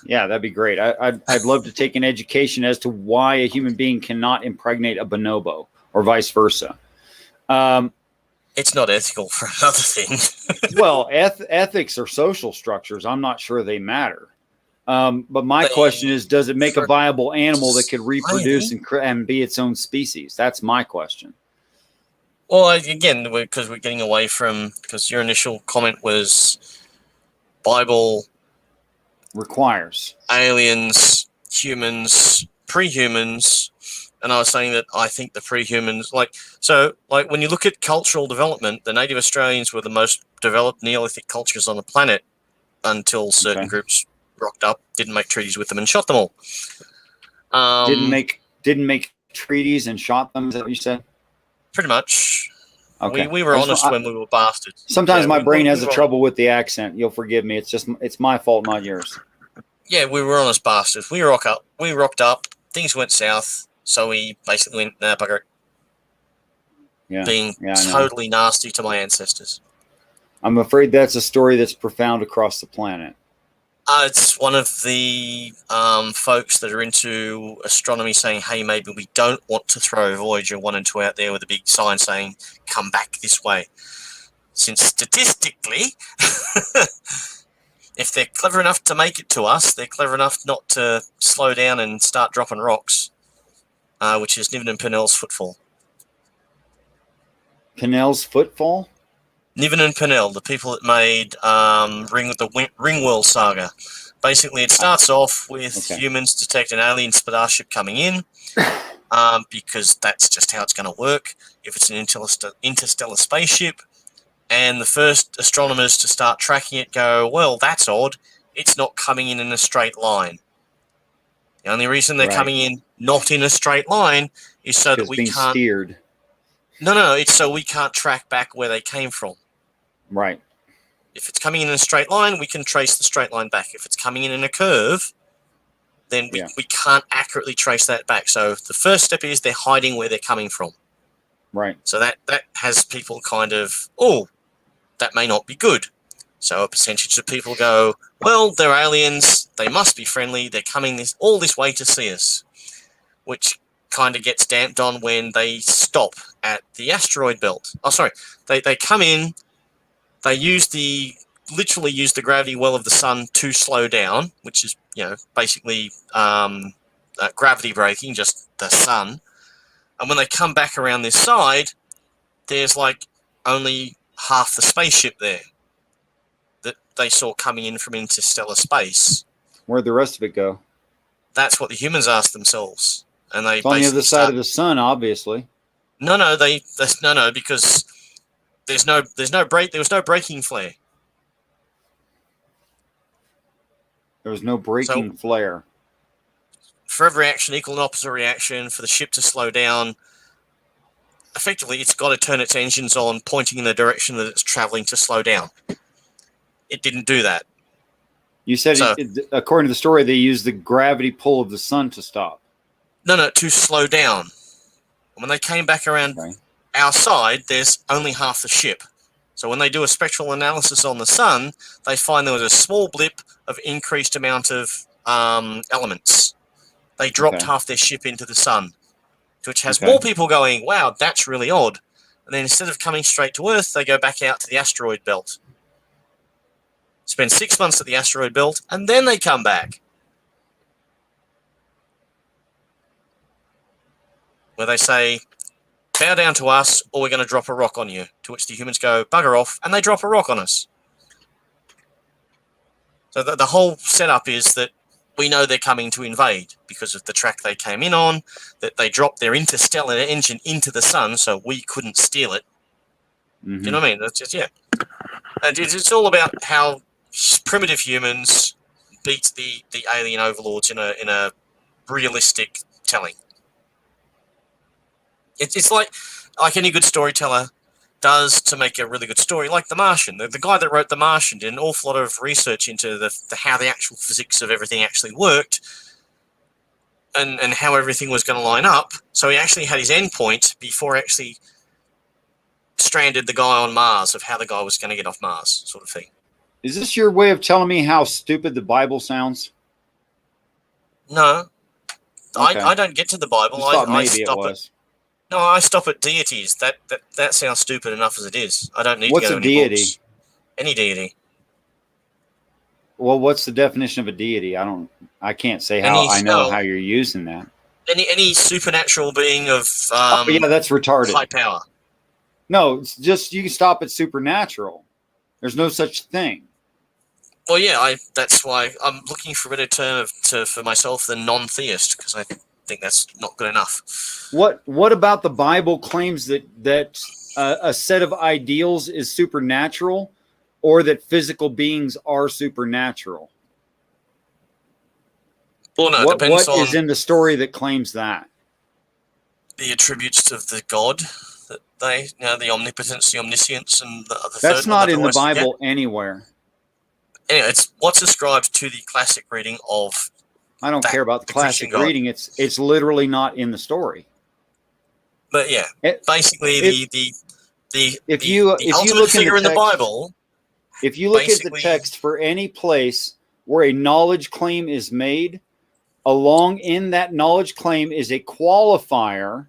Yeah, that'd be great. I'd love to take an education as to why a human being cannot impregnate a bonobo or vice versa. It's not ethical for another thing. Well, ethics are social structures. I'm not sure they matter. But my question is, does it make a viable animal that could reproduce and be its own species? That's my question. Well, again, because we're getting away from, because your initial comment was Bible requires aliens, humans, pre-humans, and I was saying that I think the pre-humans, like when you look at cultural development, the Native Australians were the most developed Neolithic cultures on the planet until certain groups rocked up, didn't make treaties with them, and shot them all. Didn't make treaties and shot them. Is that what you said? Pretty much. Okay. We were honest when we were bastards. Sometimes my brain has a trouble with the accent. You'll forgive me. It's my fault, not yours. Yeah, we were honest bastards. We rocked up. Things went south, so we basically went, nah, bugger it. Yeah. Being totally nasty to my ancestors. I'm afraid that's a story that's profound across the planet. It's one of the folks that are into astronomy saying, hey, maybe we don't want to throw Voyager 1 and 2 out there with a big sign saying, come back this way. Since statistically, if they're clever enough to make it to us, they're clever enough not to slow down and start dropping rocks, which is Niven and Purnell's footfall. Purnell's footfall? Niven and Purnell, the people that made Ringworld Saga. Basically, it starts off with humans detect an alien starship coming in, because that's just how it's going to work. If it's an interstellar spaceship, and the first astronomers to start tracking it go, well, that's odd. It's not coming in a straight line. The only reason they're coming in not in a straight line is so that we can't... steered. No, it's so we can't track back where they came from. Right. If it's coming in a straight line, we can trace the straight line back. If it's coming in a curve, then we can't accurately trace that back. So the first step is they're hiding where they're coming from. Right. So that has people kind of, oh, that may not be good. So a percentage of people go, well, they're aliens. They must be friendly. They're coming all this way to see us, which kind of gets damped on when they stop at the asteroid belt. Oh, sorry. They come in. They literally use the gravity well of the sun to slow down, which is, basically gravity braking, just the sun. And when they come back around this side, there's like only half the spaceship there that they saw coming in from interstellar space. Where'd the rest of it go? That's what the humans asked themselves. And they it's on the other side of the sun, obviously. No, because There was no breaking flare. There was no breaking flare. For every reaction, equal and opposite reaction. For the ship to slow down, effectively, it's got to turn its engines on, pointing in the direction that it's traveling to slow down. It didn't do that. You said, according to the story, they used the gravity pull of the sun to stop. No, to slow down. When they came back around our side, there's only half the ship. So when they do a spectral analysis on the sun, they find there was a small blip of increased amount of elements. They dropped half their ship into the sun, which has more people going, wow, that's really odd. And then instead of coming straight to Earth, they go back out to the asteroid belt. Spend 6 months at the asteroid belt, and then they come back. Where they say, bow down to us, or we're going to drop a rock on you. To which the humans go, bugger off, and they drop a rock on us. So the whole setup is that we know they're coming to invade because of the track they came in on, that they dropped their interstellar engine into the sun so we couldn't steal it. Mm-hmm. Do you know what I mean? That's just, yeah. And it's all about how primitive humans beat the alien overlords in a realistic telling. It's like any good storyteller does to make a really good story, like The Martian. The guy that wrote The Martian did an awful lot of research into how the actual physics of everything actually worked and how everything was going to line up. So he actually had his endpoint before actually stranded the guy on Mars, of how the guy was going to get off Mars, sort of thing. Is this your way of telling me how stupid the Bible sounds? No. Okay. I don't get to the Bible. I stop it. No, I stop at deities. That sounds stupid enough as it is. I don't need to go to any deity? Books. Any deity. Well, what's the definition of a deity? I can't say how I know how you're using that. Any supernatural being of that's retarded. High power. No, it's just you can stop at supernatural. There's no such thing. Well, yeah, that's why I'm looking for a better term for myself than non-theist, because I think that's not good enough. What about the Bible claims that a set of ideals is supernatural, or that physical beings are supernatural? Well, no, it depends on what is in the story that claims that. The attributes of the God that they, the omnipotence, the omniscience, and the other. That's not in the Bible anywhere. Anyway, it's what's ascribed to the classic reading of. I don't care about the classic reading. It's literally not in the story. But yeah, basically the ultimate figure in the Bible. If you look at the text for any place where a knowledge claim is made, along in that knowledge claim is a qualifier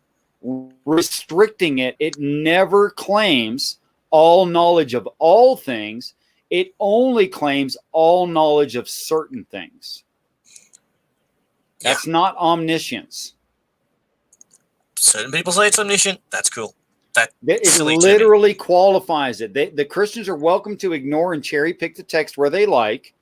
restricting it. It never claims all knowledge of all things. It only claims all knowledge of certain things. That's not omniscience. Certain people say it's omniscient. That's cool. It literally qualifies it. The Christians are welcome to ignore and cherry pick the text where they like,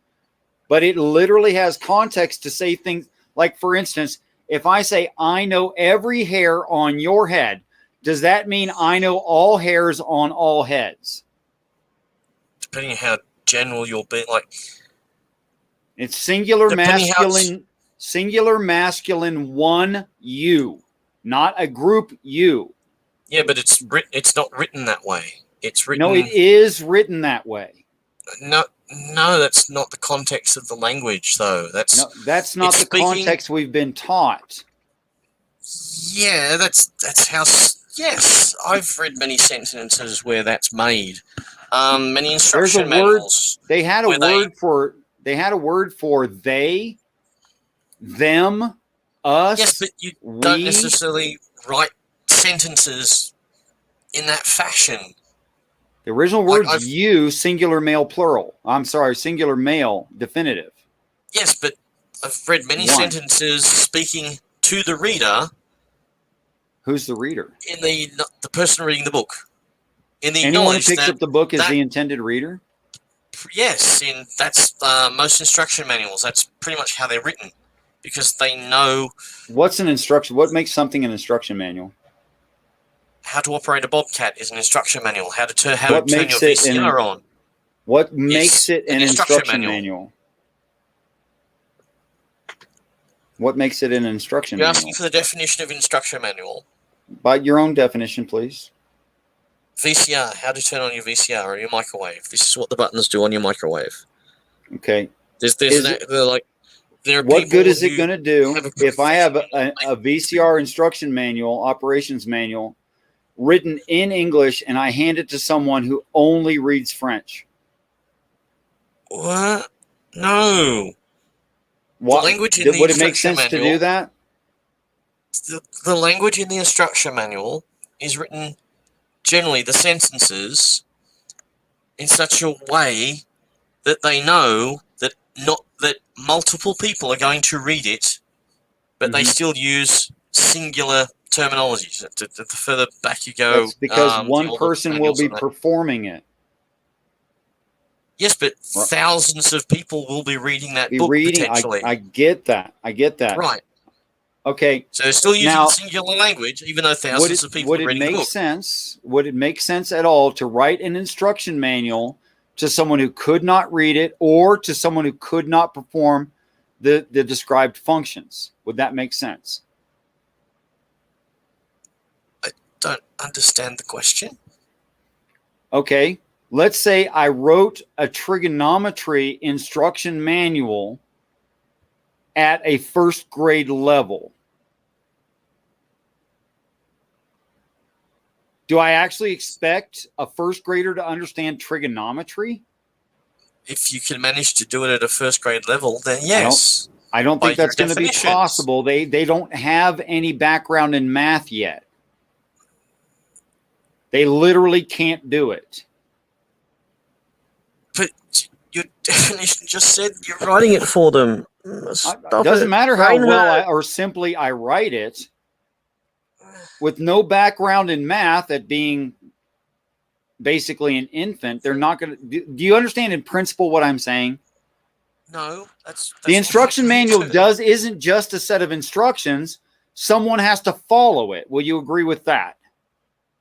but it literally has context to say things like, for instance, if I say, I know every hair on your head, does that mean I know all hairs on all heads? Depending on how general you're being, like. It's singular masculine one you, not a group you. Yeah, but it's not written that way. It's written. No, it is written that way. No, that's not the context of the language, though. That's not the context we've been taught. Yeah, that's how. Yes, I've read many sentences where that's made. Many instruction manuals. They had a word for they, them, us. Yes, but you don't necessarily write sentences in that fashion. The original word's you, singular male plural. I'm sorry, singular male definitive. Yes, but I've read many sentences speaking to the reader. Who's the reader? In the person reading the book. Anyone who picks up the book is the intended reader? Yes, that's most instruction manuals. That's pretty much how they're written, because they know. What's an instruction? What makes something an instruction manual? how to operate a Bobcat is an instruction manual. How to turn What your makes it VCR on. What makes it an instruction manual. manual? What makes it an instruction You're manual? asking for the definition of instruction manual. By your own definition, please. VCR, how to turn on your VCR or your microwave. This is what the buttons do on your microwave. Okay. There are What people good is it who going to do have a if I have professional a VCR instruction manual, operations manual, written in English, and I hand it to someone who only reads French? What? No. What, language in the would it make instruction sense to manual- do that? The language in the instruction manual is written, generally the sentences, in such a way that they know that multiple people are going to read it, but they Mhm. still use singular terminology. The further back you go, That's because the one older person will manuals be on that. performing it. Yes, but Right. thousands of people will be reading that Be book reading. potentially. I get that. I get that. Right. Okay. So they're still using Now, singular language, even though Would thousands it, of people would are it reading the make book. sense? Would it make sense at all to write an instruction manual to someone who could not read it, or to someone who could not perform the described functions? Would that make sense? I don't understand the question. Okay. Let's say I wrote a trigonometry instruction manual at a first grade level. Do I actually expect a first grader to understand trigonometry? If you can manage to do it at a first grade level, then yes. I don't By think that's your going to be definitions. possible. They don't have any background in math yet. They literally can't do it. But your definition just said you're writing it for them. It doesn't matter how well I write it. With no background in math, at being basically an infant, they're not going to. Do you understand in principle what I'm saying? No, that's The instruction manual isn't just a set of instructions. Someone has to follow it. Will you agree with that?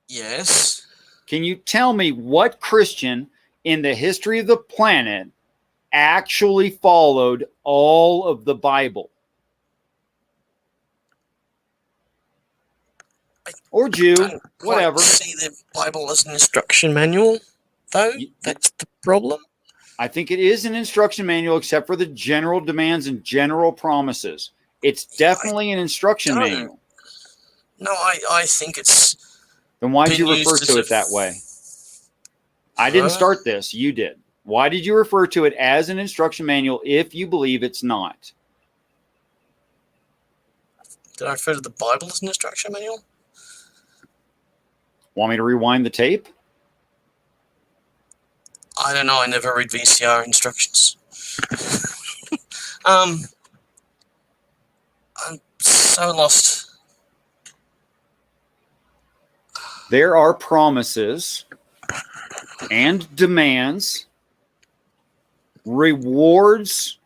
Yes. Can you tell me what Christian in the history of the planet actually followed all of the Bible? Or Jew, whatever. See the Bible as an instruction manual, though. That's the problem. I think it is an instruction manual, except for the general demands and general promises. It's definitely an instruction manual. No, I think it's. Then why did you been refer used to as it that way? I didn't start this. You did. Why did you refer to it as an instruction manual if you believe it's not? Did I refer to the Bible as an instruction manual? Want me to rewind the tape? I don't know. I never read VCR instructions. I'm so lost. There are promises and demands, rewards,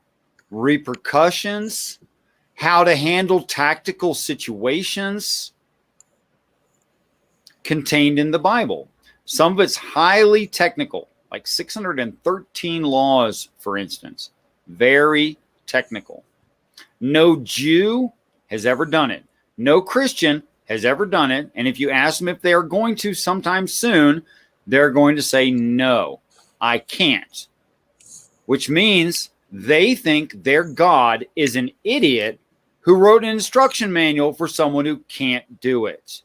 repercussions, how to handle tactical situations contained in the Bible. Some of it's highly technical, like 613 laws, for instance. Very technical. No Jew has ever done it. No Christian has ever done it. And if you ask them if they are going to sometime soon, they're going to say, no, I can't. Which means they think their God is an idiot who wrote an instruction manual for someone who can't do it.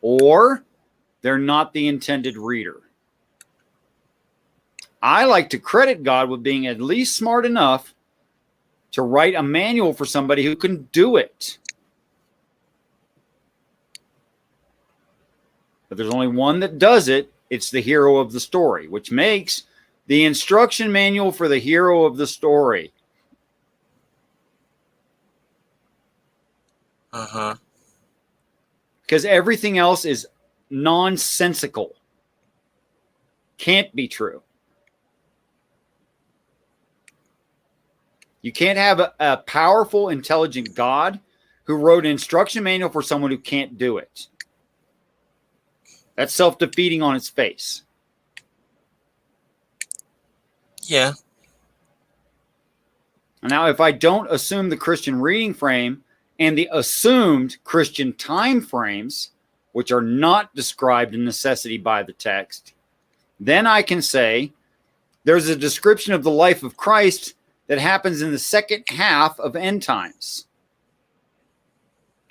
Or they're not the intended reader. I like to credit God with being at least smart enough to write a manual for somebody who can do it. But there's only one that does it. It's the hero of the story, which makes the instruction manual for the hero of the story. Uh-huh. Because everything else is nonsensical. Can't be true. You can't have a powerful, intelligent God who wrote an instruction manual for someone who can't do it. That's self-defeating on its face. Yeah. Now, if I don't assume the Christian reading frame and the assumed Christian time frames, which are not described in necessity by the text, then I can say there's a description of the life of Christ that happens in the second half of end times,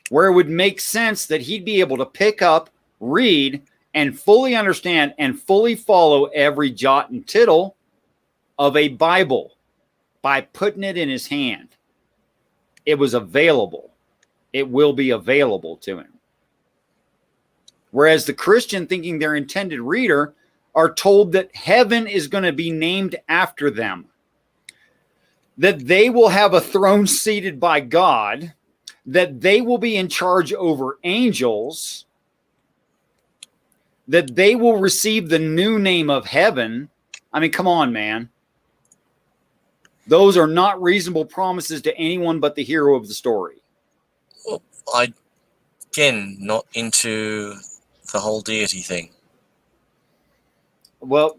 where it would make sense that he'd be able to pick up, read, and fully understand and fully follow every jot and tittle of a Bible by putting it in his hand. It was available. It will be available to him. Whereas the Christian, thinking their intended reader, are told that heaven is going to be named after them, that they will have a throne seated by God, that they will be in charge over angels, that they will receive the new name of heaven. I mean, come on, man. Those are not reasonable promises to anyone but the hero of the story. Well, again, not into the whole deity thing. Well,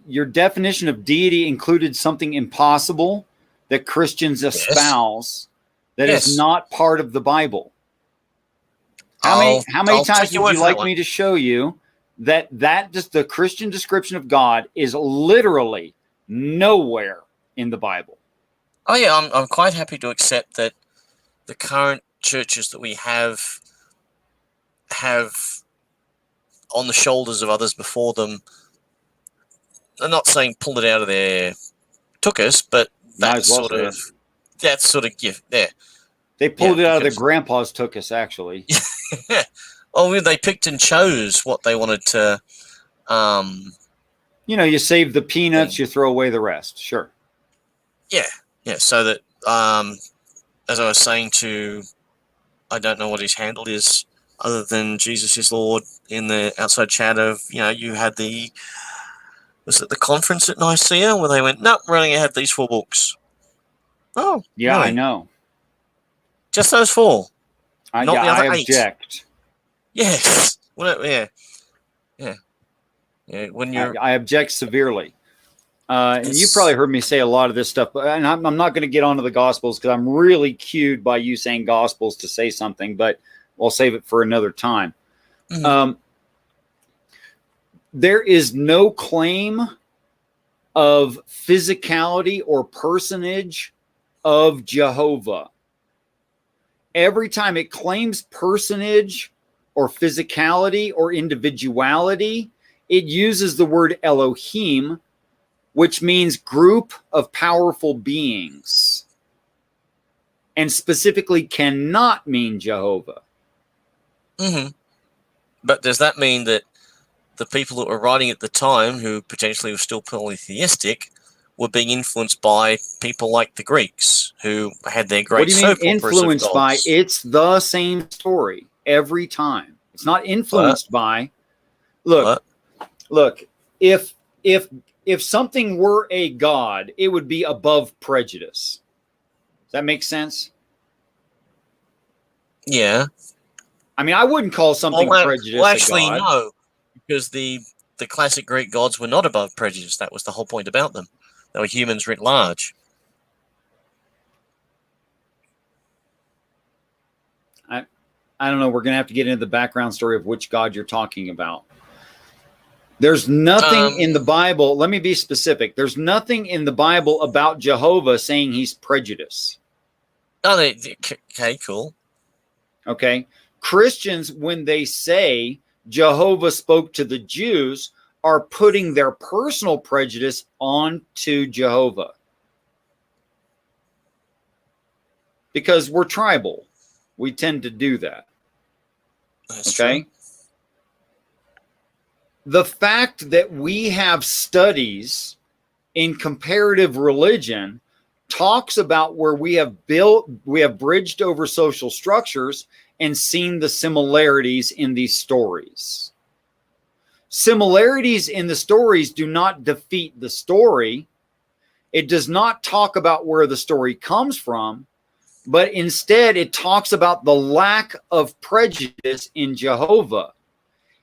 your definition of deity included something impossible that Christians espouse that is not part of the Bible. How many times would you like me to show you that just the Christian description of God is literally nowhere in the Bible? Oh yeah, I'm quite happy to accept that the current churches that we have on the shoulders of others before them. I'm not saying pulled it out of their tuchus, but that's sort of gift there. They pulled it out of their grandpa's tuchus, actually. Oh, they picked and chose what they wanted to. You save the peanuts, you throw away the rest. Sure. Yeah. So that, as I was saying to, I don't know what his handle is, other than Jesus is Lord in the outside chat of, you had was it the conference at Nicaea where they went, no, we're only going to have these 4 books. Oh, yeah, really? I know. Just those 4. I object. Yes. Well, yeah. When I object severely. And you've probably heard me say a lot of this stuff, and I'm not going to get onto the Gospels because I'm really cued by you saying Gospels to say something, but I'll save it for another time. Mm-hmm. There is no claim of physicality or personage of Jehovah. Every time it claims personage or physicality or individuality, it uses the word Elohim, which means group of powerful beings, and specifically cannot mean Jehovah. Mm-hmm. But does that mean that the people that were writing at the time, who potentially were still polytheistic, were being influenced by people like the Greeks, who had their great soap operas? What do you mean influenced by? It's the same story every time. It's not influenced by. Look. If something were a god, it would be above prejudice. Does that make sense? Yeah. I mean, I wouldn't call something prejudice well, actually, a god. No, because the classic Greek gods were not above prejudice. That was the whole point about them. They were humans writ large. I don't know. We're going to have to get into the background story of which god you're talking about. There's nothing in the Bible. Let me be specific. There's nothing in the Bible about Jehovah saying he's prejudiced. Oh, okay, cool. Okay. Christians, when they say Jehovah spoke to the Jews, are putting their personal prejudice onto Jehovah. Because we're tribal. We tend to do that. That's okay. True. The fact that we have studies in comparative religion talks about where we have bridged over social structures and seen the similarities in these stories. Similarities in the stories do not defeat the story. It does not talk about where the story comes from, but instead it talks about the lack of prejudice in Jehovah.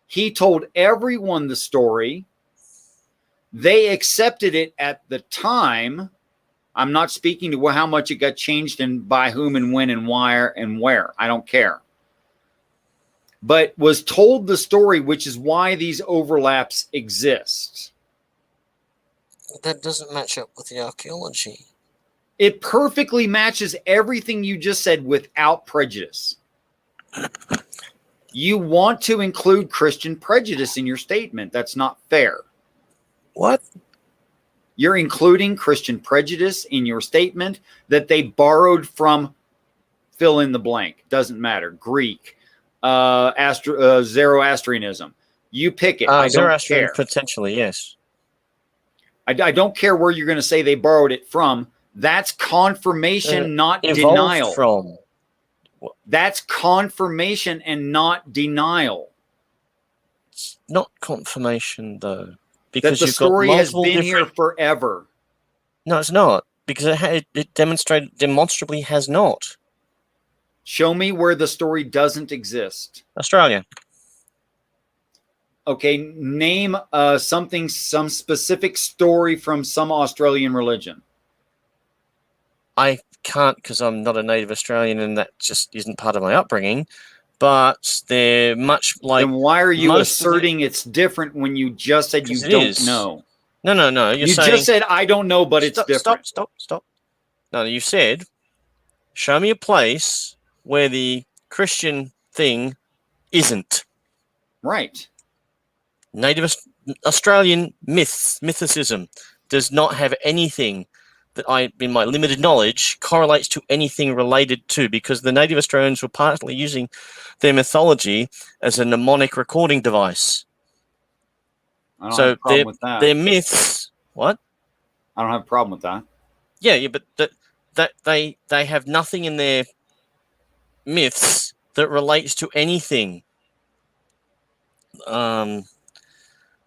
He told everyone the story. They accepted it at the time. I'm not speaking to how much it got changed and by whom and when and why and where. I don't care. But was told the story, which is why these overlaps exist. That doesn't match up with the archaeology. It perfectly matches everything you just said without prejudice. You want to include Christian prejudice in your statement. That's not fair. What? You're including Christian prejudice in your statement that they borrowed from fill in the blank. Doesn't matter. Greek, Zoroastrianism. You pick it. I don't care. Potentially, yes. I don't care where you're going to say they borrowed it from. That's confirmation, not denial. From. That's confirmation and not denial. It's not confirmation, though. Because that the story has been here forever. No, it's not. Because it demonstrably has not. Show me where the story doesn't exist. Australia. Okay, name some specific story from some Australian religion. I can't because I'm not a native Australian and that just isn't part of my upbringing. But they're much like. Then why are you asserting it's different when you just said you don't know? No. You just said I don't know, but it's different. Stop. No, you said, show me a place where the Christian thing isn't. Right. Native Australian mythicism does not have anything that in my limited knowledge, correlates to anything related to, because the native Australians were partly using their mythology as a mnemonic recording device. I don't have a problem with that. Their myths, what? I don't have a problem with that. Yeah, but that they have nothing in their myths that relates to anything.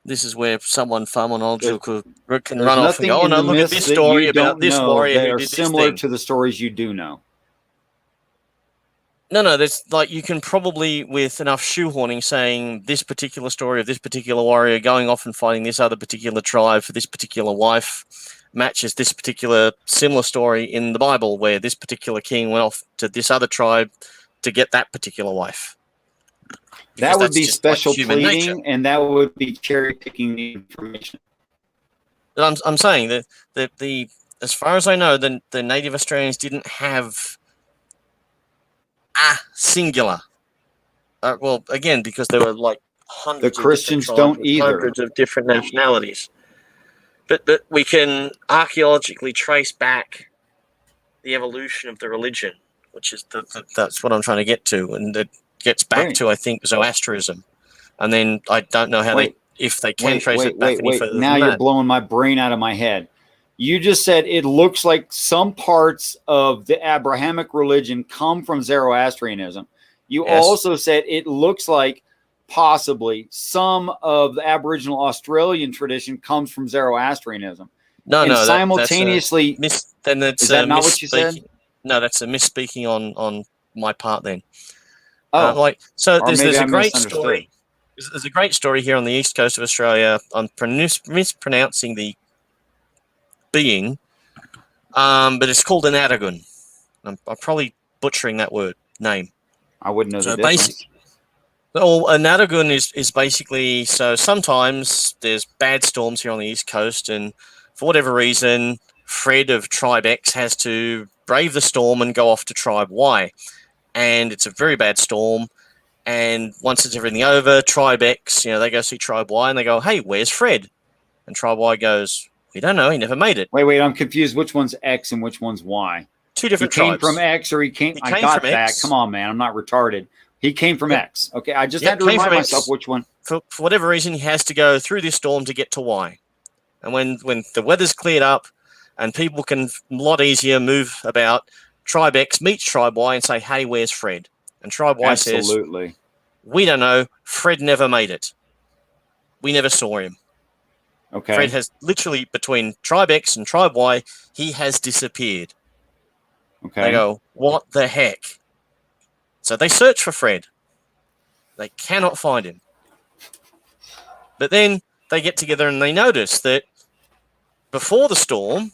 This is where someone far more knowledgeable can run off and go, "Oh no, look at this story about this warrior who did this thing." They are similar to the stories you do know. No, there's like you can probably with enough shoehorning saying this particular story of this particular warrior going off and fighting this other particular tribe for this particular wife matches this particular similar story in the Bible where this particular king went off to this other tribe to get that particular wife. That would be special pleading, and that would be cherry picking the information. I'm saying that the as far as I know, the native Australians didn't have a singular. Well, again, because there were like hundreds. The Christians don't either. Hundreds of different nationalities, but we can archaeologically trace back the evolution of the religion, which is that's what I'm trying to get to, and it gets back to I think Zoroastrianism, and then I don't know how if they can trace it back any further. Now you're blowing my brain out of my head. You just said it looks like some parts of the Abrahamic religion come from Zoroastrianism. You also said it looks like possibly some of the Aboriginal Australian tradition comes from Zoroastrianism. No, simultaneously. Is that not what you said? No, that's a misspeaking on my part. Then, there's a great story. There's a great story here on the east coast of Australia. I'm mispronouncing the being, but it's called an Aragon. I'm probably butchering that name. I wouldn't know the difference. An Aragon is basically, so sometimes there's bad storms here on the east coast, and for whatever reason, Fred of Tribe X has to brave the storm and go off to Tribe Y. And it's a very bad storm. And once it's everything over, Tribe X, they go see Tribe Y and they go, "Hey, where's Fred?" And Tribe Y goes, "We don't know. He never made it." Wait. I'm confused. Which one's X and which one's Y? Two different tribes. He tribes. came from X or he came I got that. X. Come on, man. I'm not retarded. He came from X. Okay. I just had to remind myself which one. For whatever reason, he has to go through this storm to get to Y. And when the weather's cleared up and people can a lot easier move about, Tribe X meets Tribe Y and say, "Hey, where's Fred?" And Tribe Y says, "We don't know. Fred never made it. We never saw him." Okay. Fred has literally, between Tribe X and Tribe Y, he has disappeared. Okay. They go, "What the heck?" So they search for Fred. They cannot find him. But then they get together and they notice that before the storm,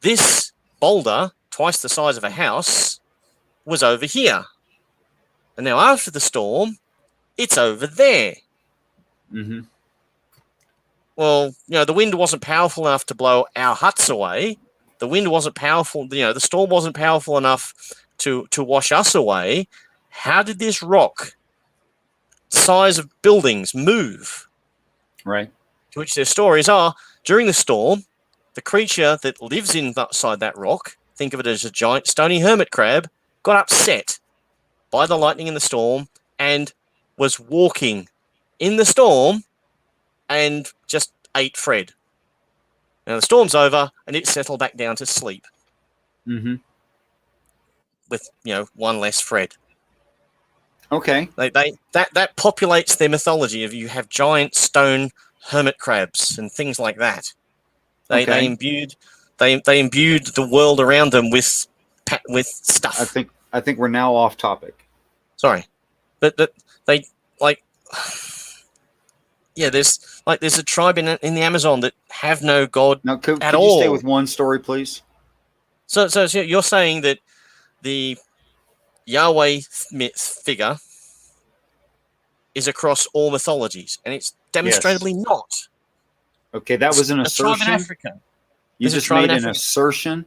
this boulder, twice the size of a house, was over here. And now after the storm, it's over there. Mm-hmm. Well, the wind wasn't powerful enough to blow our huts away. The wind wasn't powerful, the storm wasn't powerful enough to wash us away. How did this rock size of buildings move? Right. To which their stories are, during the storm, the creature that lives inside that rock, think of it as a giant stony hermit crab, got upset by the lightning and the storm and was walking in the storm and just ate Fred. Now the storm's over and it settled back down to sleep. Mm-hmm. With one less Fred. Okay. That populates their mythology of you have giant stone hermit crabs and things like that. They imbued the world around them with stuff. I think we're now off topic. Sorry, but they like. Yeah, there's a tribe in the Amazon that have no god could at you all. Stay with one story, please? So you're saying that the Yahweh myth figure is across all mythologies, and it's demonstrably not. Okay, that was an assertion. Tribe in Africa. You just made an assertion.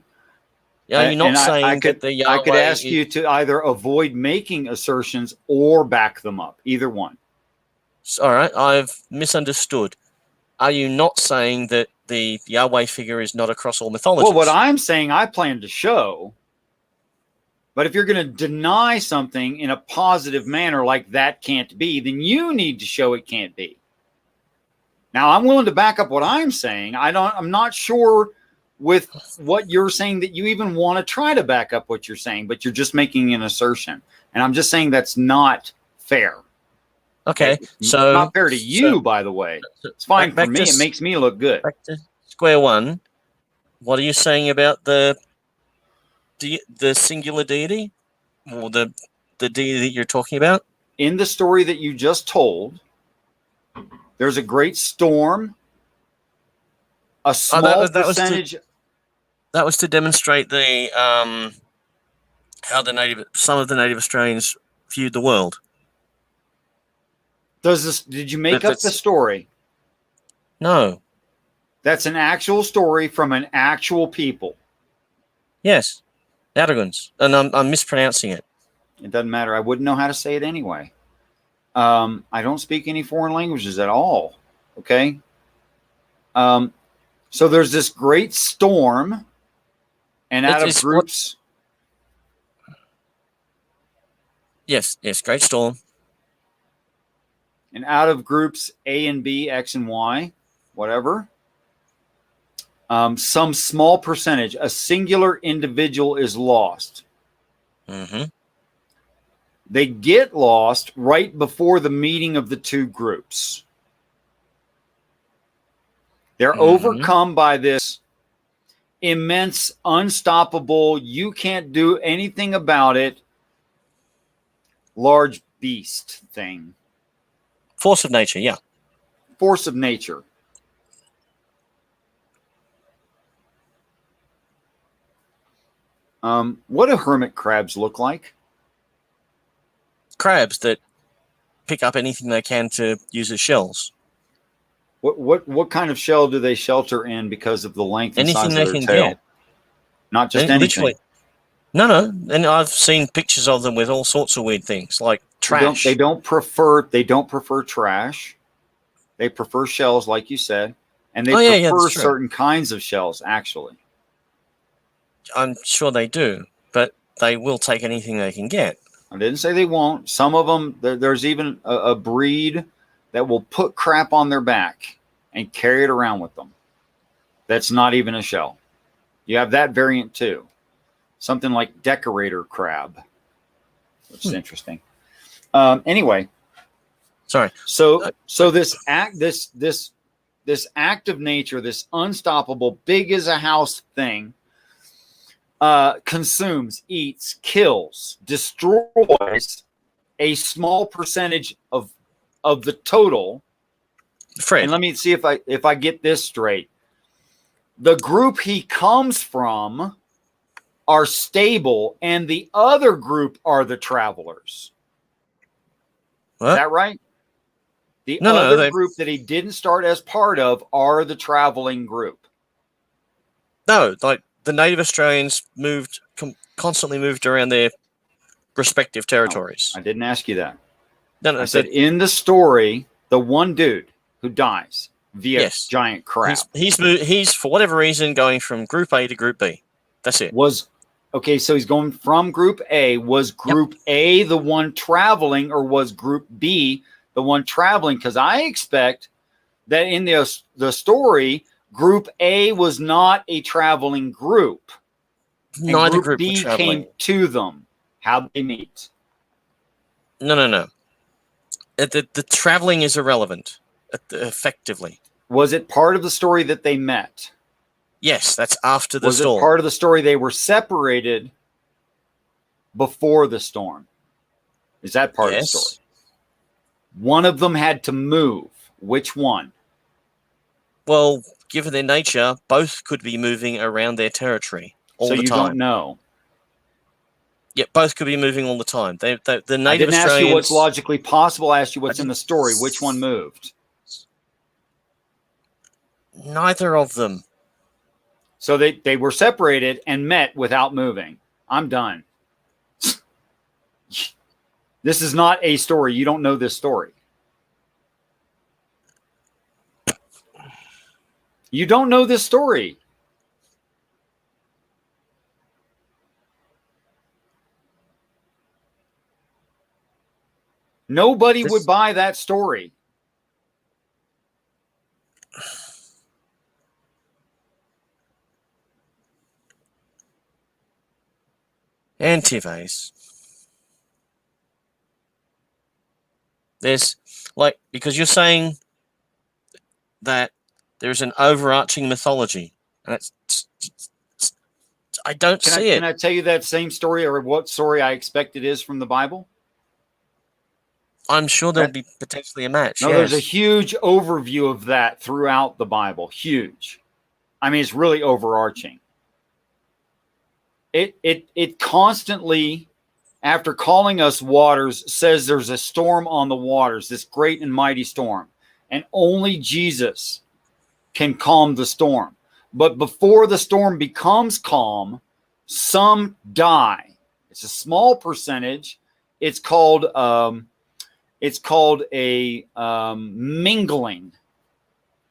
Yeah, you're not saying that the Yahweh. I could ask you to either avoid making assertions or back them up. Either one. All right, I've misunderstood. Are you not saying that the Yahweh figure is not across all mythologies? Well, what I'm saying, I plan to show. But if you're going to deny something in a positive manner like that can't be, then you need to show it can't be. Now, I'm willing to back up what I'm saying. I'm not sure with what you're saying that you even want to try to back up what you're saying, but you're just making an assertion. And I'm just saying that's not fair. Okay, it's not fair to you, by the way. It's fine for me. It makes me look good. Back to square one. What are you saying about the singular deity, or the deity that you're talking about? In the story that you just told, there's a great storm. A small percentage. That was to demonstrate the how some of the Native Australians viewed the world. Did you make up the story? No. That's an actual story from an actual people. Yes. Narrogans. And I'm mispronouncing it. It doesn't matter. I wouldn't know how to say it anyway. I don't speak any foreign languages at all. Okay. So there's this great storm, and out of groups. Yes, great storm. And out of groups A and B, X and Y, whatever, some small percentage, a singular individual is lost. Mm-hmm. They get lost right before the meeting of the two groups. They're overcome by this immense, unstoppable, you can't do anything about it, large beast thing. Force of nature, yeah. Force of nature. What do hermit crabs look like? Crabs that pick up anything they can to use as shells. What kind of shell do they shelter in because of the length and anything size they of their can tail? get. Not just anything. Literally. No. And I've seen pictures of them with all sorts of weird things, like trash. They don't prefer trash. They prefer shells, like you said, and they prefer certain kinds of shells. Actually, I'm sure they do, but they will take anything they can get. I didn't say they won't. Some of them, there's even a breed that will put crap on their back and carry it around with them. That's not even a shell. You have that variant too. Something like decorator crab, which is interesting. Anyway, sorry. So this act of nature, this unstoppable, big as a house thing, consumes, eats, kills, destroys a small percentage of the total, Fred. And let me see if I get this straight. The group he comes from are stable, and the other group are the travelers. What? Is that right? The other group that he didn't start as part of are the traveling group. No, like the native Australians constantly moved around their respective territories. I didn't ask you that. No, I said in the story, the one dude who dies via giant crab he's for whatever reason going from Group A to Group B. That's it. Okay, so he's going from Group A. Was Group A the one traveling, or was Group B the one traveling? Because I expect that in the story, Group A was not a traveling group. Neither Group group B were traveling. came to them. How'd they meet? No. The traveling is irrelevant, effectively. Was it part of the story that they met? Yes, that's after the Was storm. it part of the story they were separated before the storm? Is that part of the story? One of them had to move. Which one? Well, given their nature, both could be moving around their territory all the time. So you don't know. Yeah, both could be moving all the time. The native I didn't Australians, ask you what's logically possible. I asked you what's in the story. Which one moved? Neither of them. So they were separated and met without moving. I'm done. This is not a story. You don't know this story. You don't know this story. Nobody would buy that story. Antivase. There's because you're saying that there's an overarching mythology, and I don't see it. Can I tell you that same story, or what story I expect it is from the Bible? I'm sure there'll be potentially a match. No, there's a huge overview of that throughout the Bible. Huge. I mean, it's really overarching. It constantly, after calling us waters, says there's a storm on the waters, this great and mighty storm. And only Jesus can calm the storm. But before the storm becomes calm, some die. It's a small percentage. It's called a mingling,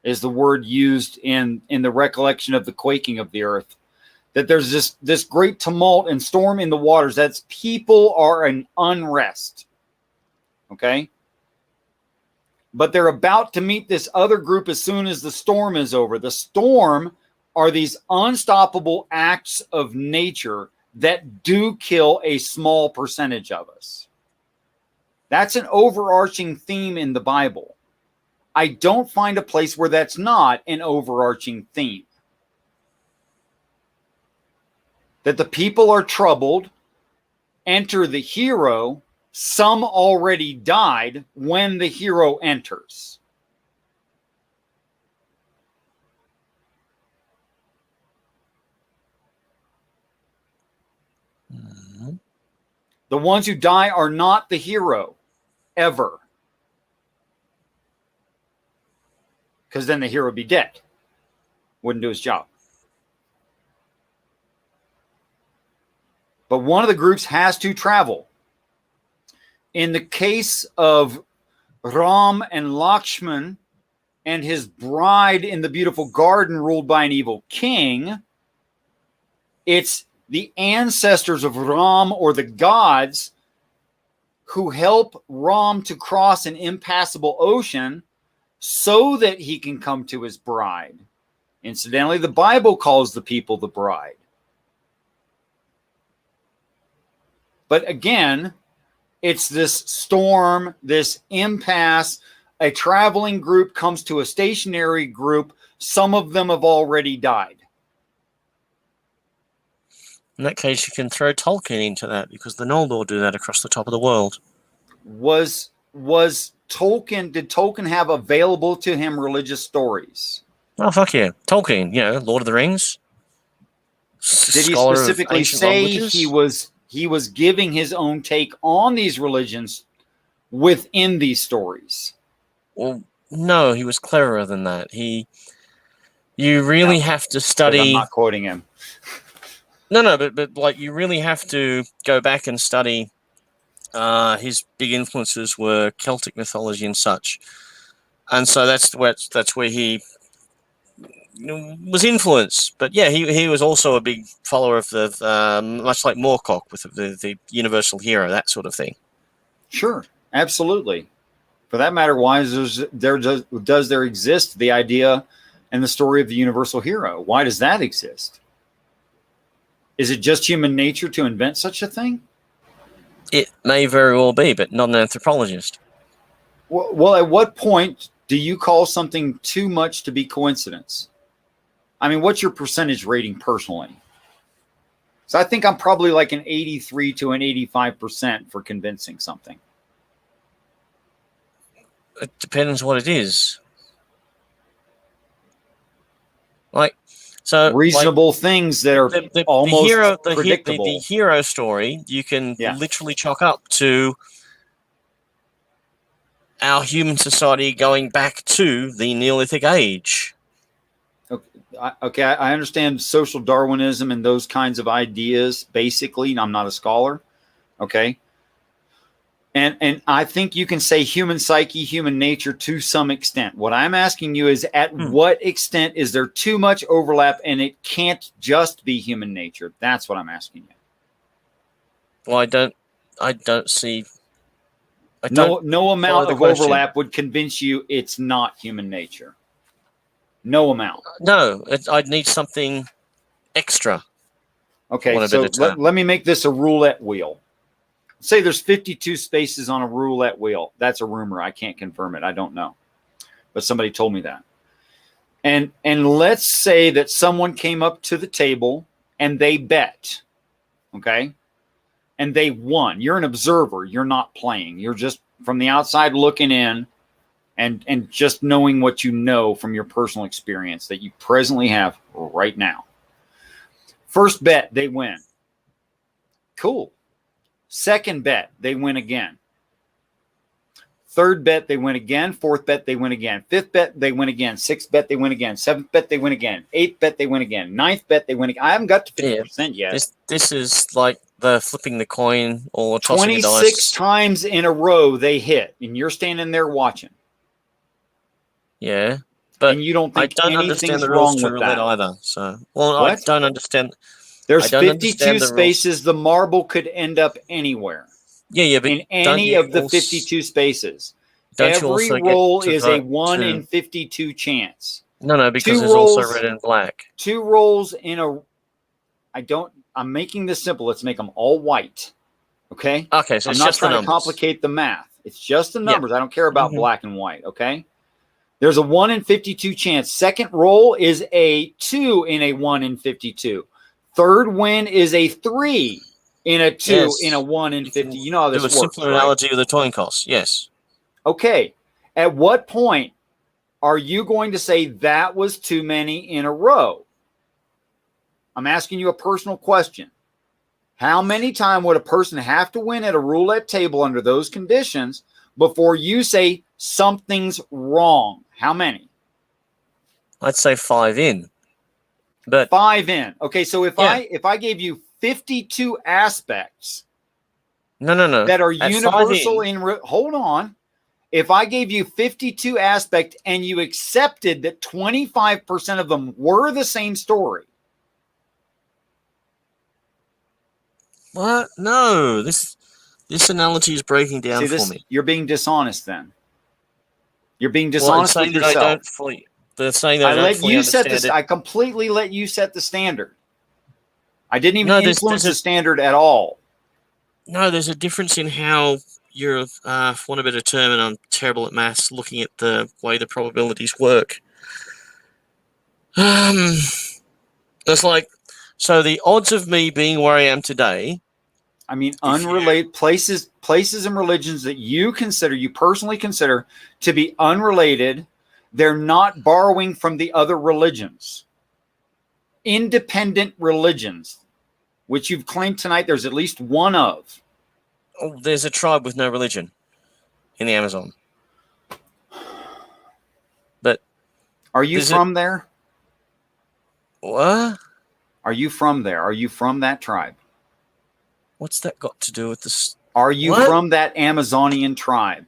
is the word used in the recollection of the quaking of the earth. That there's this great tumult and storm in the waters. That's people are in unrest. Okay? But they're about to meet this other group as soon as the storm is over. The storm are these unstoppable acts of nature that do kill a small percentage of us. That's an overarching theme in the Bible. I don't find a place where that's not an overarching theme. That the people are troubled, enter the hero, some already died when the hero enters. Mm-hmm. The ones who die are not the hero, ever. Because then the hero would be dead. Wouldn't do his job. But one of the groups has to travel. In the case of Ram and Lakshman and his bride in the beautiful garden ruled by an evil king, it's the ancestors of Ram, or the gods, who help Ram to cross an impassable ocean so that he can come to his bride. Incidentally, the Bible calls the people the bride. But again, it's this storm, this impasse. A traveling group comes to a stationary group. Some of them have already died. In that case, you can throw Tolkien into that, because the Noldor do that across the top of the world. Was Did Tolkien have available to him religious stories? Oh, fuck yeah. Tolkien, Lord of the Rings. Did he Scholar of specifically ancient say languages. he was giving his own take on these religions within these stories? Well, no, he was cleverer than that. You really have to study. I'm not quoting him. No, but like you really have to go back and study. His big influences were Celtic mythology and such, and so that's where he was influenced. But yeah, he was also a big follower of the much like Moorcock with the universal hero, that sort of thing. Sure, absolutely. For that matter, why does there exist the idea and the story of the universal hero? Why does that exist? Is it just human nature to invent such a thing? It may very well be, but not an anthropologist. Well, at what point do you call something too much to be coincidence? I mean, what's your percentage rating personally? So I think I'm probably like an 83 to an 85% for convincing something. It depends what it is. Like, so reasonable things that are almost predictable. The hero story you can literally chalk up to our human society going back to the Neolithic age. Okay, I understand social Darwinism and those kinds of ideas. Basically, I'm not a scholar. Okay. And I think you can say human psyche, human nature to some extent. What I'm asking you is at what extent is there too much overlap and it can't just be human nature? That's what I'm asking you. Well, I don't see. No amount of overlap would convince you it's not human nature. No amount. No, I'd need something extra. Okay, so let me make this a roulette wheel. Say there's 52 spaces on a roulette wheel. That's a rumor. I can't confirm it. I don't know. But somebody told me that. And let's say that someone came up to the table and they bet. Okay? And they won. You're an observer. You're not playing. You're just from the outside looking in and just knowing what you know from your personal experience that you presently have right now. First bet, they win. Cool. Second bet, they win again. Third bet, they win again. Fourth bet, they win again. Fifth bet, they win again. Sixth bet, they win again. Seventh bet, they win again. Eighth bet, they win again. Ninth bet, they win again. I haven't got to 50% yet. This is like the flipping the coin or tossing a dice. 26 times in a row they hit, and you're standing there watching. Yeah, but and you don't think I don't understand the rules to roulette either. So, I don't understand. There's 52 spaces. The marble could end up anywhere. Yeah, but in any of the 52 spaces. Every roll is a 1 in 52 chance. No, because there's also red and black. 2 rolls in a. I'm making this simple. Let's make them all white. Okay. Okay, so I'm not trying to complicate the math. It's just the numbers. I don't care about black and white. Okay. There's a 1 in 52 chance. Second roll is a 2 in a 1 in 52. Third win is a 3 in a 2 in a 1 in 50. You know how this works. Do a simpler analogy with the coin toss. Yes. Okay. At what point are you going to say that was too many in a row? I'm asking you a personal question. How many times would a person have to win at a roulette table under those conditions before you say something's wrong? How many? I'd say 5 in. But 5 in. Okay, so if I gave you 52 aspects no that are universal hold on. If I gave you 52 aspects and you accepted that 25% of them were the same story. What? No, this analogy is breaking down for me. You're being dishonest then. You're being dishonest with yourself. They're saying that I let you set this. I completely let you set the standard. I didn't even influence the standard at all. No, there's a difference in how you're, for want of a better term, and I'm terrible at maths, looking at the way the probabilities work. It's like, so the odds of me being where I am today I mean, unrelated places and religions that you personally consider to be unrelated. They're not borrowing from the other religions. Independent religions, which you've claimed tonight there's at least one of. Oh, there's a tribe with no religion in the Amazon. But are you from there? What? Are you from there? Are you from that tribe? What's that got to do with this? Are you from that Amazonian tribe?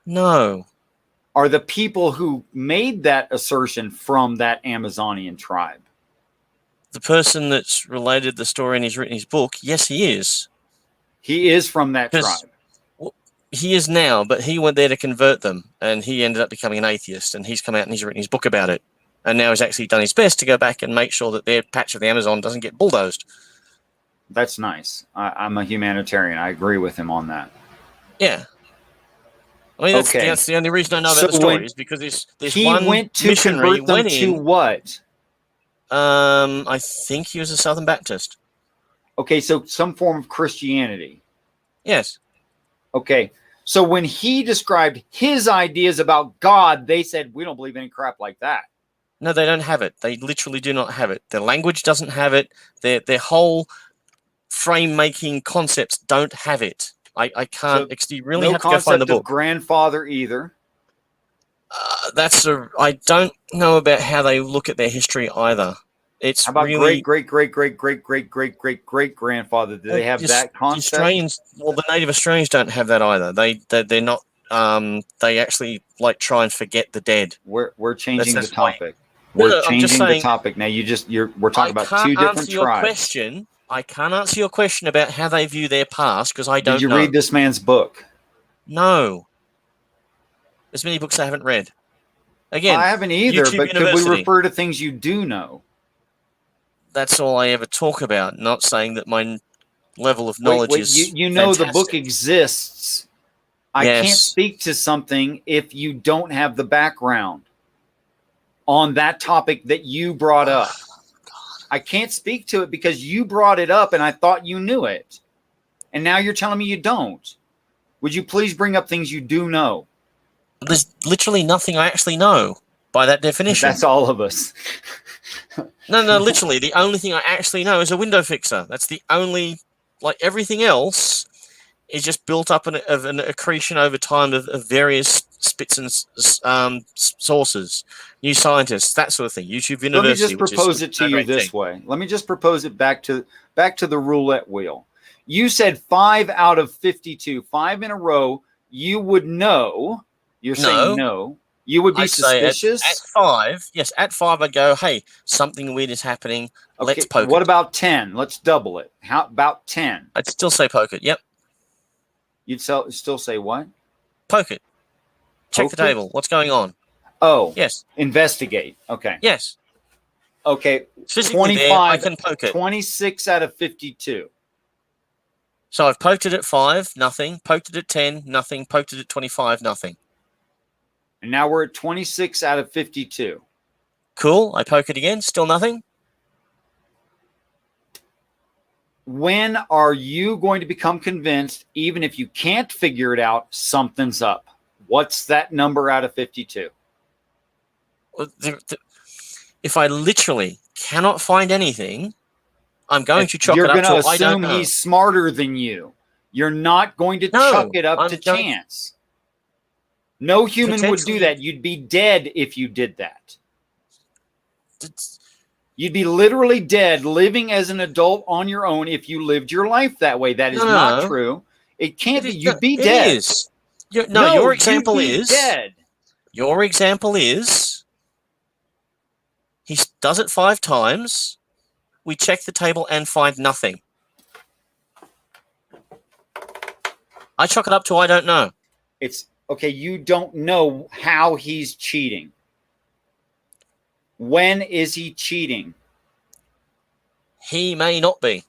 No. Are the people who made that assertion from that Amazonian tribe? The person that's related the story and he's written his book, yes, he is. He is from that tribe. Well, he is now, but he went there to convert them, and he ended up becoming an atheist, and he's come out and he's written his book about it. And now he's actually done his best to go back and make sure that their patch of the Amazon doesn't get bulldozed. That's nice. I'm a humanitarian. I agree with him on that. Yeah. I mean, that's the only reason I know about the story is because this one went to missionary convert them went to in. What? I think he was a Southern Baptist. Okay, so some form of Christianity. Yes. Okay, so when he described his ideas about God, they said, we don't believe any crap like that. No, they don't have it. They literally do not have it. Their language doesn't have it. Their whole frame-making concepts don't have it. I can't. So you really have to go find the book. No concept of grandfather either. I don't know about how they look at their history either. It's how about really, great grandfather? Do they have that concept? Australians, well, the native Australians don't have that either. They're not. They actually try and forget the dead. We're changing the topic. We're changing the topic now. We're talking about two different tribes. I can't answer your question about how they view their past because I don't know. Did you read this man's book? No. There's many books I haven't read. Again, I haven't either, YouTube but University. Could we refer to things you do know? That's all I ever talk about, not saying that my level of knowledge is you know fantastic. The book exists. I can't speak to something if you don't have the background on that topic that you brought up. I can't speak to it because you brought it up and I thought you knew it. And now you're telling me you don't. Would you please bring up things you do know? There's literally nothing I actually know by that definition. That's all of us. No, literally. The only thing I actually know is a window fixer. That's the only, everything else is just built up of an accretion over time of various spits and sources, new scientists, that sort of thing. YouTube University. Let me just propose it to you this way. Let me just propose it back to the roulette wheel. You said 5 out of 52, 5 in a row. You would know. You're saying no. You would be suspicious? At 5, yes, at 5 I'd go, hey, something weird is happening. Okay, let's poke it. What about 10? Let's double it. How about 10? I'd still say poke it, yep. You'd still say what? Poke it. Check the table. What's going on? Oh. Yes. Investigate. Okay. Yes. Okay. Physically 25, there, I can poke it. 26 out of 52. So I've poked it at 5, nothing. Poked it at 10, nothing. Poked it at 25, nothing. And now we're at 26 out of 52. Cool. I poke it again. Still nothing. When are you going to become convinced, even if you can't figure it out, something's up? What's that number out of 52? If I literally cannot find anything, I'm going to chalk it up to I don't know. You're going to assume he's smarter than you. You're not going to chalk it up to chance. No human would do that. You'd be dead if you did that. You'd be literally dead, living as an adult on your own if you lived your life that way. That is not true. It can't be. You'd be dead. It is. Your example is dead. Your example is he does it 5 times. We check the table and find nothing. I chalk it up to I don't know. It's okay. You don't know how he's cheating. When is he cheating? He may not be.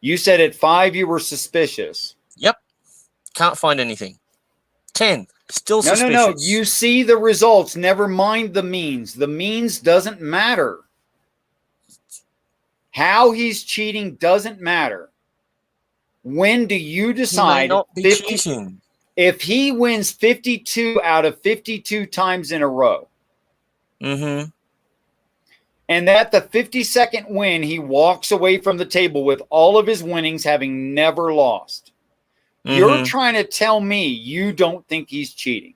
You said at 5 you were suspicious. Yep. Can't find anything. 10. Still suspicious. No. You see the results. Never mind the means. The means doesn't matter. How he's cheating doesn't matter. When do you He may decide not be 50 cheating. if he wins 52 out of 52 times in a row, Mm-hmm. and at the 52nd win, he walks away from the table with all of his winnings, having never lost? You're Mm-hmm. trying to tell me you don't think he's cheating?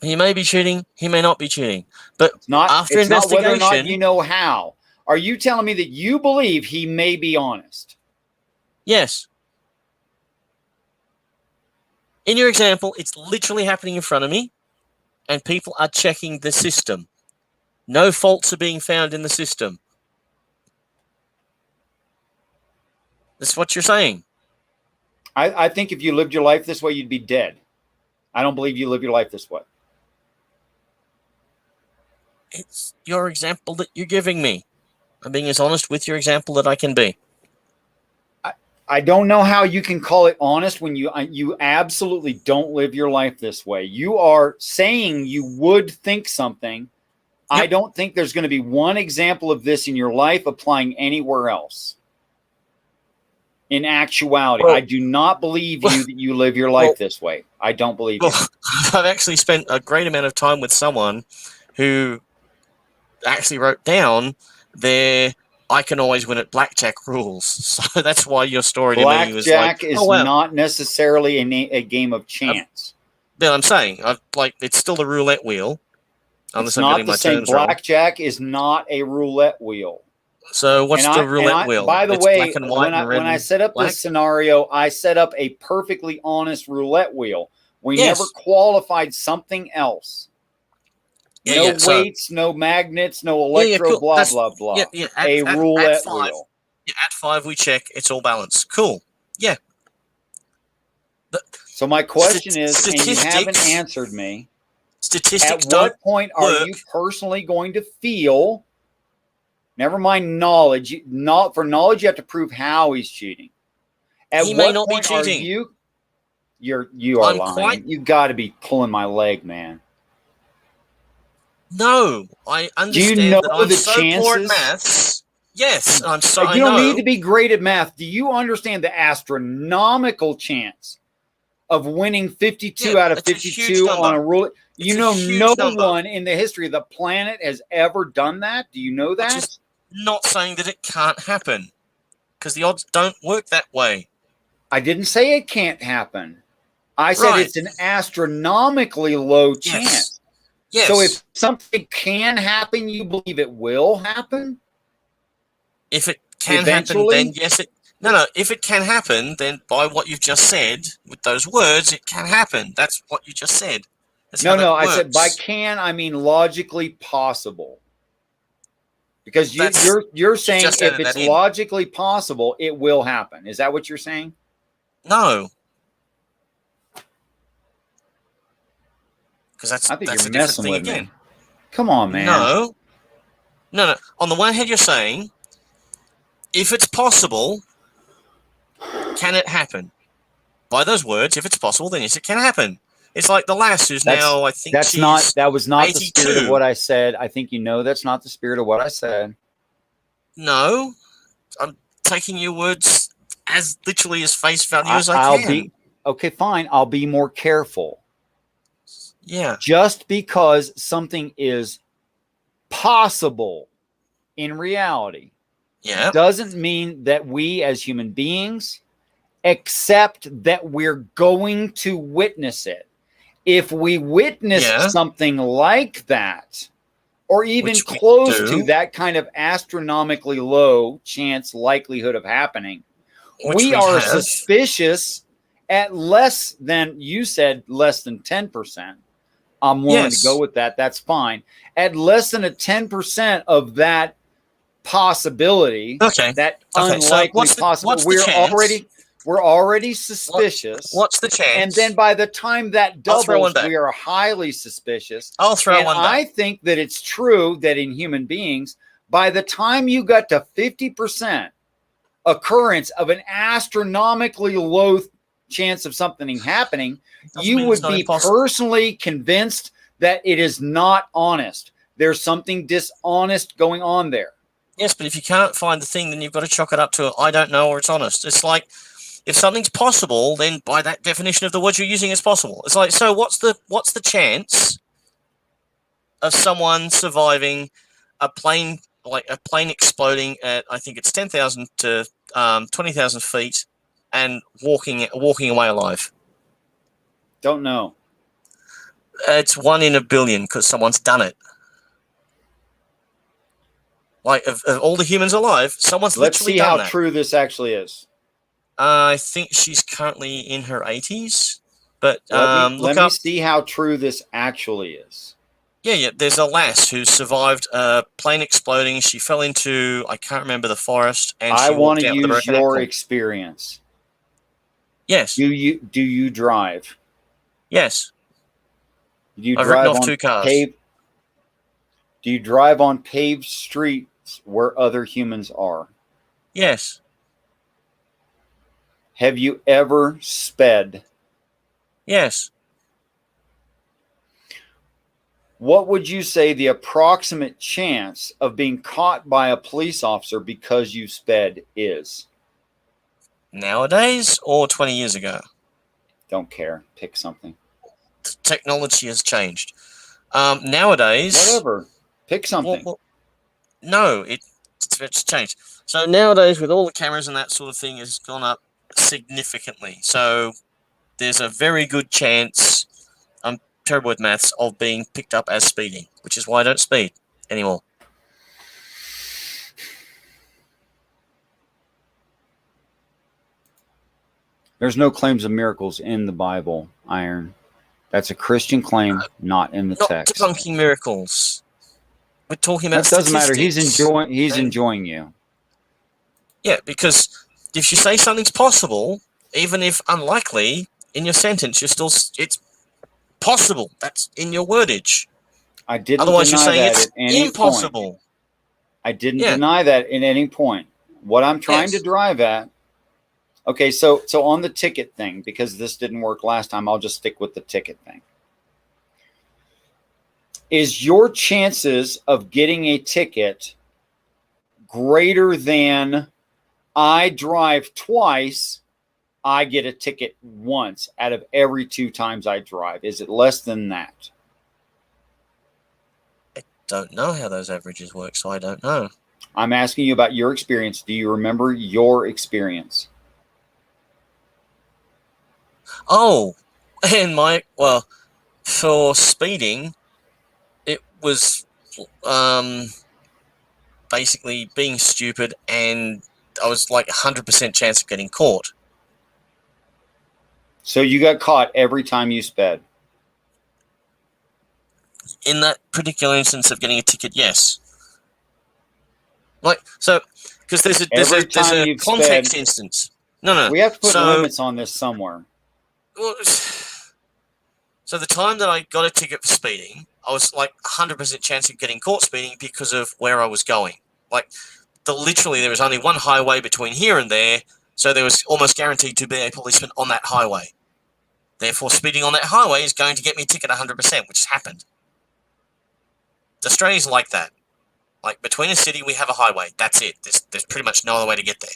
He may be cheating. He may not be cheating. But It's not after it's not whether or not investigation, you know how. Are you telling me that you believe he may be honest? yes. In your example, it's literally happening in front of me, and people are checking the system. No faults are being found in the system. That's what you're saying. I think if you lived your life this way, you'd be dead. I don't believe you live your life this way. It's your example that you're giving me. I'm being as honest with your example that I can be. I don't know how you can call it honest when you absolutely don't live your life this way. You are saying you would think something. I Yep. don't think there's going to be one example of this in your life applying anywhere else. In actuality, Well- I do not believe you that you live your life this way. I don't believe you. Well, I've actually spent a great amount of time with someone who actually wrote down their I can always win at blackjack rules. So that's why your story to me was like, Blackjack is oh, wow. not necessarily a game of chance. But I'm saying, it's still the roulette wheel. It's Unless I'm not getting the my same. terms wrong. Blackjack is not a roulette wheel. So what's And the I- roulette and I- wheel? By the It's way, black and white when and red I and set up black? this scenario, I set up a perfectly honest roulette wheel. We Yes. never qualified something else. Yeah, No yeah, so- weights, no magnets, no Yeah, yeah, electro, cool. blah, That's- blah, blah. Yeah, A roulette at 5, wheel. Yeah, at 5 we check, it's all balanced. Cool. Yeah. So my question is, and you Statistics- haven't answered me, Statistics at don't what point are work. you personally going to feel, never mind knowledge, for knowledge you have to prove how he's cheating. At He what may not be point are cheating. you are I'm lying. quite- You got to be pulling my leg, man. No, I understand know that I'm the so poor at chances? maths. Yes, I'm so. You don't I know. need to be great at math. Do you understand the astronomical chance of winning 52 Yeah, out of it's a huge 52 on number. a rule? It's a huge No number. one in the history of the planet has ever done that. Do you know Which that? is not saying that it can't happen, because the odds don't work that way. I didn't say it can't happen. I said Right. it's an astronomically low Yes. chance. Yes. So if something can happen, you believe it will happen? if it can eventually- happen, then yes, it. No. If it can happen, then by what you've just said with those words, it can happen. That's what you just said. That's how No, that I said works. by can I mean logically possible. Because That's- you're saying just if added it's that in. logically possible, it will happen. Is that what you're saying? No. Because that's I think that's you're a different messing thing with again. me. Come on, man. No. On the one hand, you're saying, if it's possible, can it happen? By those words, if it's possible, then yes, it can happen. It's like the lass who's That's- now, I think That's she's... not. That was not the spirit of 82. what I said. I think you know that's not the spirit of what I said. No. I'm taking your words as literally as face value as I I'll can. be okay. Fine. I'll be more careful. Yeah. Just because something is possible in reality Yeah. doesn't mean that we as human beings accept that we're going to witness it. If we witness Yeah. something like that, or even Which we close do. to that kind of astronomically low chance likelihood of happening, Which we are have. suspicious at less than, you said, less than 10%. I'm willing Yes. to go with that. That's fine. At less than a 10% of that possibility, Okay. that Okay, so unlikely what's the possibility, chance? we're already suspicious. What's the chance? And then by the time that I'll throw one doubles, back. we are highly suspicious. I'll throw And one back. I think that it's true that in human beings, by the time you got to 50% occurrence of an astronomically low chance of something happening, Doesn't you mean would it's not be impossible. personally convinced that it is not honest. There's something dishonest going on there. Yes, but if you can't find the thing, then you've got to chalk it up to I don't know or it's honest. It's like if something's possible, then by that definition of the word you're using, it's possible. It's like, so what's the chance of someone surviving a plane exploding at, I think it's 10,000 to 20,000 feet and walking away alive? Don't know. It's 1 in a billion because someone's done it. Like of all the humans alive, someone's Let's literally see done how that. true this actually is. I think she's currently in her 80s, but Let me see how true this actually is. Yeah. There's a lass who survived a plane exploding. She fell into, I can't remember the forest, and I she want walked to out with a use broken your ankle. experience. Yes. Do you drive? Yes. Do you I've drive written off on 2 cars. Do you drive on paved streets where other humans are? Yes. Have you ever sped? Yes. What would you say the approximate chance of being caught by a police officer because you sped is? Nowadays or 20 years ago? Don't care. Pick something. Technology has changed. Nowadays, Whatever. Pick something. No, it's changed. So nowadays, with all the cameras and that sort of thing, has gone up significantly. So there's a very good chance, I'm terrible with maths, of being picked up as speeding, which is why I don't speed anymore. There's no claims of miracles in the Bible, Iron. That's a Christian claim, not in the Not text. debunking miracles. We're talking about That doesn't matter. He's statistics. enjoying you. Yeah, because if you say something's possible, even if unlikely, in your sentence, it's possible. That's in your wordage. I didn't Otherwise, you're deny saying that it's at any impossible. point. I didn't Yeah. deny that at any point. What I'm trying Yes. to drive at. Okay, so on the ticket thing, because this didn't work last time, I'll just stick with the ticket thing. Is your chances of getting a ticket greater than I drive twice, I get a ticket once out of every 2 times I drive? Is it less than that? Don't know how those averages work, so I don't know. I'm asking you about your experience. Do you remember your experience? Oh, and for speeding, it was basically being stupid, and I was like 100% chance of getting caught. So you got caught every time you sped? In that particular instance of getting a ticket, yes. Like, so, because there's Every a time you've context sped- instance. No. We have to put So- limits on this somewhere. Well, so the time that I got a ticket for speeding, I was like 100% chance of getting caught speeding because of where I was going. Like, literally, there was only one highway between here and there, so there was almost guaranteed to be a policeman on that highway. Therefore, speeding on that highway is going to get me a ticket 100%, which has happened. Australia's like that. Like, between a city, we have a highway. That's it. There's pretty much no other way to get there.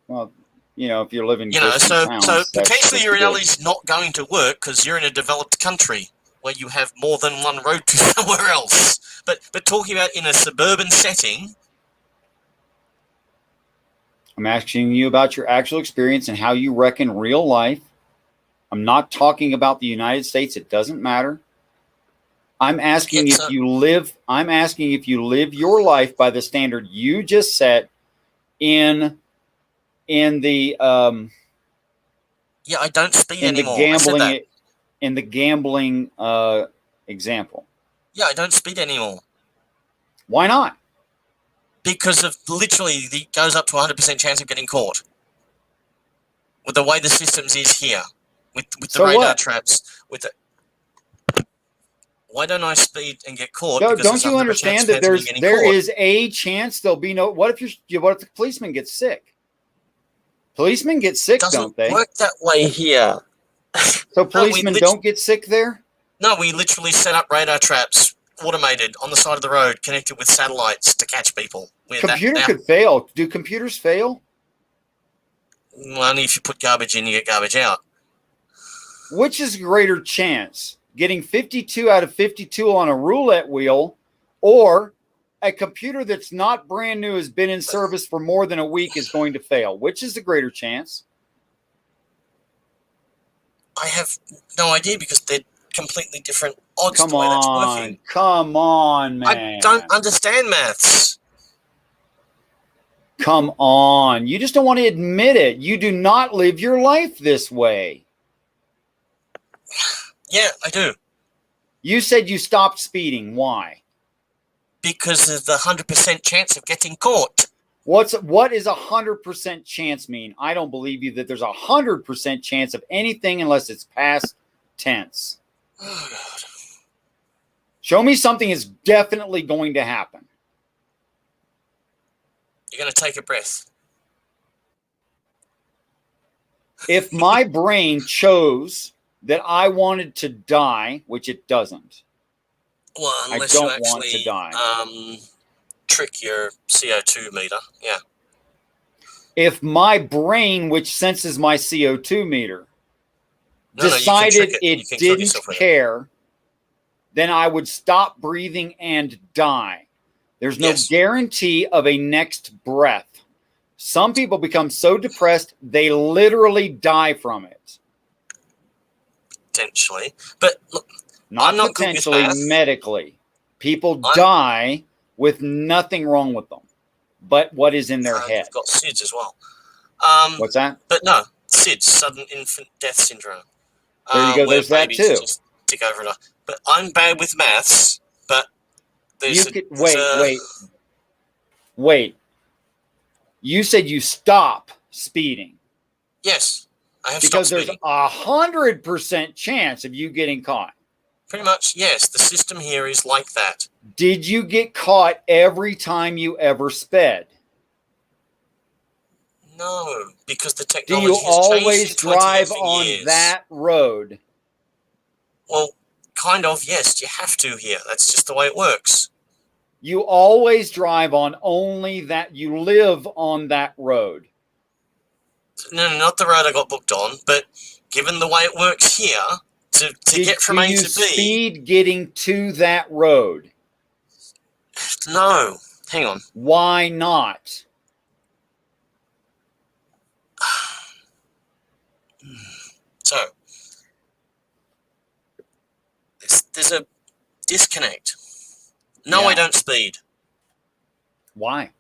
Well, if you're living You know, distant so towns, so that's potentially just your good. reality's not going to work because you're in a developed country where you have more than one road to somewhere else. But talking about in a suburban setting, I'm asking you about your actual experience and how you reckon real life. I'm not talking about the United States. It doesn't matter. I'm asking Yeah, if you live your life by the standard you just set in the yeah, I don't speed in the anymore. I said that. gambling example. Yeah, I don't speed anymore Why not? because of literally it goes up to 100% chance of getting caught with the way the systems is here, with the So radar what? traps, with the. Why don't I speed and get caught? No, Because don't there's you 100% understand chance that of me getting there caught. is a chance there'll be no. What if the policeman gets sick? Policemen get sick, Doesn't don't they? work that way here. So policemen don't get sick there. No, we literally set up radar traps automated on the side of the road, connected with satellites to catch people. Computer could fail. Do computers fail? Only if you put garbage in, you get garbage out. Which is a greater chance? Getting 52 out of 52 on a roulette wheel, or a computer that's not brand new, has been in service for more than a week, is going to fail? Which is the greater chance? I have no idea because they're completely different odds. Come the way that's on. working. Come on, man. I don't understand maths. Come on. You just don't want to admit it. You do not live your life this way. Yeah, I do. You said you stopped speeding. Why? Because of the 100% chance of getting caught. What is 100% chance mean? I don't believe you that there's 100% chance of anything unless it's past tense. Oh, God. Show me something is definitely going to happen. You're going to take a breath. If my brain chose that I wanted to die, which it doesn't. Well, unless don't you want actually to die. Trick your CO2 meter. Yeah. If my brain, which senses my CO2 meter, No, you can decided trick it. You it can kill didn't yourself with it. care, then I would stop breathing and die. There's no Yes. guarantee of a next breath. Some people become so depressed, they literally die from it. Potentially. But look, Not I'm not good with potentially, math. medically. People I'm- die with nothing wrong with them, but what is in their head. you've got SIDS as well. What's that? But no, SIDS, sudden infant death syndrome. There you go, Where there's that babies too. just tick over and But I'm bad with maths. But there's Wait. You said you stop speeding Yes, I have because stopped there's speeding. 100% chance of you getting caught. Pretty much, yes. The system here is like that. Did you get caught every time you ever sped? No, because the Do technology you has changed always in 20 drive over on years. that road? Well, kind of, yes. You have to here. That's just the way it works. You always drive on only that, you live on that road. No, not the road I got booked on, but given the way it works here, to get from A Do you to B, speed getting to that road? no. Hang on. Why not? So, there's a disconnect. No, Yeah. I don't speed Why?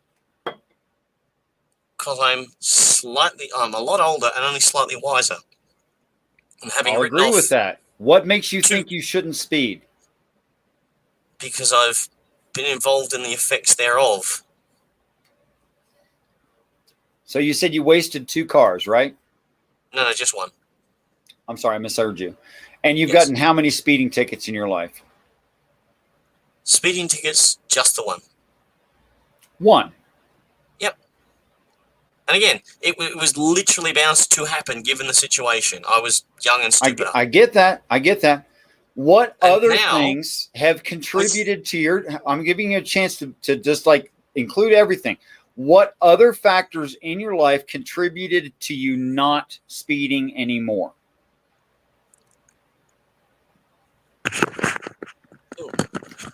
because I'm a lot older and only slightly wiser. And having I'll written agree off with that. What makes you Two- think you shouldn't speed? because I've been involved in the effects thereof. So you said you wasted 2 cars, right? No, just one. I'm sorry, I misheard you. And you've Yes. gotten how many speeding tickets in your life? Speeding tickets, just the one. 1. And again, it was literally bound to happen given the situation. I was young and stupid. I get that. I get that. What And other now- things have contributed to your? I'm giving you a chance to just like include everything. What other factors in your life contributed to you not speeding anymore?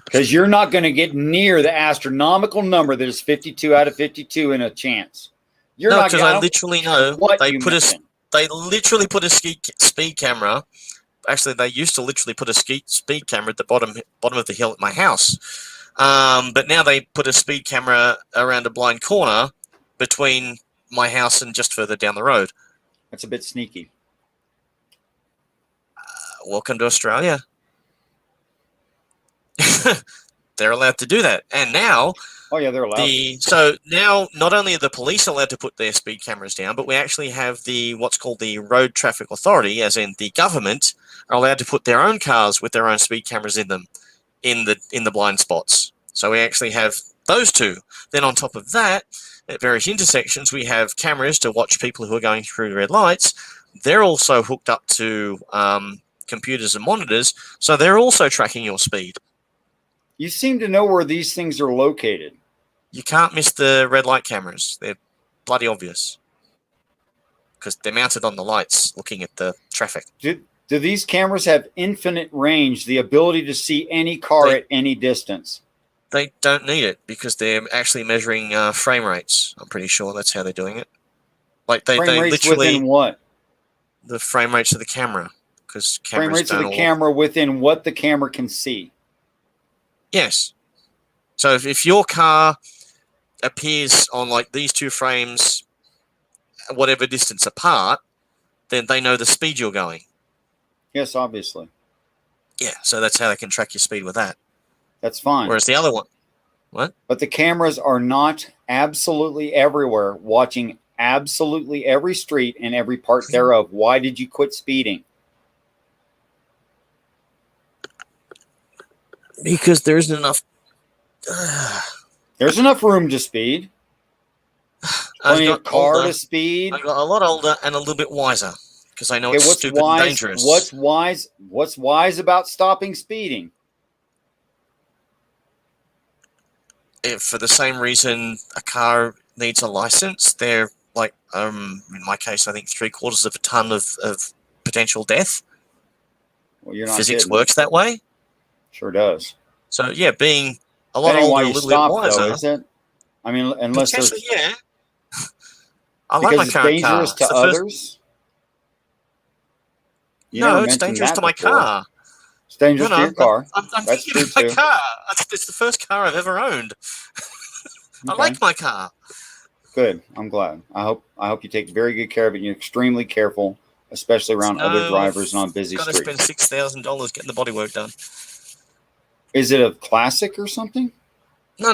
Because you're not going to get near the astronomical number that is 52 out of 52 in a chance. You're No, not because going I to literally know what they you put mentioned. they literally put a speed camera. Actually, they used to literally put a speed camera at the bottom of the hill at my house. But now they put a speed camera around a blind corner between my house and just further down the road. That's a bit sneaky. Welcome to Australia. They're allowed to do that. And now Oh yeah, they're allowed. so now not only are the police allowed to put their speed cameras down, but we actually have the what's called the Road Traffic Authority, as in the government, are allowed to put their own cars with their own speed cameras in them in the blind spots. So we actually have those two. Then on top of that, at various intersections, we have cameras to watch people who are going through red lights. They're also hooked up to computers and monitors, so they're also tracking your speed. You seem to know where these things are located. You can't miss the red light cameras. They're bloody obvious because they're mounted on the lights looking at the traffic. Do these cameras have infinite range, the ability to see any car at any distance? They don't need it because they're actually measuring frame rates. I'm pretty sure that's how they're doing it. Like they rates literally within what? The frame rates of the camera, because frame rates of the camera within what the camera can see. Yes. So if your car appears on like these two frames, whatever distance apart, then they know the speed you're going. Yes, obviously. Yeah. So that's how they can track your speed with that. That's fine. Whereas the other one, what? But the cameras are not absolutely everywhere, watching absolutely every street and every part thereof. Why did you quit speeding? Because there isn't enough. There's enough room to speed. Plenty of car older, to speed. I got a lot older and a little bit wiser because I know Okay, it's what's stupid wise? and dangerous. What's wise? What's wise about stopping speeding? For the same reason a car needs a license, they're like, in my case, I think 3/4 of a ton of potential death. Well, you're not Physics kidding. works that way. Sure does. So yeah, being a lot That ain't older, why a you little stop, bit wiser. though, is it? I mean, unless there's Potentially, yeah. I like because my it's current dangerous car. to It's the first- others. You No, never it's mentioned dangerous that to my before. car. It's dangerous to your car. I'm That's thinking of true, my too. car. It's the first car I've ever owned. I Okay. like my car. Good. I'm glad. I hope you take very good care of it. And you're extremely careful, especially around other drivers and on busy Got to streets. spend $6,000 getting the bodywork done. Is it a classic or something? No,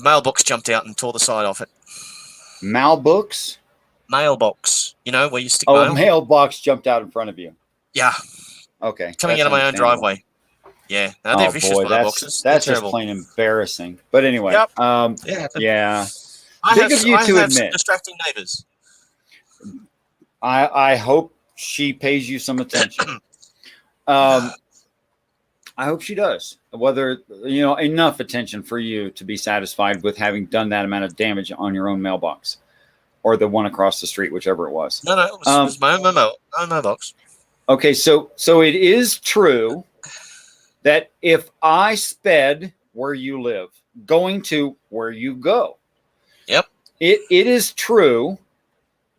mailbox jumped out and tore the side off it. Malbooks? Mailbox, where you stick Oh, mail. a mailbox jumped out in front of you. Yeah, Okay. coming that's out of my own understandable. driveway. Yeah, now they're Oh vicious boy, mailboxes. that's They're just terrible. plain embarrassing. But anyway, Yep. yeah. I Big have, of you I to have some admit. distracting neighbors. I hope she pays you some attention. I hope she does. Whether enough attention for you to be satisfied with having done that amount of damage on your own mailbox, or the one across the street, whichever it was. No, it was my own mailbox. Okay, so it is true that if I sped where you live, going to where you go, Yep. it is true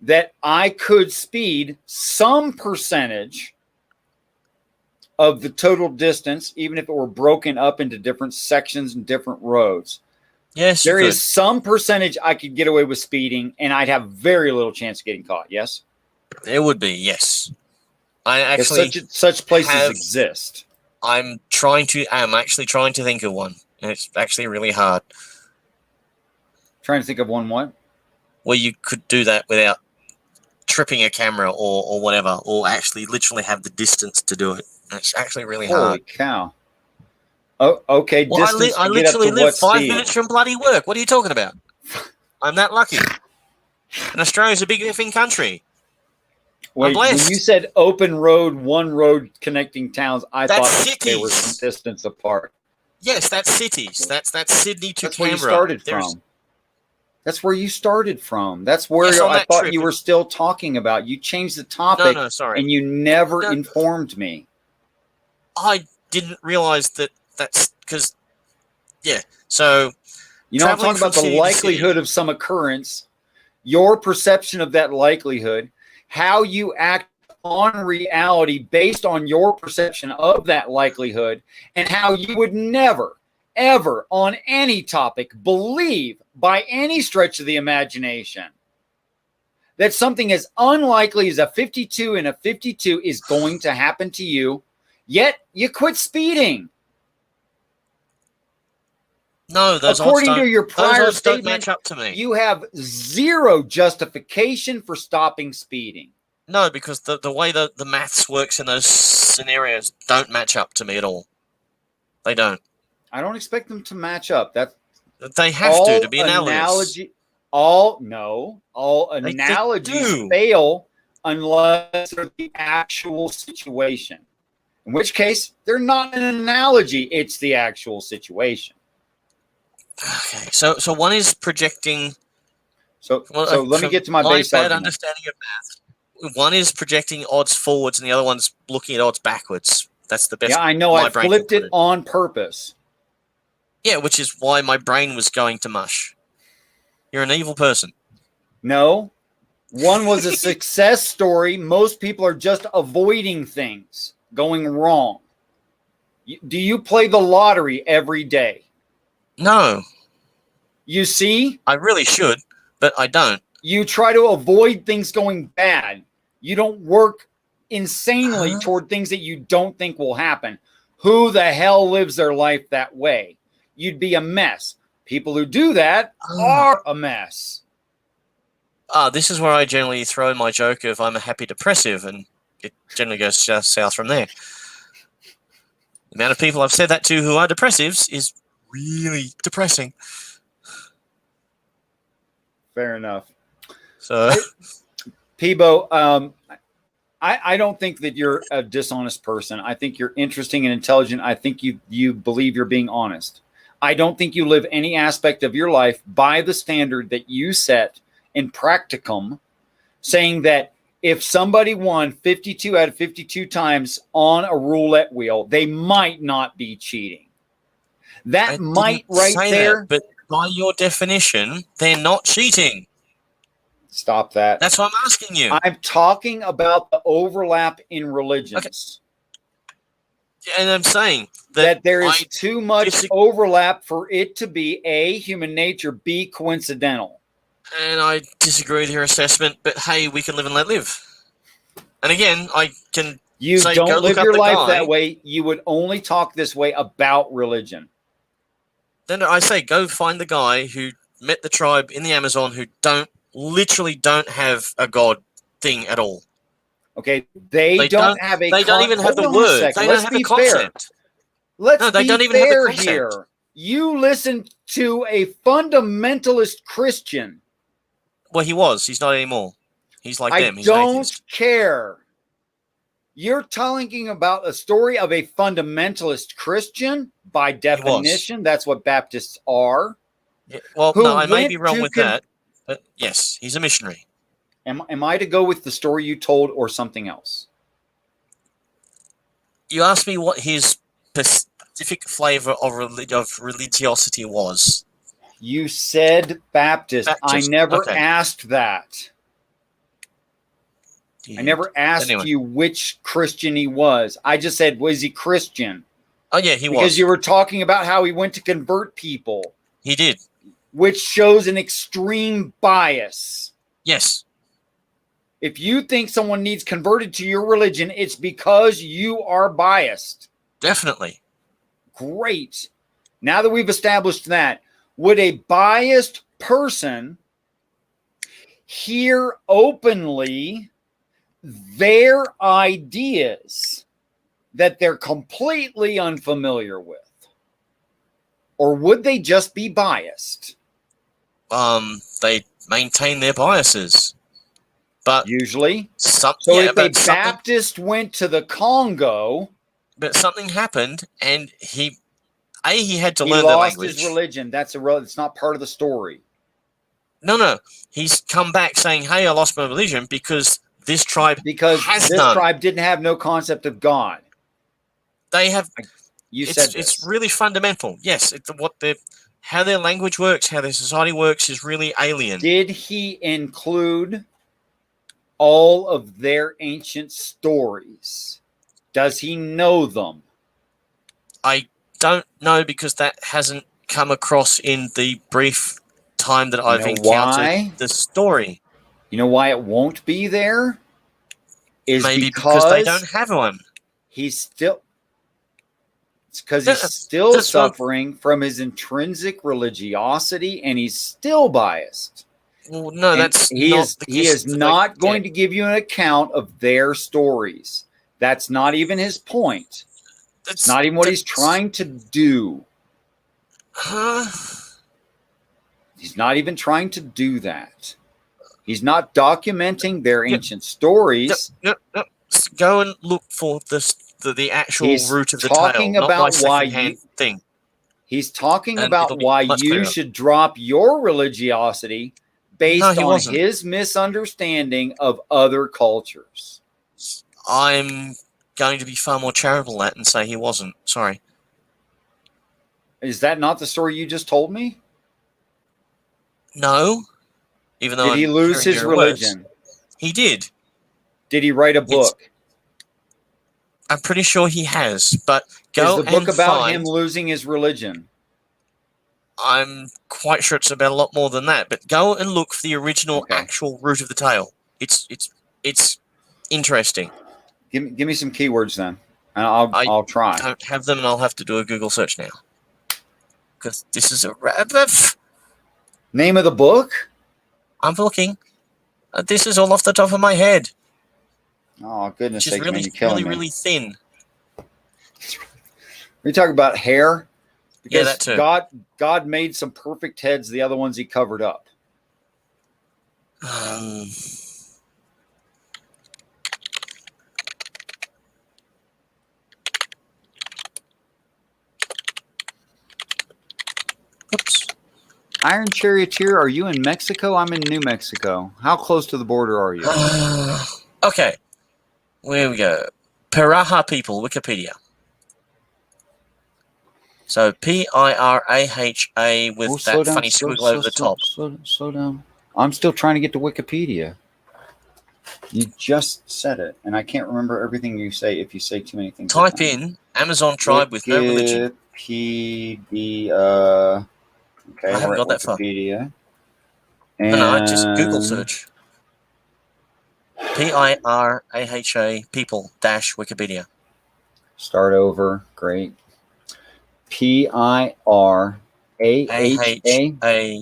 that I could speed some percentage of the total distance, even if it were broken up into different sections and different roads. Yes, There you is some percentage I could get away with speeding, and I'd have very little chance of getting caught. Yes, there would be. Yes, I actually such places exist. I'm actually trying to think of one, and it's actually really hard. Trying to think of one what? Where you could do that without tripping a camera or whatever, or actually literally have the distance to do it. It's actually really Holy hard. cow. Oh, okay. Well, I literally live 5 minutes from bloody work. What are you talking about? I'm that lucky. And Australia's a big effing country. Wait, when blessed. you said open road, one road connecting towns, I That's thought they were cities. some distance apart. Yes, that's cities. That's Sydney to That's Canberra. where you started There's- from. That's where you started from. That's where Yes, on I that thought trip. you were still talking about. You changed the topic No, sorry. and you never No. informed me. I didn't realize that's because, yeah. So You know, I'm Traveling talking about from the city to likelihood of some occurrence, your perception of that likelihood, how you act on reality based on your perception of that likelihood, and how you would never, ever on any topic believe by any stretch of the imagination that something as unlikely as a 52 and a 52 is going to happen to you, yet you quit speeding. no, those According odds to your those prior odds don't statement, match up to me. you have zero justification for stopping speeding. No, because the way the maths works in those scenarios don't match up to me at all. They don't. I don't expect them to match up. That's They have to be analogous. All They analogies do. fail unless they're the actual situation. In which case, they're not an analogy. It's the actual situation. Okay, so one is projecting. So let me get to my base bad argument. understanding of math. One is projecting odds forwards, and the other one's looking at odds backwards. That's the best. Yeah, I know. my I brain flipped can put it on purpose. Yeah, which is why my brain was going to mush. You're an evil person. No. One was a success story. Most people are just avoiding things going wrong. Do you play the lottery every day? No, You see? I really should, but I don't. You try to avoid things going bad. You don't work insanely toward things that you don't think will happen. Who the hell lives their life that way? You'd be a mess. People who do that are a mess. This is where I generally throw in my joke of I'm a happy depressive, and it generally goes south from there. The amount of people I've said that to who are depressives is really depressing. Fair enough. So, Peebo, I don't think that you're a dishonest person. I think you're interesting and intelligent. I think you believe you're being honest. I don't think you live any aspect of your life by the standard that you set in practicum, saying that if somebody won 52 out of 52 times on a roulette wheel, they might not be cheating. That might right there. but by your definition, they're not cheating. Stop that. That's what I'm asking you. I'm talking about the overlap in religions. And I'm saying that there is too much overlap for it to be A, human nature, B, coincidental. And I disagree with your assessment, but hey, we can live and let live. And again, I can You say, don't go live look your up the life guy. that way. You would only talk this way about religion. Then I say, go find the guy who met the tribe in the Amazon who literally don't have a god thing at all. Okay, they don't have a. They don't even have the word. They don't have the concept. Let's they be don't even have the fair concept. here. You listen to a fundamentalist Christian. Well, he was. He's not anymore. He's like them. I He's don't an atheist. care. You're talking about a story of a fundamentalist Christian. By definition, that's what Baptists are. Yeah, well, Who no, I may went be wrong to with that, but yes, he's a missionary. Am I to go with the story you told or something else? You asked me what his specific flavor of religiosity was. You said Baptist. I never asked that. Yeah. I never asked you which Christian he was. I just said, was he Christian? Oh, yeah, he was. Because you were talking about how he went to convert people. He did. Which shows an extreme bias. Yes. If you think someone needs converted to your religion, it's because you are biased. Definitely. Great. Now that we've established that, would a biased person hear openly their ideas that they're completely unfamiliar with? Or would they just be biased? They maintain their biases. But usually. So if a Baptist went to the Congo, but something happened, and he had to learn the language. He lost his religion. It's not part of the story. No. He's come back saying, "Hey, I lost my religion because this tribe tribe didn't have no concept of God." They have. Said it's really fundamental. Yes, how their language works, how their society works is really alien. Did he include all of their ancient stories? Does he know them? I don't know, because that hasn't come across in the brief time that I've encountered the story. You know why it won't be there? Maybe because they don't have one. It's because he's still suffering from his intrinsic religiosity, and he's still biased. Well, no, he is not going to give you an account of their stories. That's not even his point. It's not even what he's trying to do. He's not even trying to do that. He's not documenting their ancient stories. No. Go and look for this. the actual He's root of the talking tale, not my about why secondhand thing. He's talking And about it'll be why much you clearer. should drop your religiosity based No, he on wasn't. his misunderstanding of other cultures. I'm going to be far more charitable than that and say he wasn't. Sorry. Is that not the story you just told me? No. Even though Did he I'm lose hearing his your words. religion? He did. Did he write a book? I'm pretty sure he has. But go Is the book and about find. him losing his religion? I'm quite sure it's about a lot more than that. But go and look for the original Okay. actual root of the tale. It's interesting. Give me some keywords then, and I'll try. I don't have them, and I'll have to do a Google search now. Because this is a Name of the book? I'm looking. This is all off the top of my head. Oh goodness Which is sakes, man, really, you're killing really, me. really thin. We talk about hair. Yeah, Because that too. God made some perfect heads. The other ones he covered up. Oops. Iron Charioteer, are you in Mexico? I'm in New Mexico. How close to the border are you? Okay. Here we go. Piraha people, Wikipedia. So Piraha with that funny squiggle over the top. Slow down. I'm still trying to get to Wikipedia. You just said it, and I can't remember everything you say if you say too many things. Type in Amazon tribe with no religion. Wikipedia. Okay, I haven't we're got at that far. Wikipedia. No, just Google search. Piraha people dash Wikipedia. Start over. Great. Piraha. A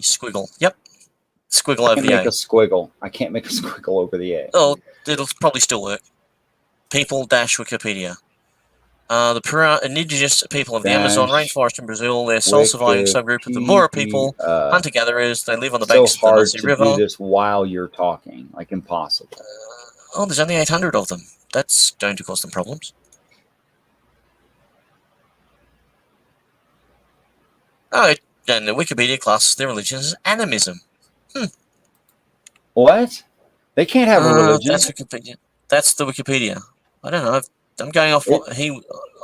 squiggle. Yep. Squiggle I over can't the make A. a squiggle. I can't make a squiggle over the A. Oh, it'll probably still work. People dash Wikipedia. The Pura indigenous people of the Amazon Dash rainforest in Brazil, they're sole surviving subgroup of the Mora people, hunter-gatherers. They live on the so banks of the hard Nasi to River. do this while you're talking, like impossible. There's only 800 of them. That's going to cause them problems. And the Wikipedia classes their religion as animism. What? They can't have a religion. That's Wikipedia. That's the Wikipedia. I don't know. I'm going off what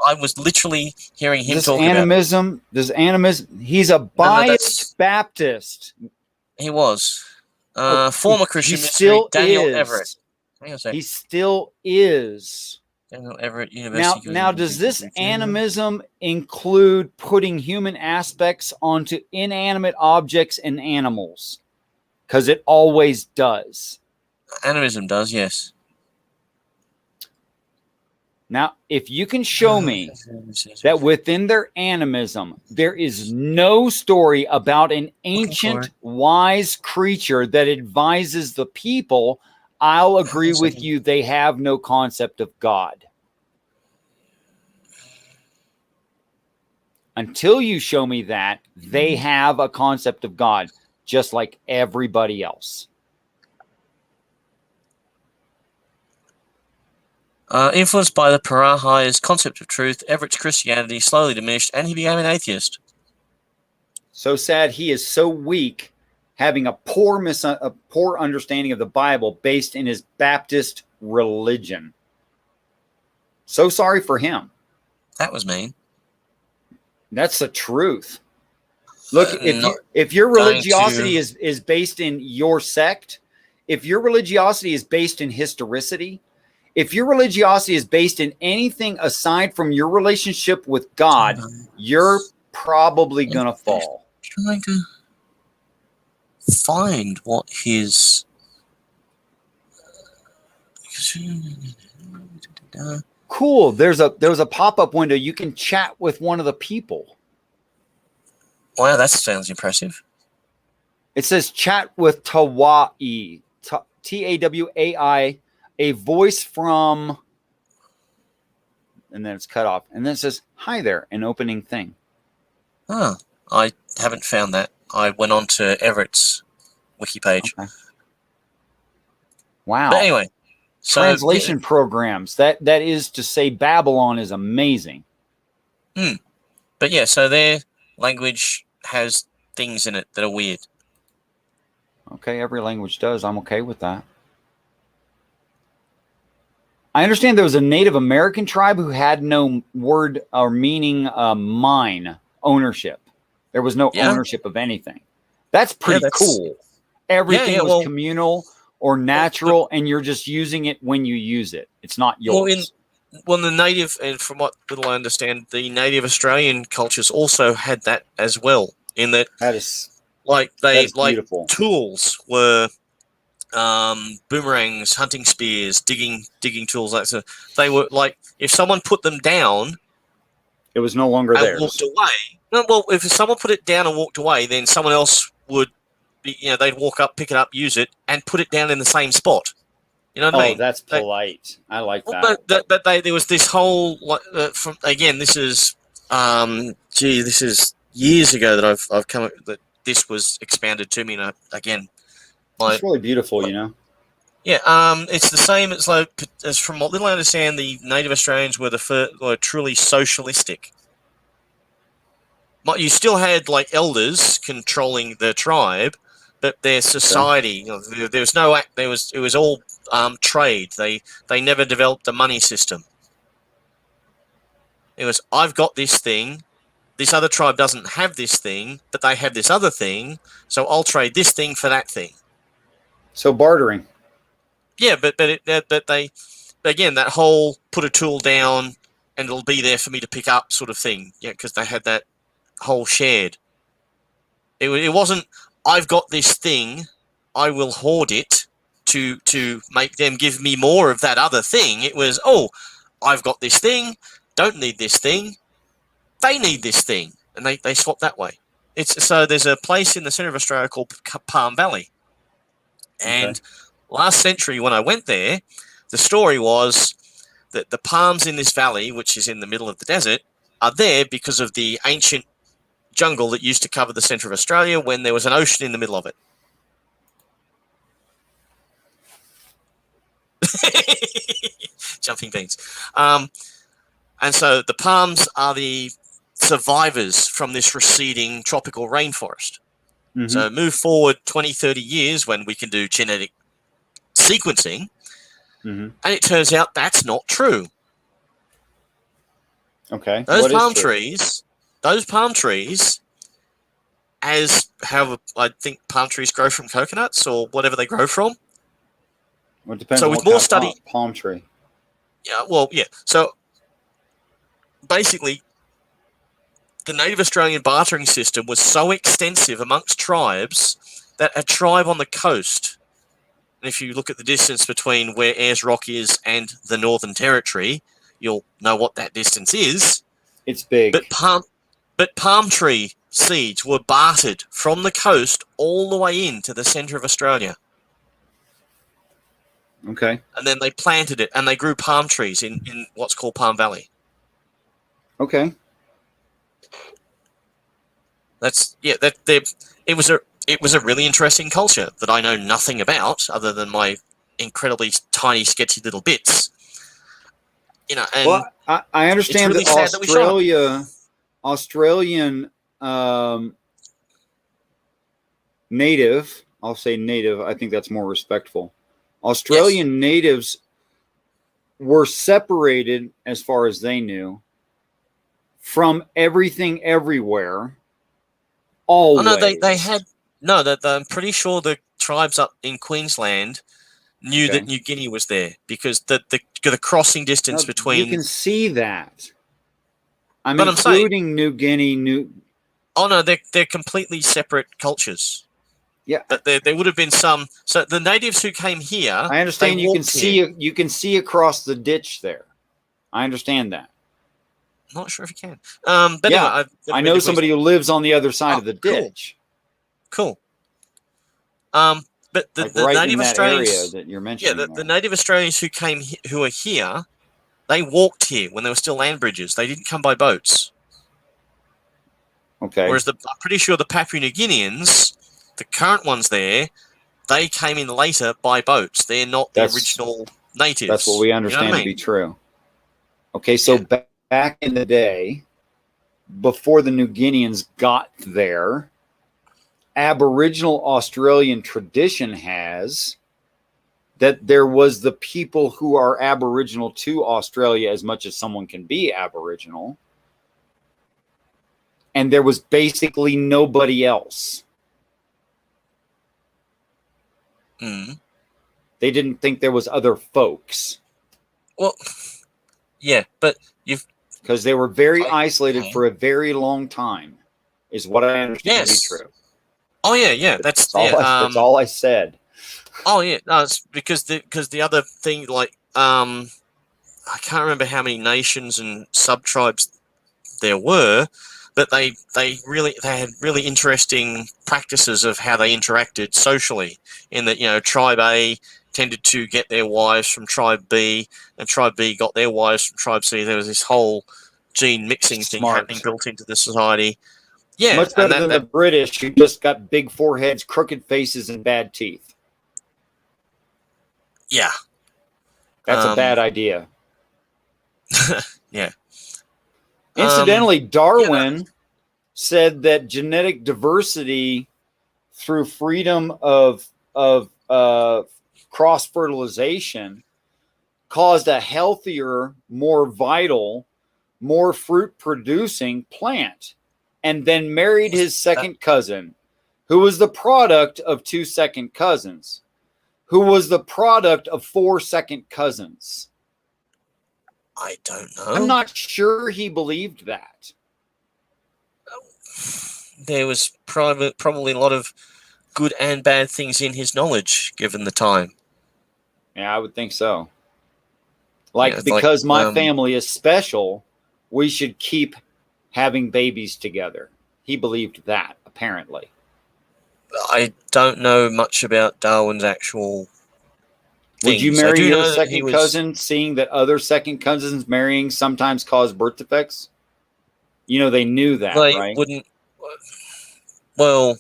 I was literally hearing him talk animism, about. Does animism? He's a biased Baptist. He was. Former Christian he missionary still Daniel is. Everett. Hang on a second. He still is. Daniel Everett University. Now, does this animism include putting human aspects onto inanimate objects and animals? Because it always does. Animism does, yes. Now, if you can show me that within their animism, there is no story about an ancient, wise creature that advises the people, I'll agree with you. They have no concept of God. Until you show me that, they have a concept of God, just like everybody else. Influenced by the Piraha's concept of truth, Everett's Christianity slowly diminished, and he became an atheist. So sad. He is so weak, having a poor understanding of the Bible based in his Baptist religion. So sorry for him. That was mean. That's the truth. Look, if your religiosity is based in your sect, if your religiosity is based in historicity, if your religiosity is based in anything aside from your relationship with God, you're probably going to fall. Trying to find what his... Cool. There's a pop-up window. You can chat with one of the people. Wow, that sounds impressive. It says chat with Tawai. Tawai. A voice from, and then it's cut off. And then it says, hi there, an opening thing. Oh, I haven't found that. I went on to Everett's wiki page. Okay. Wow. But anyway, So, translation programs. That is to say, Babylon is amazing. But yeah, so their language has things in it that are weird. Okay, every language does. I'm okay with that. I understand there was a Native American tribe who had no word or meaning mine, ownership. There was no ownership of anything. That's pretty cool. Everything was communal or natural, and you're just using it when you use it. It's not yours. Well, the native, and from what little I understand, the native Australian cultures also had that as well. In that is beautiful. Tools were boomerangs, hunting spears, digging tools. Like so, they were like if someone put them down, it was no longer and theirs. walked away. No, well, if someone put it down and walked away, then someone else would be. They'd walk up, pick it up, use it, and put it down in the same spot. You know what I mean? That's polite. I like that. But there was this whole from again. This is this is years ago that I've come that this was expanded to me. And again, it's really beautiful, Yeah, it's the same as from what little I understand, the Native Australians were truly socialistic. You still had elders controlling the tribe, but their society, there was no act. It was all trade. They never developed a money system. It was I've got this thing. This other tribe doesn't have this thing, but they have this other thing. So I'll trade this thing for that thing. So bartering. Yeah, but again, that whole put a tool down and it'll be there for me to pick up sort of thing. Yeah, because they had that whole shared. It wasn't I've got this thing, I will hoard it to make them give me more of that other thing. It was I've got this thing, don't need this thing, they need this thing, and they swap that way. So there's a place in the center of Australia called Palm Valley, and last century when I went there, the story was that the palms in this valley, which is in the middle of the desert, are there because of the ancient jungle that used to cover the center of Australia when there was an ocean in the middle of it. Jumping beans. And so the palms are the survivors from this receding tropical rainforest. Mm-hmm. So move forward 20, 30 years when we can do genetic sequencing, and it turns out that's not true. Okay. Those palm trees, as how I think palm trees grow from coconuts or whatever they grow from. Well, it depends so on with what more kind study, of palm tree. Yeah, well, yeah. So basically, the Native Australian bartering system was so extensive amongst tribes that a tribe on the coast, and if you look at the distance between where Ayers Rock is and the Northern Territory, you'll know what that distance is. It's big. But palm tree seeds were bartered from the coast all the way into the centre of Australia. Okay. And then they planted it, and they grew palm trees in what's called Palm Valley. Okay. It was a really interesting culture that I know nothing about other than my incredibly tiny, sketchy little bits. And well, I understand really that Australian native, I'll say native, I think that's more respectful. Australian natives were separated, as far as they knew, from everything everywhere. Always. Oh, no, they had I'm pretty sure the tribes up in Queensland knew that New Guinea was there because the crossing distance between. You can see that. I'm including New Guinea. Oh no, they're completely separate cultures. Yeah, but there would have been some. So the natives who came here, I understand. You can see across the ditch there. I understand that. I'm not sure if you can. But yeah, anyway, I know somebody who lives on the other side of the ditch. Cool. But the right Native in that Australians area that you're mentioning. Yeah, the Native Australians who are here, they walked here when there were still land bridges. They didn't come by boats. Okay. Whereas I'm pretty sure the Papua New Guineans, the current ones there, they came in later by boats. They're not the original natives. That's what we You know understand what I to be mean? true. Okay, so back in the day, before the New Guineans got there, Aboriginal Australian tradition has that there was the people who are Aboriginal to Australia as much as someone can be Aboriginal. And there was basically nobody else. Mm. They didn't think there was other folks Well, yeah, but you've because they were very I- isolated okay. for a very long time, is what I understand to be Yes. true. Oh yeah. That's all I said. Oh yeah, no, it's because the other thing, like I can't remember how many nations and sub tribes there were, but they had really interesting practices of how they interacted socially. In that, you know, tribe A tended to get their wives from tribe B, and tribe B got their wives from tribe C. There was this whole gene mixing thing Smart. happening built into the society. Yeah, Much better than the British, who just got big foreheads, crooked faces, and bad teeth. yeah. That's a bad idea. Yeah. Incidentally, Darwin said that genetic diversity through freedom of cross fertilization caused a healthier, more vital, more fruit producing plant, and then married his second cousin, who was the product of 2 second cousins, who was the product of 4 second cousins. I don't know. I'm not sure he believed that. There was probably a lot of good and bad things in his knowledge, given the time. Yeah, I would think so. Like, Yeah, because my family is special, we should keep having babies together. He believed that, apparently. I don't know much about Darwin's actual Would you things. I marry do your know that he second was- cousin, seeing that other second cousins marrying sometimes cause birth defects? You know, they knew that, They right? wouldn't. Well,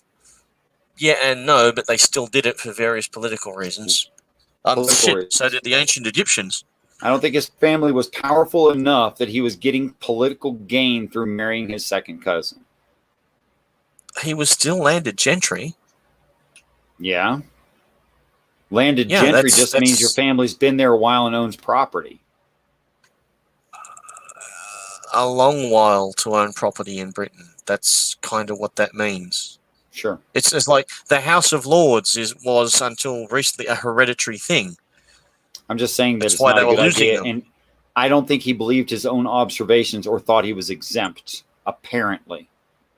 yeah and no, but they still did it for various political reasons. Political reasons. So did the ancient Egyptians. I don't think his family was powerful enough that he was getting political gain through marrying his second cousin. He was still landed gentry. Yeah. Landed Yeah, gentry that's- just means that's- your family's been there a while and owns property. A long while to own property in Britain. That's kind of what that means. Sure. It's like the House of Lords was until recently a hereditary thing. I'm just saying that That's it's why not they a were good losing idea. them. And I don't think he believed his own observations or thought he was exempt, apparently.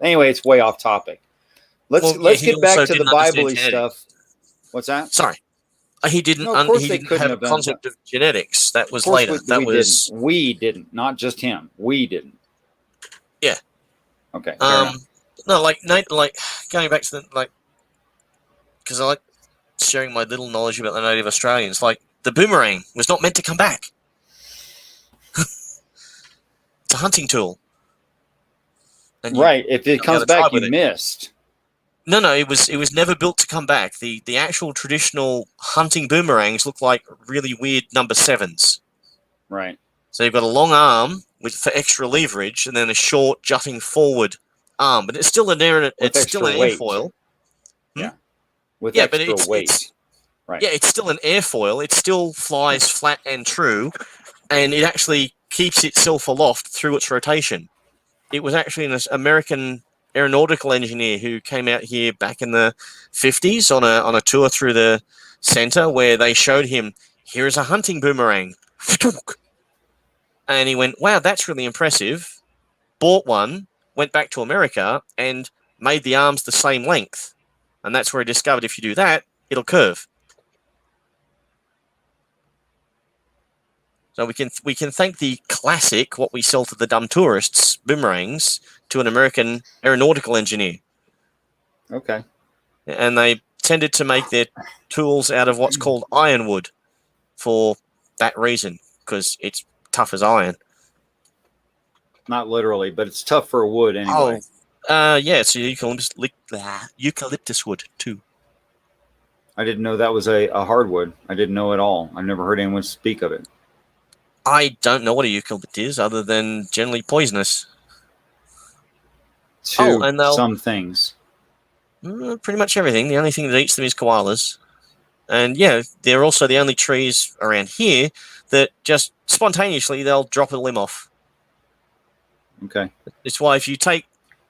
Anyway, it's way off topic. Let's he get back also to the didn't understand Bible-y genetics. stuff. What's that? Sorry, he didn't. No, of course He they didn't couldn't have have a done concept of genetics. That was Of course later. That was we didn't. Not just him. We didn't. Yeah. Okay. fair enough. no, like going back to the because I like sharing my little knowledge about the native Australians. Like the boomerang was not meant to come back. It's a hunting tool. And Right. If it the comes other back, tribe you with it. missed. No, it was never built to come back. The actual traditional hunting boomerangs look like really weird number 7s. Right. So you've got a long arm for extra leverage, and then a short jutting forward arm. But it's still an extra weight. airfoil. With Yeah, but extra weight. Right. Yeah, it's still an airfoil. It still flies flat and true, and it actually keeps itself aloft through its rotation. It was actually an American aeronautical engineer who came out here back in the 50s on a tour through the center where they showed him, here is a hunting boomerang. And he went, wow, that's really impressive. Bought one, went back to America, and made the arms the same length. And that's where he discovered if you do that, it'll curve. So we can thank the classic, what we sell to the dumb tourists, boomerangs, to an American aeronautical engineer. Okay. And they tended to make their tools out of what's called ironwood for that reason, because it's tough as iron. Not literally, but it's tough for wood anyway. Yeah, it's eucalyptus wood too. I didn't know that was a hardwood. I didn't know at all. I've never heard anyone speak of it. I don't know what a eucalypt is, other than generally poisonous. To and some things. Pretty much everything. The only thing that eats them is koalas. And yeah, they're also the only trees around here that just spontaneously they'll drop a limb off. Okay. It's why if you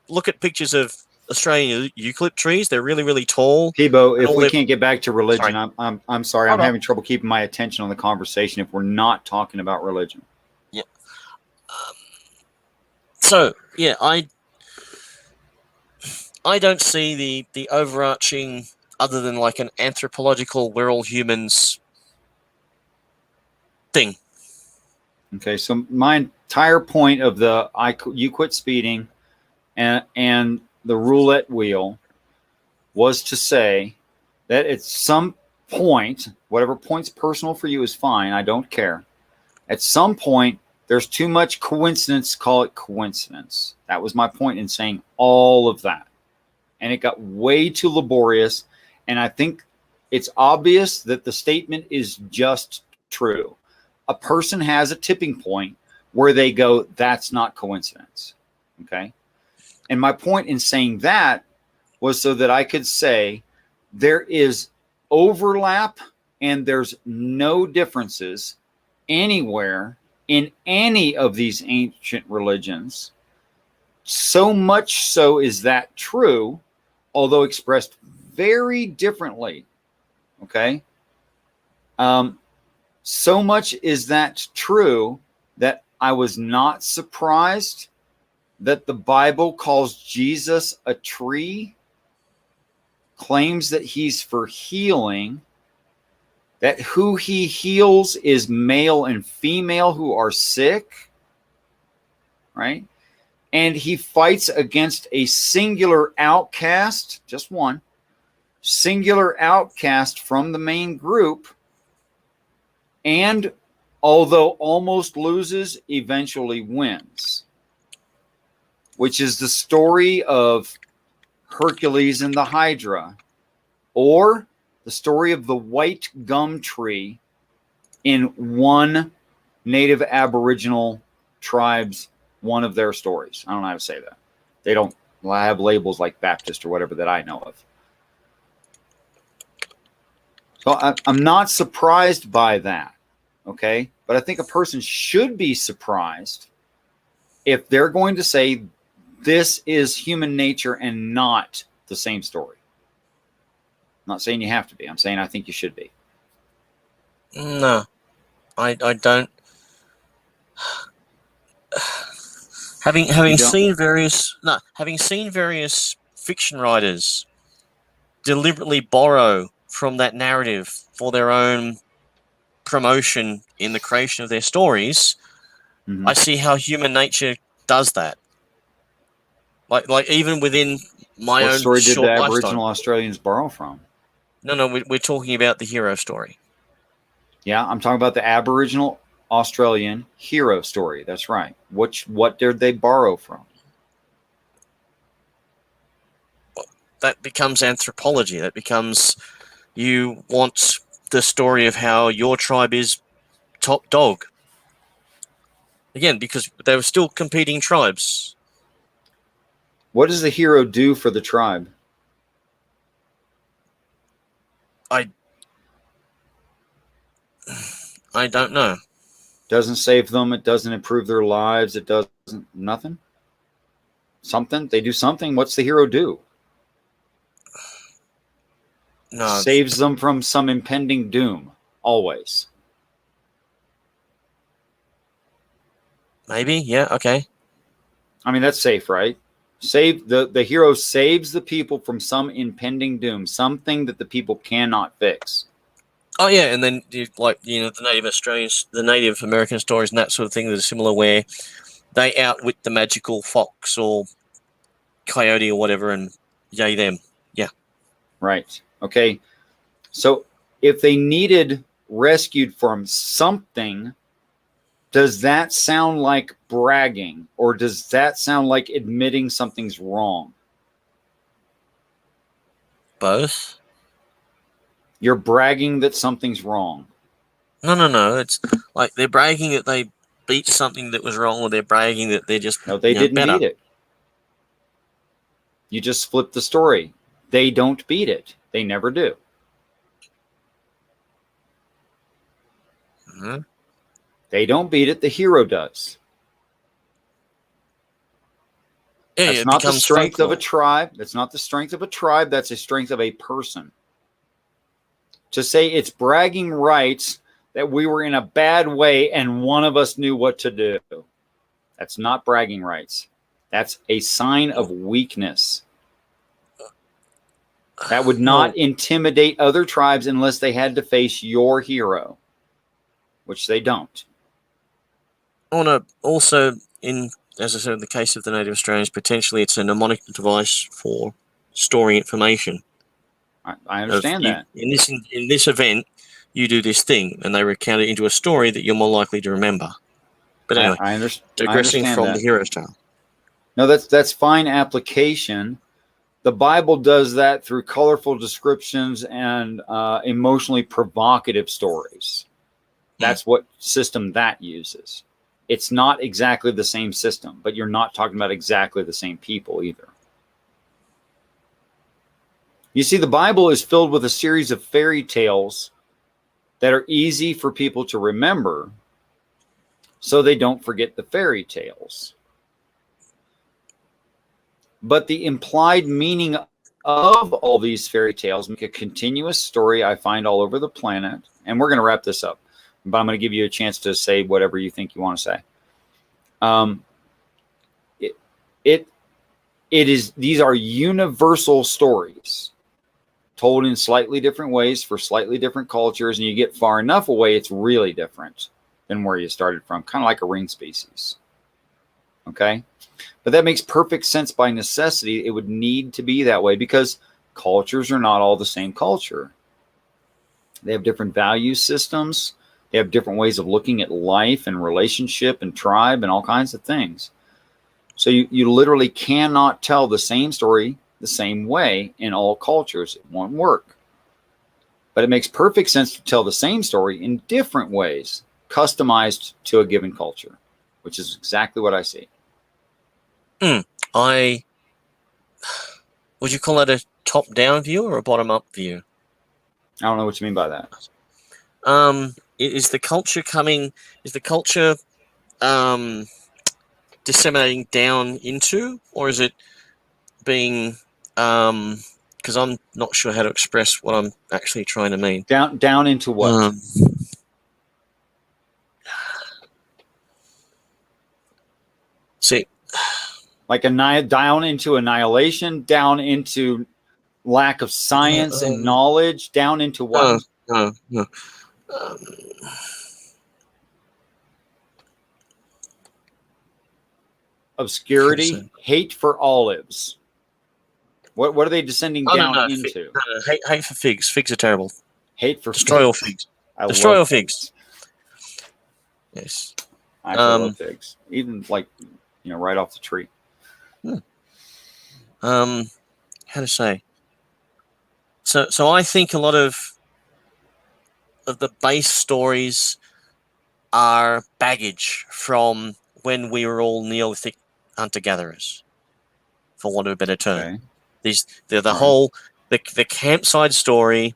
look at pictures of Australian eucalypt trees, they're really, really tall. Peebo, if we can't get back to religion, Sorry. I'm sorry. Hold I'm on. having trouble keeping my attention on the conversation if we're not talking about religion. Yeah. So yeah, I don't see the overarching, other than like an anthropological we're all humans thing. Okay, so my entire point of the you quit speeding and the roulette wheel was to say that at some point, whatever point's personal for you is fine. I don't care. At some point, there's too much coincidence. Call it coincidence. That was my point in saying all of that. And it got way too laborious. And I think it's obvious that the statement is just true. A person has a tipping point where they go, that's not coincidence. Okay. And my point in saying that was so that I could say there is overlap and there's no differences anywhere in any of these ancient religions. So much so is that true, although expressed very differently. Okay. So much is that true that I was not surprised that the Bible calls Jesus a tree, claims that he's for healing, that who he heals is male and female who are sick, right? And he fights against a singular outcast, just one, singular outcast from the main group, and although almost loses, eventually wins, which is the story of Hercules and the Hydra, or the story of the white gum tree in one native Aboriginal tribe's one of their stories. I don't know how to say that. They don't have labels like Baptist or whatever that I know of. So I'm not surprised by that, okay? But I think a person should be surprised if they're going to say this is human nature and not the same story. I'm not saying you have to be. I'm saying I think you should be. No, I don't. Having seen various fiction writers deliberately borrow from that narrative for their own promotion in the creation of their stories, I see how human nature does that. Like even within my own What story did short the lifetime. Aboriginal Australians borrow from? No, we're talking about the hero story. Yeah, I'm talking about the Aboriginal Australian hero story. That's right. What did they borrow from? That becomes anthropology. That becomes, you want the story of how your tribe is top dog. Again, because they were still competing tribes. What does the hero do for the tribe? I don't know. Doesn't save them. It doesn't improve their lives. It doesn't nothing. Something. They do something. What's the hero do? No. Saves them from some impending doom. Always. Maybe. Yeah. Okay. I mean, that's safe, right? Save the hero saves the people from some impending doom, something that the people cannot fix. Oh yeah, and then the Native American stories and that sort of thing that are similar, where they outwit the magical fox or coyote or whatever, and yay them. Yeah. Right. Okay. So if they needed rescued from something, does that sound like bragging, or does that sound like admitting something's wrong? Both. You're bragging that something's wrong. No. It's like they're bragging that they beat something that was wrong, or they're bragging that they're just No, they didn't better. beat it. You just flipped the story. They don't beat it. They never do. Mm-hmm. They don't beat it. The hero does. Yeah, That's it not the becomes strength of a folklore. tribe. That's not the strength of a tribe. That's the strength of a person. To say it's bragging rights that we were in a bad way and one of us knew what to do. That's not bragging rights. That's a sign of weakness. That would not intimidate other tribes unless they had to face your hero, which they don't. I want to also, as I said, in the case of the Native Australians, potentially it's a mnemonic device for storing information. I understand that. In this event, you do this thing, and they recount it into a story that you're more likely to remember. But anyway, I understand from that. the hero's tale. No, that's fine application. The Bible does that through colorful descriptions and emotionally provocative stories. That's what system that uses. It's not exactly the same system, but you're not talking about exactly the same people either. You see, the Bible is filled with a series of fairy tales that are easy for people to remember so they don't forget the fairy tales. But the implied meaning of all these fairy tales make a continuous story I find all over the planet. And we're going to wrap this up, but I'm going to give you a chance to say whatever you think you want to say. These are universal stories told in slightly different ways for slightly different cultures, and you get far enough away, it's really different than where you started from, kind of like a ring species. Okay? But that makes perfect sense by necessity. It would need to be that way because cultures are not all the same culture. They have different value systems. They have different ways of looking at life and relationship and tribe and all kinds of things. So you literally cannot tell the same story the same way in all cultures. It won't work. But it makes perfect sense to tell the same story in different ways, customized to a given culture, which is exactly what I see. Would you call that a top-down view or a bottom-up view? I don't know what you mean by that. Is the culture disseminating down into, or is it being, because I'm not sure how to express what I'm actually trying to mean. Down into what? See, like down into annihilation, down into lack of science and knowledge, down into what? No. Obscurity, hate for olives. What are they descending down into? Hate for figs. Figs are terrible. Hate for destroy all figs. Destroy all figs. Yes. I love figs. Even right off the tree. How to say? So I think a lot of the base stories are baggage from when we were all Neolithic hunter-gatherers, for want of a better term. Okay. They're the campsite story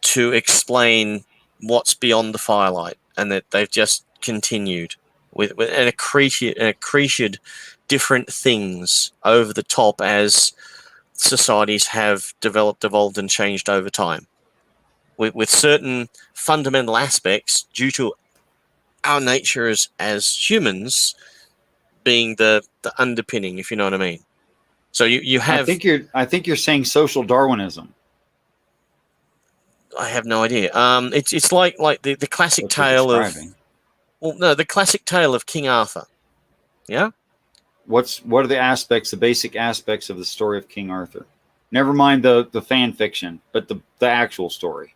to explain what's beyond the firelight, and that they've just continued with and accreted different things over the top as societies have developed, evolved, and changed over time, with certain fundamental aspects due to our nature as humans being the underpinning, if you know what I mean. So you have. I think you're saying social Darwinism. I have no idea. It's like the classic tale of. Well, no, the classic tale of King Arthur. Yeah. What are the basic aspects of the story of King Arthur? Never mind the fan fiction, but the actual story.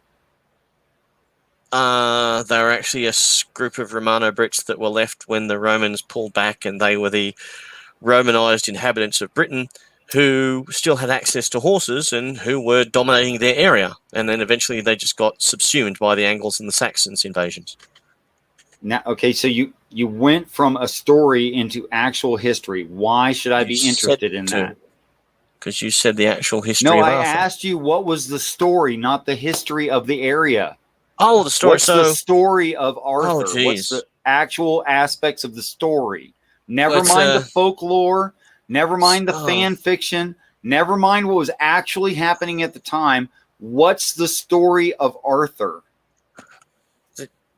They were actually a group of Romano Brits that were left when the Romans pulled back, and they were the Romanized inhabitants of Britain who still had access to horses and who were dominating their area. And then eventually they just got subsumed by the Angles and the Saxons invasions. Now, okay, so you went from a story into actual history. Why should I be interested in that? Because you said the actual history No, of I Arthur. asked you what was the story, not the history of the area. Oh, the story. What's So the story of Arthur? What's geez. the actual aspects of the story? Never Well, it's, mind the folklore. Never mind the Oh. fan fiction. Never mind what was actually happening at the time. What's the story of Arthur?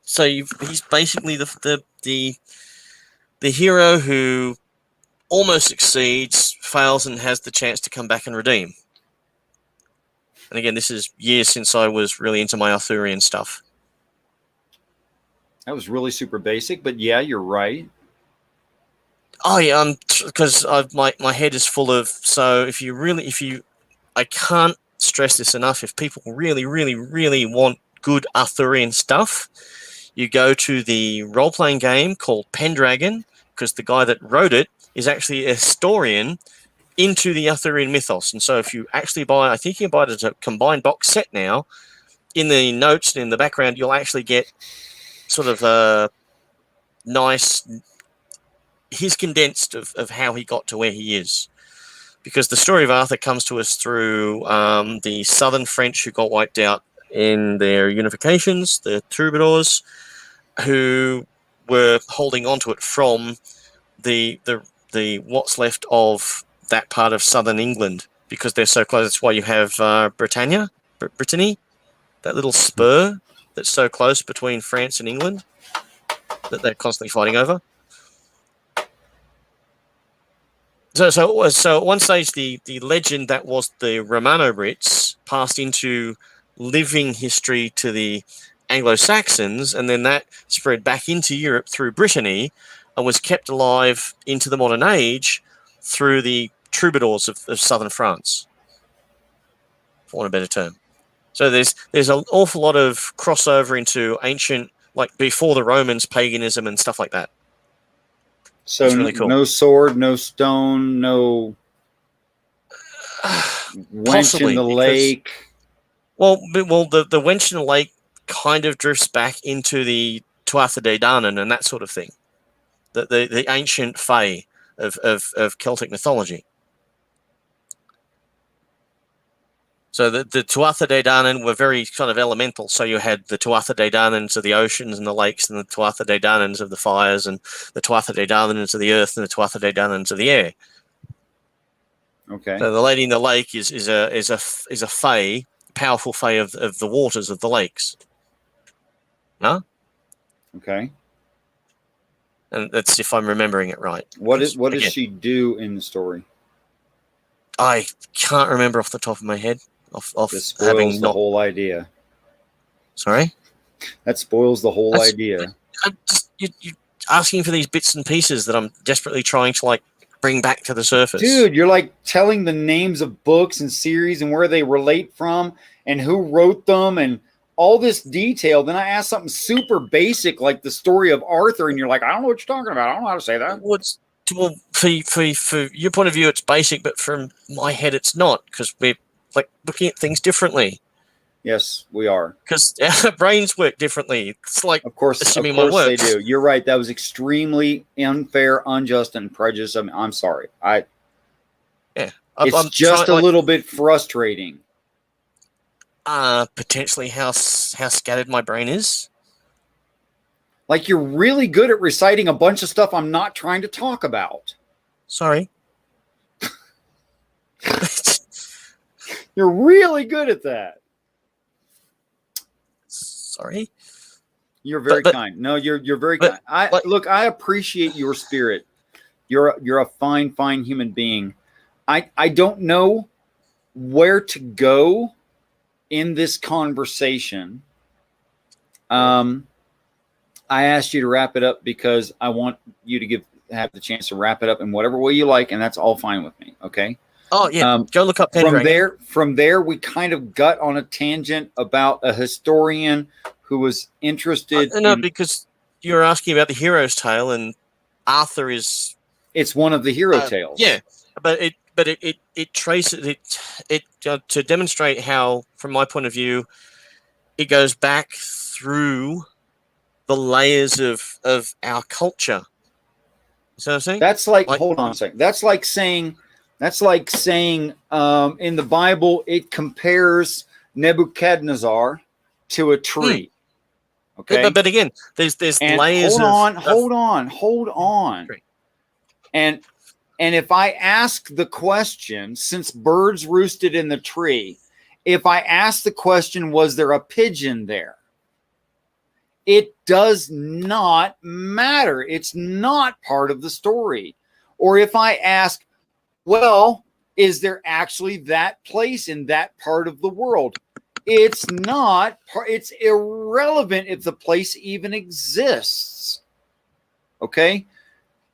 so he's basically the hero who almost succeeds, fails, and has the chance to come back and redeem. And again, this is years since I was really into my Arthurian stuff. That was really super basic, but yeah, you're right. Oh yeah, because my head is full of. So I can't stress this enough. If people really, really, really want good Arthurian stuff, you go to the role-playing game called Pendragon, because the guy that wrote it is actually a historian into the Arthurian mythos. And so if you actually buy, I think you can buy it as a combined box set now, in the notes and in the background, you'll actually get sort of a nice, his condensed of how he got to where he is. Because the story of Arthur comes to us through the southern French who got wiped out in their unifications, the troubadours, who were holding onto it from the what's left of that part of southern England, because they're so close. That's why you have Britannia, Brittany, that little spur that's so close between France and England that they're constantly fighting over. So at one stage, the legend that was the Romano-Brits passed into living history to the Anglo-Saxons, and then that spread back into Europe through Brittany and was kept alive into the modern age through the troubadours of southern France, for want of a better term. So there's an awful lot of crossover into ancient, like before the Romans, paganism and stuff like that. So It's really cool. No sword, no stone, no wench Possibly, in the because- lake. Well, the wench in the lake kind of drifts back into the Tuatha De Danann and that sort of thing. The ancient fae of Celtic mythology. So the Tuatha De Danann were very kind of elemental. So you had the Tuatha De Dananns of the oceans and the lakes, and the Tuatha De Dananns of the fires, and the Tuatha De Dananns of the earth, and the Tuatha De Dananns of the air. Okay. So the lady in the lake is a fae, powerful fae of the waters of the lakes. No? Okay. And that's if I'm remembering it right. What does Again, she do in the story? I can't remember off the top of my head. Off This spoils having the not. whole idea. Sorry, That spoils the whole That's- idea. you asking for these bits and pieces that I'm desperately trying to like bring back to the surface. Dude, you're like telling the names of books and series and where they relate from and who wrote them and all this detail. Then I ask something super basic like the story of Arthur, and you're like, I don't know what you're talking about. I don't know how to say that. Well, for your point of view, it's basic, but from my head, it's not, because we're like looking at things differently. Yes, we are. Because our brains work differently. It's like Of course assuming they my words. do. You're right. That was extremely unfair, unjust, and prejudiced. I'm sorry. It's I'm just trying, a little bit frustrating. potentially how scattered my brain is. Like you're really good at reciting a bunch of stuff I'm not trying to talk about. Sorry. You're really good at that. Sorry. You're very But- kind. No, you're very but- kind. but- I appreciate your spirit. You're a fine human being. I don't know where to go in this conversation. I asked you to wrap it up because I want you to have the chance to wrap it up in whatever way you like, and that's all fine with me. Okay. Oh yeah. Go look up Pendragon. From there, we kind of got on a tangent about a historian who was interested. No, because you were asking about the hero's tale, and Arthur is It's one of the hero tales. yeah, but but it traces it to demonstrate how, from my point of view, it goes back through the layers of our culture. You see what I'm saying? That's like, Like- hold on a second. That's like saying in the Bible it compares Nebuchadnezzar to a tree. Okay. But again, there's And layers hold on. Great. And if I ask the question, since birds roosted in the tree, if I ask the question, was there a pigeon there? It does not matter. It's not part of the story. Or if I ask, well, is there actually that place in that part of the world? It's not. It's irrelevant if the place even exists. Okay?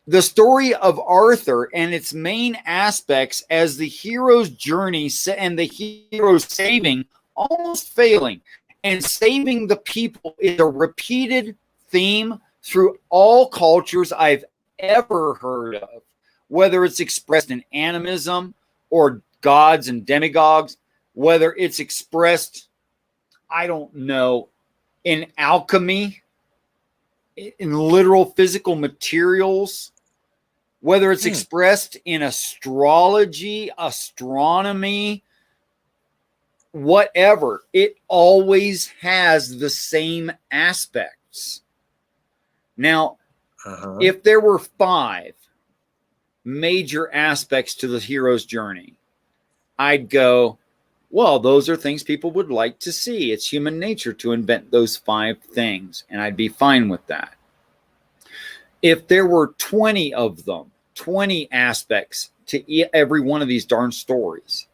The story of Arthur and its main aspects as the hero's journey and the hero saving, almost failing, and saving the people is a repeated theme through all cultures I've ever heard of, whether it's expressed in animism or gods and demigods, whether it's expressed, I don't know, in alchemy, in literal physical materials, whether it's expressed in astrology, astronomy, whatever, it always has the same aspects. Now, if there were 5 major aspects to the hero's journey, I'd go, well, those are things people would like to see. It's human nature to invent those 5 things, and I'd be fine with that. If there were 20 of them, 20 aspects to every one of these darn stories,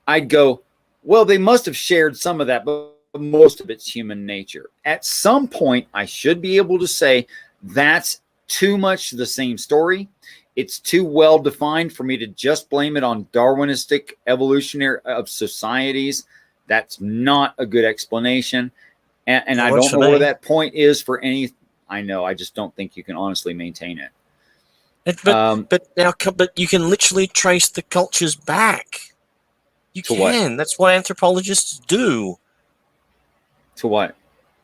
I'd go, well, they must have shared some of that, but most of it's human nature. At some point, I should be able to say that's too much the same story. It's too well defined for me to just blame it on Darwinistic evolutionary of societies. That's not a good explanation. And I don't know where that point is for any. I know. I just don't think you can honestly maintain it. But you can literally trace the cultures back. You To can. what? That's what anthropologists do. To what?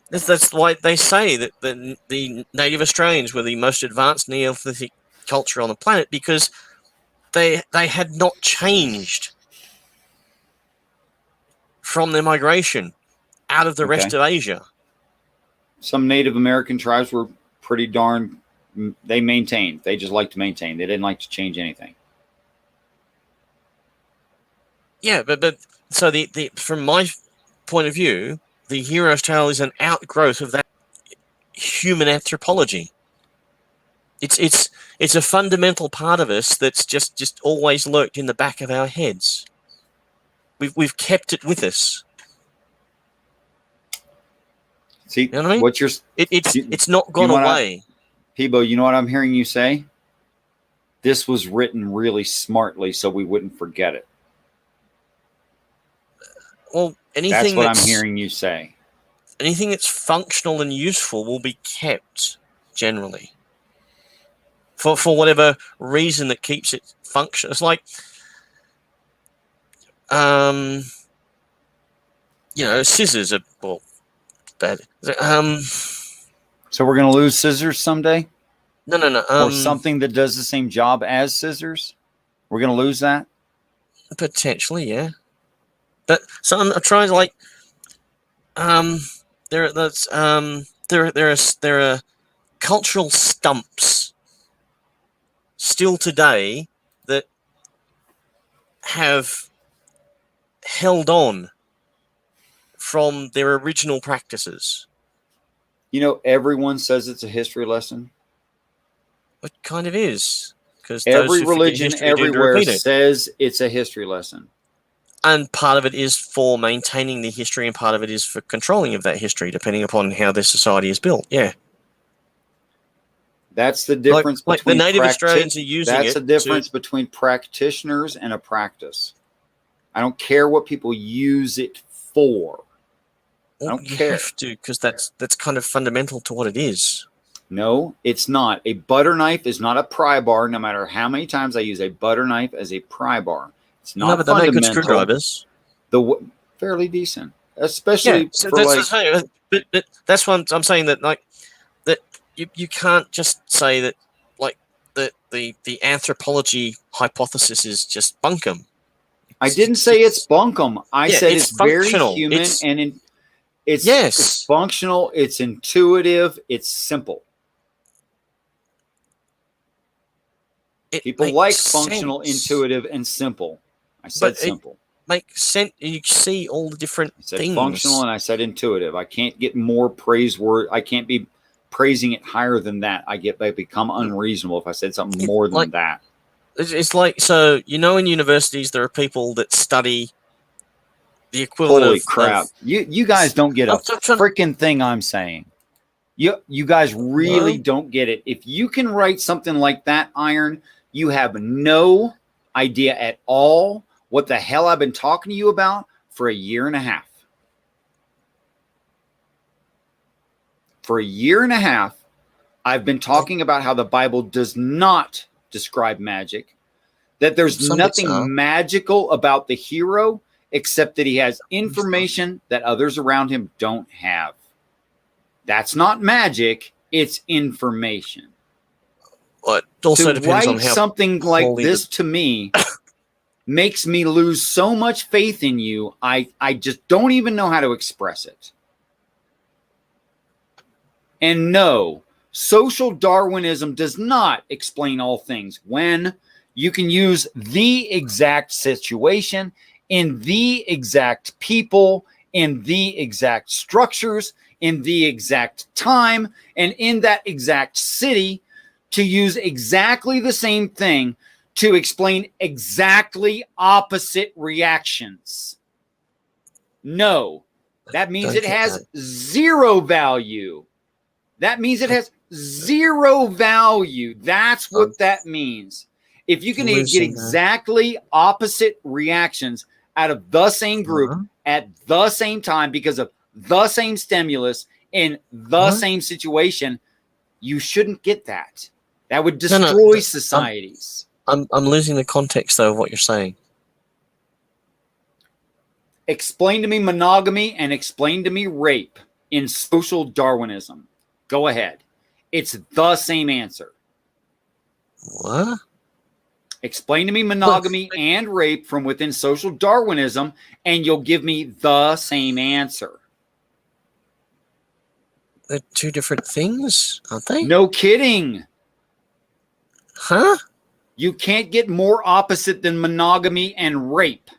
That's why they say that the native Australians were the most advanced Neolithic culture on the planet, because they had not changed from their migration out of the rest of Asia. Some Native American tribes were pretty darn. They maintained. They just like to maintain. They didn't like to change anything. Yeah, but so the from my point of view, the hero's tale is an outgrowth of that human anthropology. It's a fundamental part of us that's just always lurked in the back of our heads. We've kept it with us. See, You know what I mean? what you're It's not gone away. Peebo, you know what I'm hearing you say? This was written really smartly so we wouldn't forget it. Well, That's what I'm hearing you say. Anything that's functional and useful will be kept generally. For whatever reason that keeps it functional. It's like scissors are bad. So we're going to lose scissors someday? No. Or something that does the same job as scissors? We're going to lose that? Potentially, yeah. But so I'm trying to there are cultural stumps still today that have held on from their original practices. You know, everyone says it's a history lesson. It kind of is, because every religion everywhere says it's a history lesson. And part of it is for maintaining the history, and part of it is for controlling of that history, depending upon how their society is built. Yeah. That's the difference between the native Australians are using it. That's the difference between practitioners and a practice. I don't care what people use it for. I don't care. You have to, because that's kind of fundamental to what it is. No, it's not. A butter knife is not a pry bar, no matter how many times I use a butter knife as a pry bar. It's not No, but they make good fundamental. screwdrivers. Fairly decent, Yeah, especially so for that's but that's what I'm saying, that like that you can't just say that like the anthropology hypothesis is just bunkum. I didn't say it's bunkum. I said it's it's very functional. human It's- and it's Yes. functional. It's intuitive. It's simple. It People makes like functional, sense. intuitive, and simple. I said But simple. Makes sense. You see all the different I said things. functional and I said intuitive. I can't get more praiseworthy. I can't be praising it higher than that. I become unreasonable if I said something more than that. It's like, so in universities there are people that study the equivalent Holy of crap! You guys don't get a I'm trying- freaking thing I'm saying. You guys really don't get it. If you can write something like that, Iron, you have no idea at all what the hell I've been talking to you about for a year and a half. For a year and a half, I've been talking about how the Bible does not describe magic, that there's Some nothing bits are. magical about the hero except that he has information that others around him don't have. That's not magic, it's information. Well, it also To depends on write how something like holy this to me makes me lose so much faith in you. I just don't even know how to express it. And no, social Darwinism does not explain all things when you can use the exact situation in the exact people, in the exact structures, in the exact time, and in that exact city to use exactly the same thing to explain exactly opposite reactions. No, that means Don't it get has that. zero value. That means it has zero value. That's what that means. If you can get Losing that. exactly opposite reactions out of the same group at the same time because of the same stimulus in the same situation, you shouldn't get that. That would destroy societies. I'm losing the context though of what you're saying. Explain to me monogamy and explain to me rape in social Darwinism. Go ahead. It's the same answer. What? Explain to me monogamy and rape from within social Darwinism, and you'll give me the same answer. They're two different things, aren't they? No kidding. Huh? You can't get more opposite than monogamy and rape.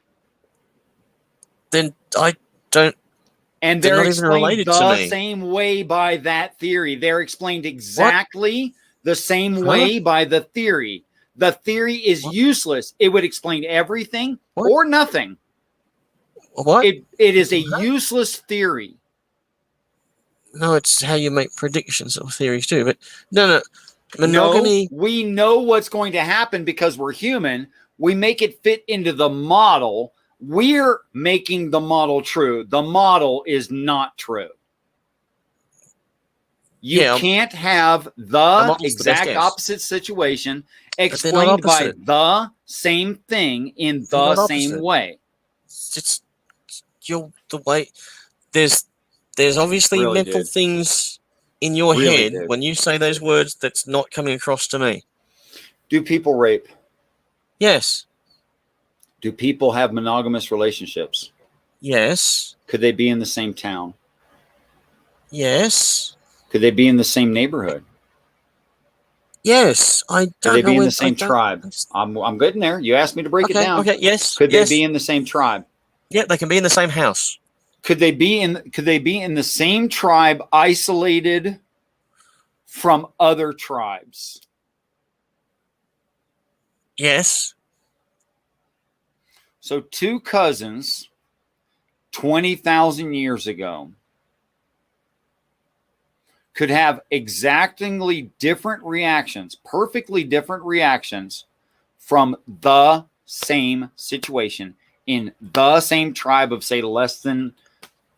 Then I don't. And They're they're not even explained related to the me. same way by that theory. They're explained exactly the same Huh? way by the theory. The theory is useless. It would explain everything or nothing. What? It is a useless theory. No, it's how you make predictions of theories too. But no. Monogamy. No, we know what's going to happen because we're human. We make it fit into the model. We're making the model true. The model is not true. You can't have the exact opposite situation explained by the same thing in the same way. It's the way. There's obviously Really, mental dude. things in your Really, head dude. when you say those words that's not coming across to me. Do people rape? Yes. Do people have monogamous relationships? Yes. Could they be in the same town? Yes. Could they be in the same neighborhood? Yes. I Could don't they know be in where- the same I don't- tribe? I'm getting there. You asked me to break it down. Okay. Yes. Could yes. they be in the same tribe? Yeah, they can be in the same house. Could they be in the same tribe, isolated from other tribes? Yes. So two cousins 20,000 years ago could have exactingly different reactions, perfectly different reactions from the same situation in the same tribe of, say, less than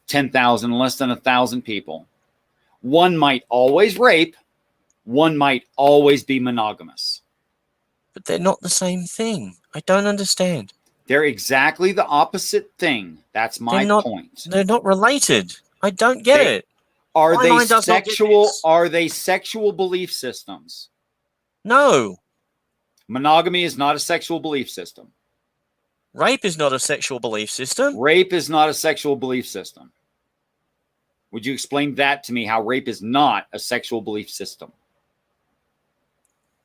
10,000, less than 1,000 people. One might always rape, one might always be monogamous. But they're not the same thing. I don't understand. They're exactly the opposite thing. That's my point. They're not related. I don't get it. Are My they mind does not get sexual? this. Are they sexual belief systems? No. Monogamy is not a sexual belief system. Rape is not a sexual belief system. Rape is not a sexual belief system. Would you explain that to me, how rape is not a sexual belief system?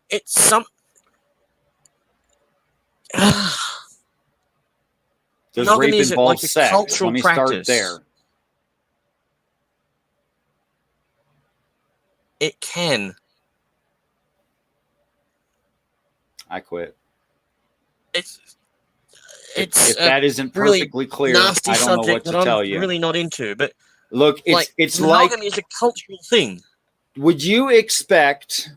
It's some. Does Monogamy rape is involve like a sex? cultural Let me start practice. there. It can. I quit. It's If that isn't really perfectly clear, nasty I don't know what subject to that tell I'm you. really not into. But Look, it's like, monogamy is a cultural thing. would you expect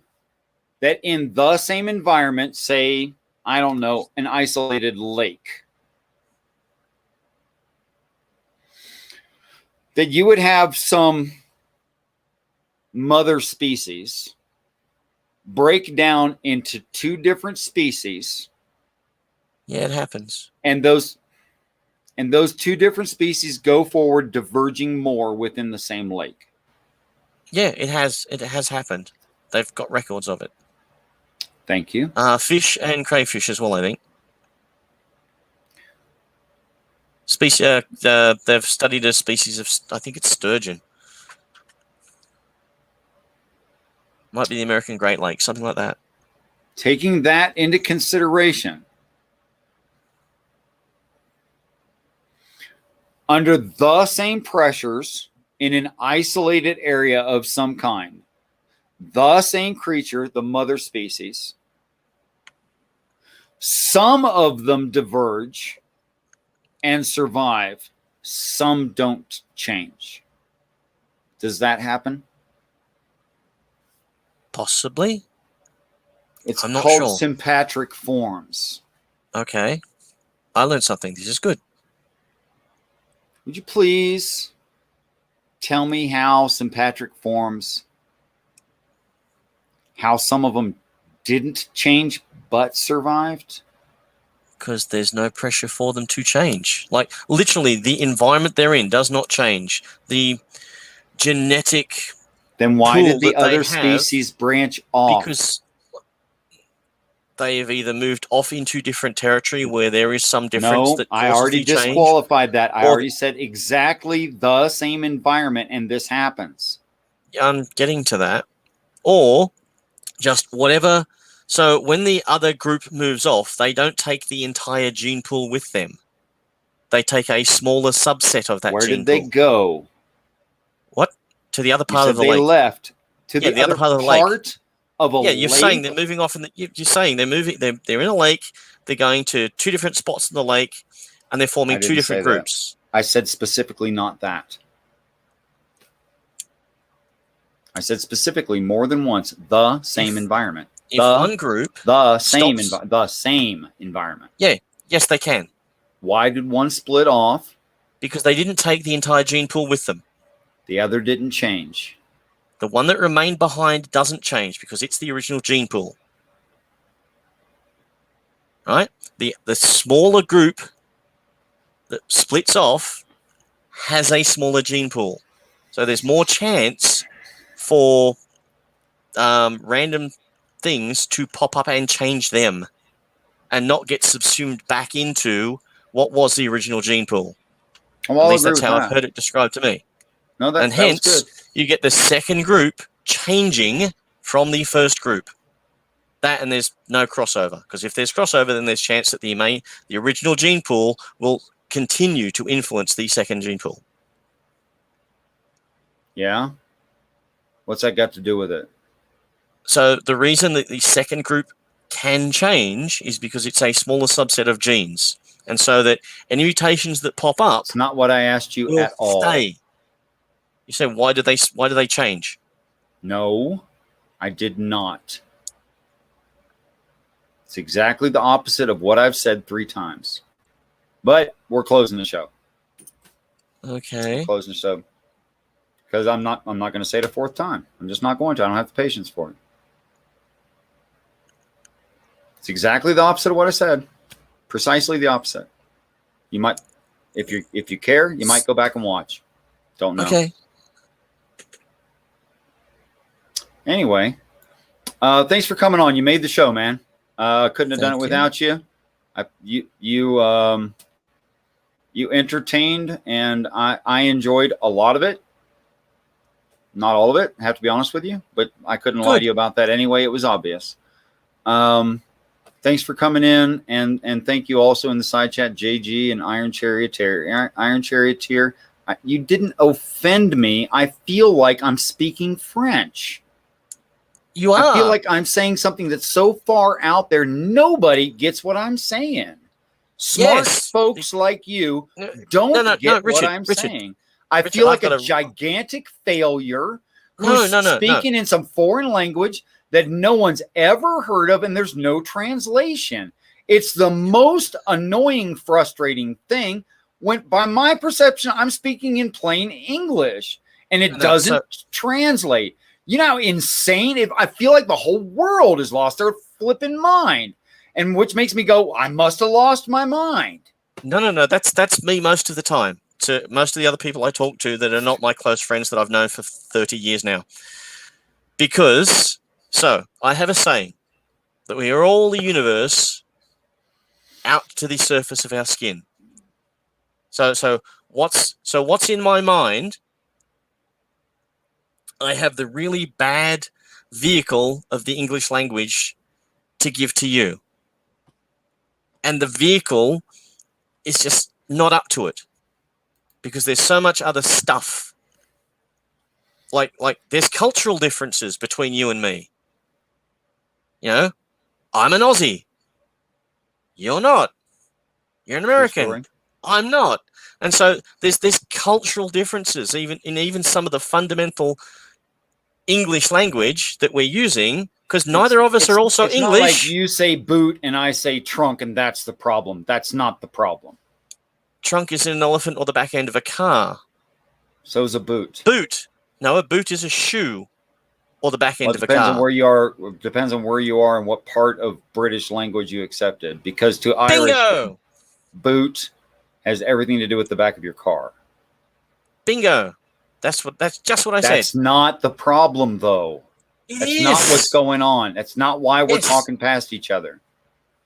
that in the same environment, say, I don't know, an isolated lake, that you would have some mother species break down into two different species, Yeah, it happens. and those two different species go forward, diverging more within the same lake? Yeah, it has happened. They've got records of it. Thank you. Fish and crayfish as well, I think. They've studied a species of, I think it's sturgeon. Might be the American Great Lakes, something like that. Taking that into consideration, under the same pressures in an isolated area of some kind, the same creature, the mother species, some of them diverge and survive, some don't change. Does that happen? Possibly. It's I'm not called sure. sympatric forms. Okay. I learned something. This is good. Would you please tell me how sympatric forms, how some of them didn't change but survived? Because there's no pressure for them to change. Like, literally, the environment they're in does not change. The genetic... Then why pool did the that they other have, species branch off? because they have either moved off into different territory where there is some difference No, that I causes already the change. disqualified that. I Or- already said exactly the same environment, and this happens. I'm getting to that. Or just whatever. So when the other group moves off, they don't take the entire gene pool with them. They take a smaller subset of that Where gene did they pool. go? What? To the other You part said of the they lake. left to Yeah, the other part of a Yeah, you're lake? saying they're moving off, you're saying they're moving. They're in a lake. They're going to two different spots in the lake, and they're I forming two didn't different say that. groups. I said specifically not that. I said specifically more than once the same environment. If one group, The same environment. yes, they can, Why did one split off? because they didn't take the entire gene pool with them. The other didn't change. The one that remained behind doesn't change because it's the original gene pool. Right? The smaller group that splits off has a smaller gene pool. So there's more chance for random things to pop up and change them and not get subsumed back into what was the original gene pool. Well, At I'll least agree that's with how that. I've heard it described to me. No, And that was hence, good. you get the second group changing from the first group. That, and there's no crossover, because if there's crossover, then there's chance that the original gene pool will continue to influence the second gene pool. Yeah. What's that got to do with it? So the reason that the second group can change is because it's a smaller subset of genes, and so that any mutations that pop up It's not what I asked you will at all. stay. You say, why do they change? No, I did not. It's exactly the opposite of what I've said 3 times. But we're closing the show. Okay. Closing the show. Because I'm not going to say it a 4th time. I'm just not going to. I don't have the patience for it. It's exactly the opposite of what I said. Precisely the opposite. You might, if you care, you might go back and watch. Don't know. Okay. Anyway, thanks for coming on. You made the show, man. Couldn't have done it Thank you. without you. You entertained, and I enjoyed a lot of it. Not all of it, I have to be honest with you, but I couldn't lie to you about that anyway. It was obvious. Thanks for coming in, and thank you also in the side chat, JG and Iron Charioteer. Iron Charioteer, you didn't offend me. I feel like I'm speaking French. You are. I feel like I'm saying something that's so far out there, nobody gets what I'm saying. Smart folks like you don't get Richard, what I'm Richard, saying. I Richard, feel like I've a got gigantic failure No, who's no, no, no. speaking in some foreign language that no one's ever heard of, and there's no translation. It's the most annoying, frustrating thing. When, by my perception, I'm speaking in plain English, and it doesn't translate. You know how insane? I feel like the whole world has lost their flipping mind, and which makes me go, I must have lost my mind. No. That's me most of the time. To most of the other people I talk to that are not my close friends that I've known for 30 years now. Because, so, I have a saying that we are all the universe out to the surface of our skin. So what's in my mind? I have the really bad vehicle of the English language to give to you. And the vehicle is just not up to it because there's so much other stuff. Like there's cultural differences between you and me. You know, I'm an Aussie. You're not. You're an American. I'm not. And so there's cultural differences even in some of the fundamental English language that we're using, because neither of us are also it's English. Not like you say boot and I say trunk, and that's the problem. That's not the problem. Trunk is an elephant or the back end of a car. So is a boot. Boot. No, a boot is a shoe or the back end of a car. Depends on where you are. Depends on where you are and what part of British language you accepted. Because to Irish, boot has everything to do with the back of your car. Bingo. That's just what I said. That's not the problem, though. That's not what's going on. That's not why we're talking past each other.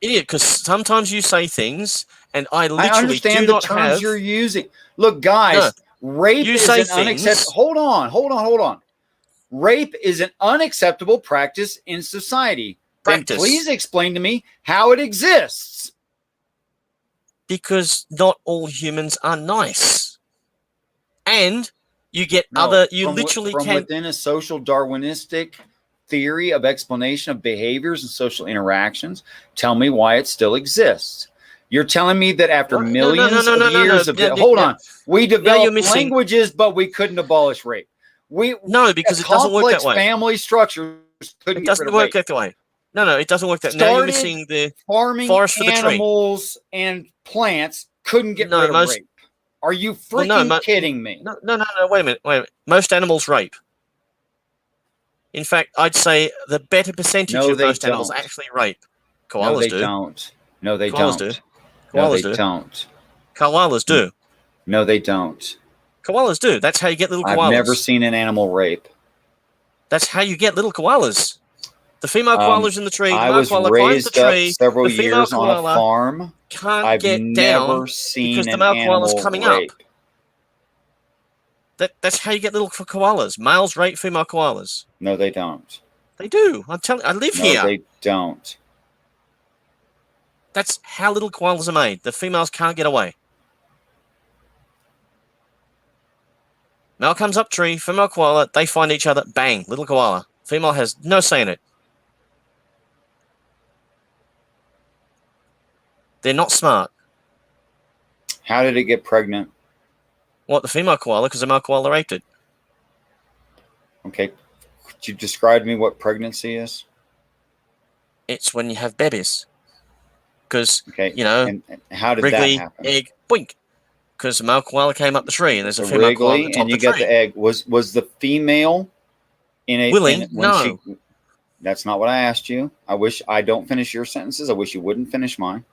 Idiot, because sometimes you say things, and I literally understand do the not terms have... you're using. Look, guys, rape is an unacceptable... Hold on. Rape is an unacceptable practice in society. Then please explain to me how it exists. Because not all humans are nice. And you get literally from within a social Darwinistic theory of explanation of behaviors and social interactions, tell me why it still exists. You're telling me that after millions of years of hold on, we developed languages, but we couldn't abolish rape. Because it doesn't work that way. Family structures couldn't. It doesn't work that way. No, it doesn't work that way. Now you're missing the farming forest for the tree. Animals and plants couldn't get rid of rape. Are you freaking kidding me? No. Wait a minute. Most animals rape. In fact, I'd say the better percentage of most animals actually rape. Koalas do. No, they Koalas don't. do. Koalas don't. Koalas do. No, they don't. Koalas do. That's how you get little koalas. I've never seen an animal rape. That's how you get little koalas. The female koala's in the tree. I was raised up several years on a farm. I've never seen because the male koala's coming up. That's how you get little koalas. Males rape female koalas. No, they don't. They do. I'm telling you, I live here. No, they don't. That's how little koalas are made. The females can't get away. Male comes up tree, female koala, they find each other, bang, little koala. Female has no say in it. They're not smart. How did it get pregnant? What, the female koala? Because the male koala raped it. Okay. Could you describe to me what pregnancy is? It's when you have babies. Because, and how did Wrigley, that happen? egg, boink. Because the male koala came up the tree, and there's a female koala at the top and you of the get tree. the egg. Was the female in a... Willing? No. That's not what I asked you. I wish I don't finish your sentences. I wish you wouldn't finish mine.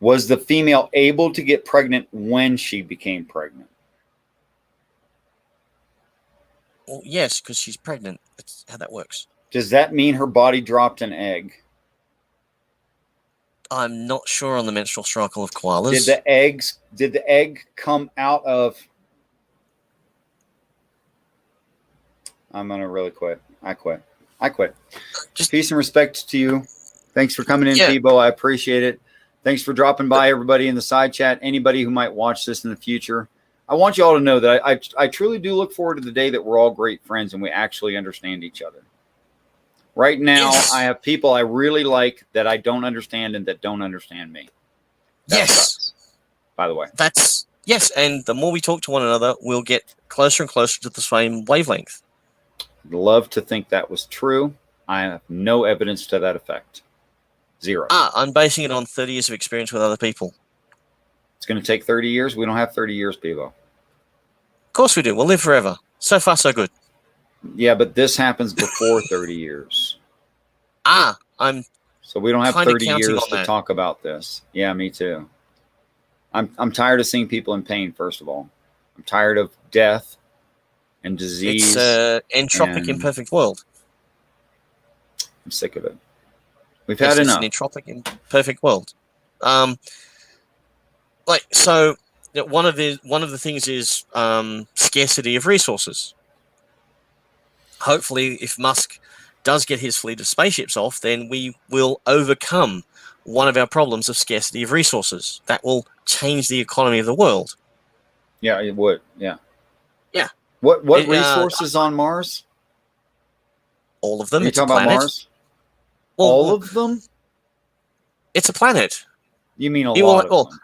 Was the female able to get pregnant when she became pregnant? Well, yes, because she's pregnant. That's how that works. Does that mean her body dropped an egg? I'm not sure on the menstrual cycle of koalas. Did the egg come out of... I'm going to really quit. I quit. Just- Peace and respect to you. Thanks for coming in, Yeah. Tebow. I appreciate it. Thanks for dropping by, everybody in the side chat. Anybody who might watch this in the future. I want you all to know that I truly do look forward to the day that we're all great friends and we actually understand each other. Right now, Yes. I have people I really like that I don't understand and that don't understand me. That Yes. sucks, by the way. Yes, and the more we talk to one another, we'll get closer and closer to the same wavelength. I'd love to think that was true. I have no evidence to that effect. Zero. I'm basing it on 30 years of experience with other people. It's going to take 30 years. We don't have 30 years, Pivo. Of course we do. We'll live forever. So far, so good. Yeah, but this happens before 30 years. I'm So we don't have kinda 30 counting years on to that. talk about this. Yeah, me too. I'm tired of seeing people in pain, first of all. I'm tired of death and disease. It's an entropic, and- imperfect world. I'm sick of it. We've It's had just enough. an entropic, imperfect world. One of the things is scarcity of resources. Hopefully, if Musk does get his fleet of spaceships off, then we will overcome one of our problems of scarcity of resources. That will change the economy of the world. Yeah, it would. Yeah. Yeah. What It, resources on Mars? All of Are them. you It's a talking about planet. Mars? Well, All of them? it's a planet. You mean a You will- lot of well, them?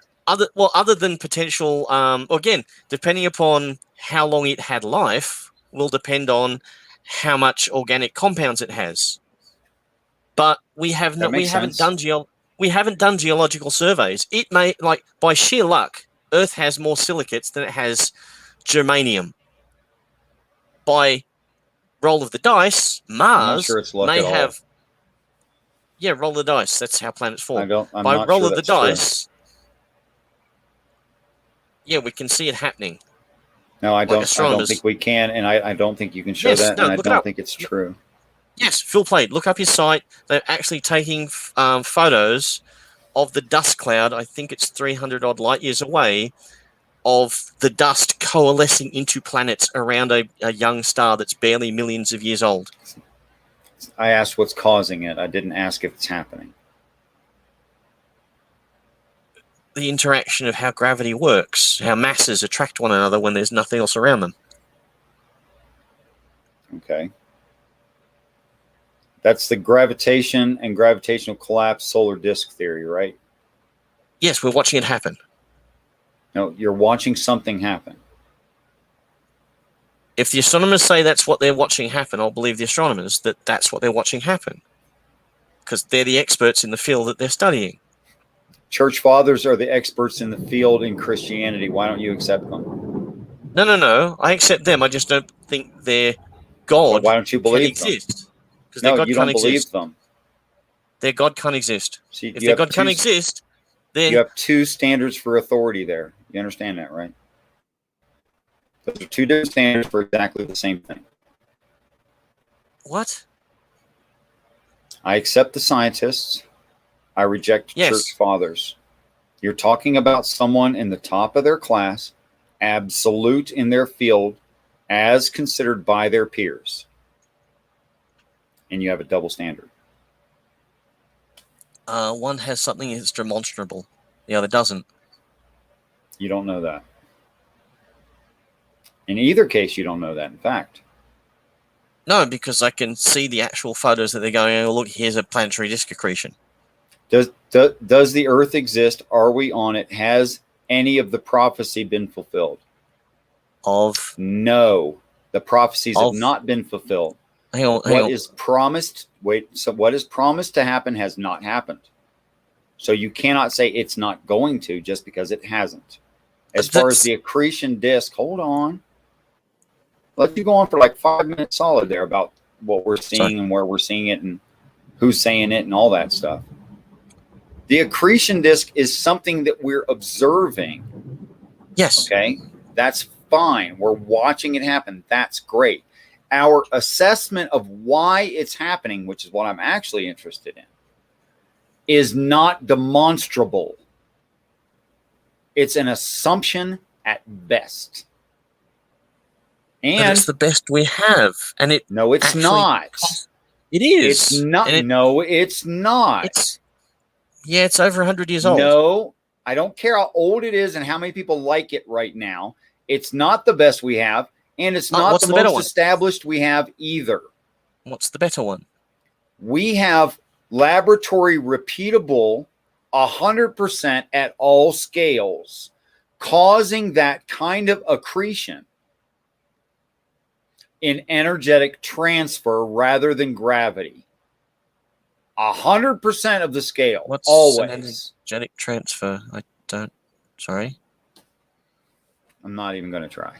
Other than potential, again, depending upon how long it had life, will depend on how much organic compounds it has. But we haven't done geological surveys. It may, like, by sheer luck, Earth has more silicates than it has germanium. By roll of the dice, I'm not Mars sure it's luck may at all. have. Yeah, roll the dice. That's how planets form. I'm By not roll sure of the that's true. dice, yeah, we can see it happening. No, I don't astronomers. think we can, and I don't think you can show Yes, that, no, and I look it don't up. think it's true. Yes, Phil Plate. Look up his site. They're actually taking photos of the dust cloud. I think it's 300 odd light years away, of the dust coalescing into planets around a young star that's barely millions of years old. I asked what's causing it. I didn't ask if it's happening. The interaction of how gravity works, how masses attract one another when there's nothing else around them. Okay. That's the gravitation and gravitational collapse solar disk theory, right? Yes, we're watching it happen. No, you're watching something happen. If the astronomers say that's what they're watching happen, I'll believe the astronomers that that's what they're watching happen, because they're the experts in the field that they're studying. Church fathers are the experts in the field in Christianity. Why don't you accept them? No. I accept them. I just don't think their God Well, why don't you can believe them? exist. Because their No, God you can't don't believe exist. them. Their God can't exist. See, If their God can't exist, then you have two standards for authority there. You understand that, right? Those are two different standards for exactly the same thing. what? I accept the scientists. I reject Yes. church fathers. You're talking about someone in the top of their class, absolute in their field, as considered by their peers. And you have a double standard. One has something that's demonstrable. The other doesn't. You don't know that. In either case, you don't know that, in fact. No, because I can see the actual photos that they're going, oh, look, here's a planetary disk accretion. Does the Earth exist? Are we on it? Has any of the prophecy been fulfilled? Of, No. The prophecies have Of- not been fulfilled. hang on. What is promised? So what is promised to happen has not happened. So you cannot say it's not going to just because it hasn't. As far as the accretion disk, hold on. Let you go on for like 5 minutes solid there about what we're seeing and where we're seeing it and who's saying it and all that stuff. The accretion disk is something that we're observing. Yes. Okay. That's fine. We're watching it happen. That's great. Our assessment of why it's happening, which is what I'm actually interested in, is not demonstrable. It's an assumption at best. But And it's the best we have. And it no, it's actually not. It is. It's not. And No, it's not. It's over 100 years old. No, I don't care how old it is and how many people like it right now. It's not the best we have, and it's not what's the the better most one? established we have either. What's the better one? We have laboratory repeatable 100% at all scales, causing that kind of accretion in energetic transfer rather than gravity. 100% of the scale, What's always. energetic transfer? I don't. Sorry. I'm not even going to try.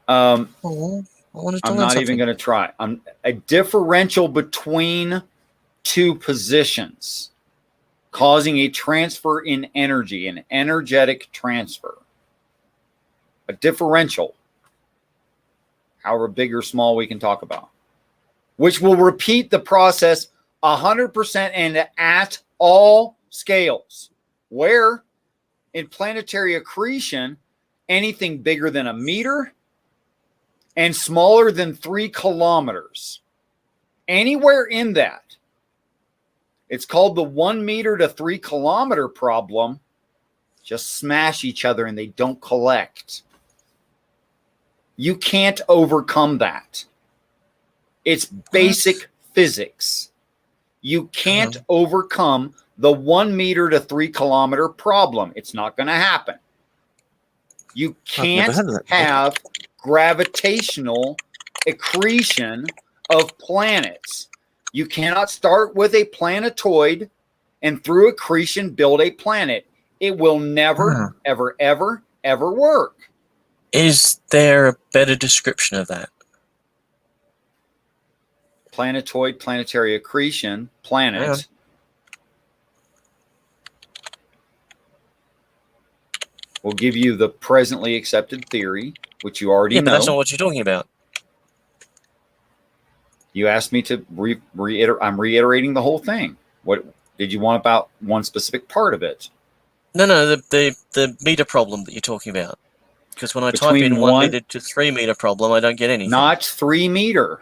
Oh, I wanted to I'm learn not even something. going to try. I'm a differential between two positions, causing a transfer in energy, an energetic transfer. A differential, however big or small we can talk about, which will repeat the process 100% and at all scales. Where in planetary accretion, anything bigger than a meter and smaller than 3 kilometers, anywhere in that, it's called the 1 meter to 3 kilometer problem. Just smash each other and they don't collect. You can't overcome that. It's basic physics. You can't overcome the 1 meter to 3 kilometer problem. It's not going to happen. You can't have gravitational accretion of planets. You cannot start with a planetoid and through accretion build a planet. It will never, ever, ever, ever work. Is there a better description of that? Planetoid, planetary accretion, planet. Yeah. Will give you the presently accepted theory, which you already Yeah, know. but that's not what you're talking about. You asked me to reiterate. I'm reiterating the whole thing. What did you want about one specific part of it? No, the meter problem that you're talking about. Because when I type Between in 1 meter to 3 meter problem, I don't get anything. Not 3 meter.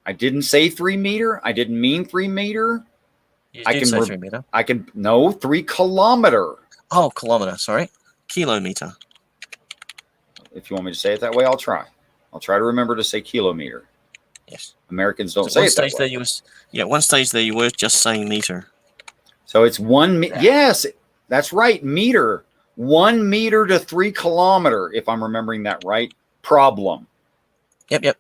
I didn't say 3 meter. I didn't mean 3 meter. You I did can say 3 meter. No, 3 kilometer. Oh, kilometer. Sorry, kilometer. If you want me to say it that way, I'll try. I'll try to remember to say kilometer. Yes. Americans don't So say it that way. one stage there you were just saying meter. So it's 1 yes, that's right, meter. 1 meter to 3 kilometer, if I'm remembering that right. Problem. Yep.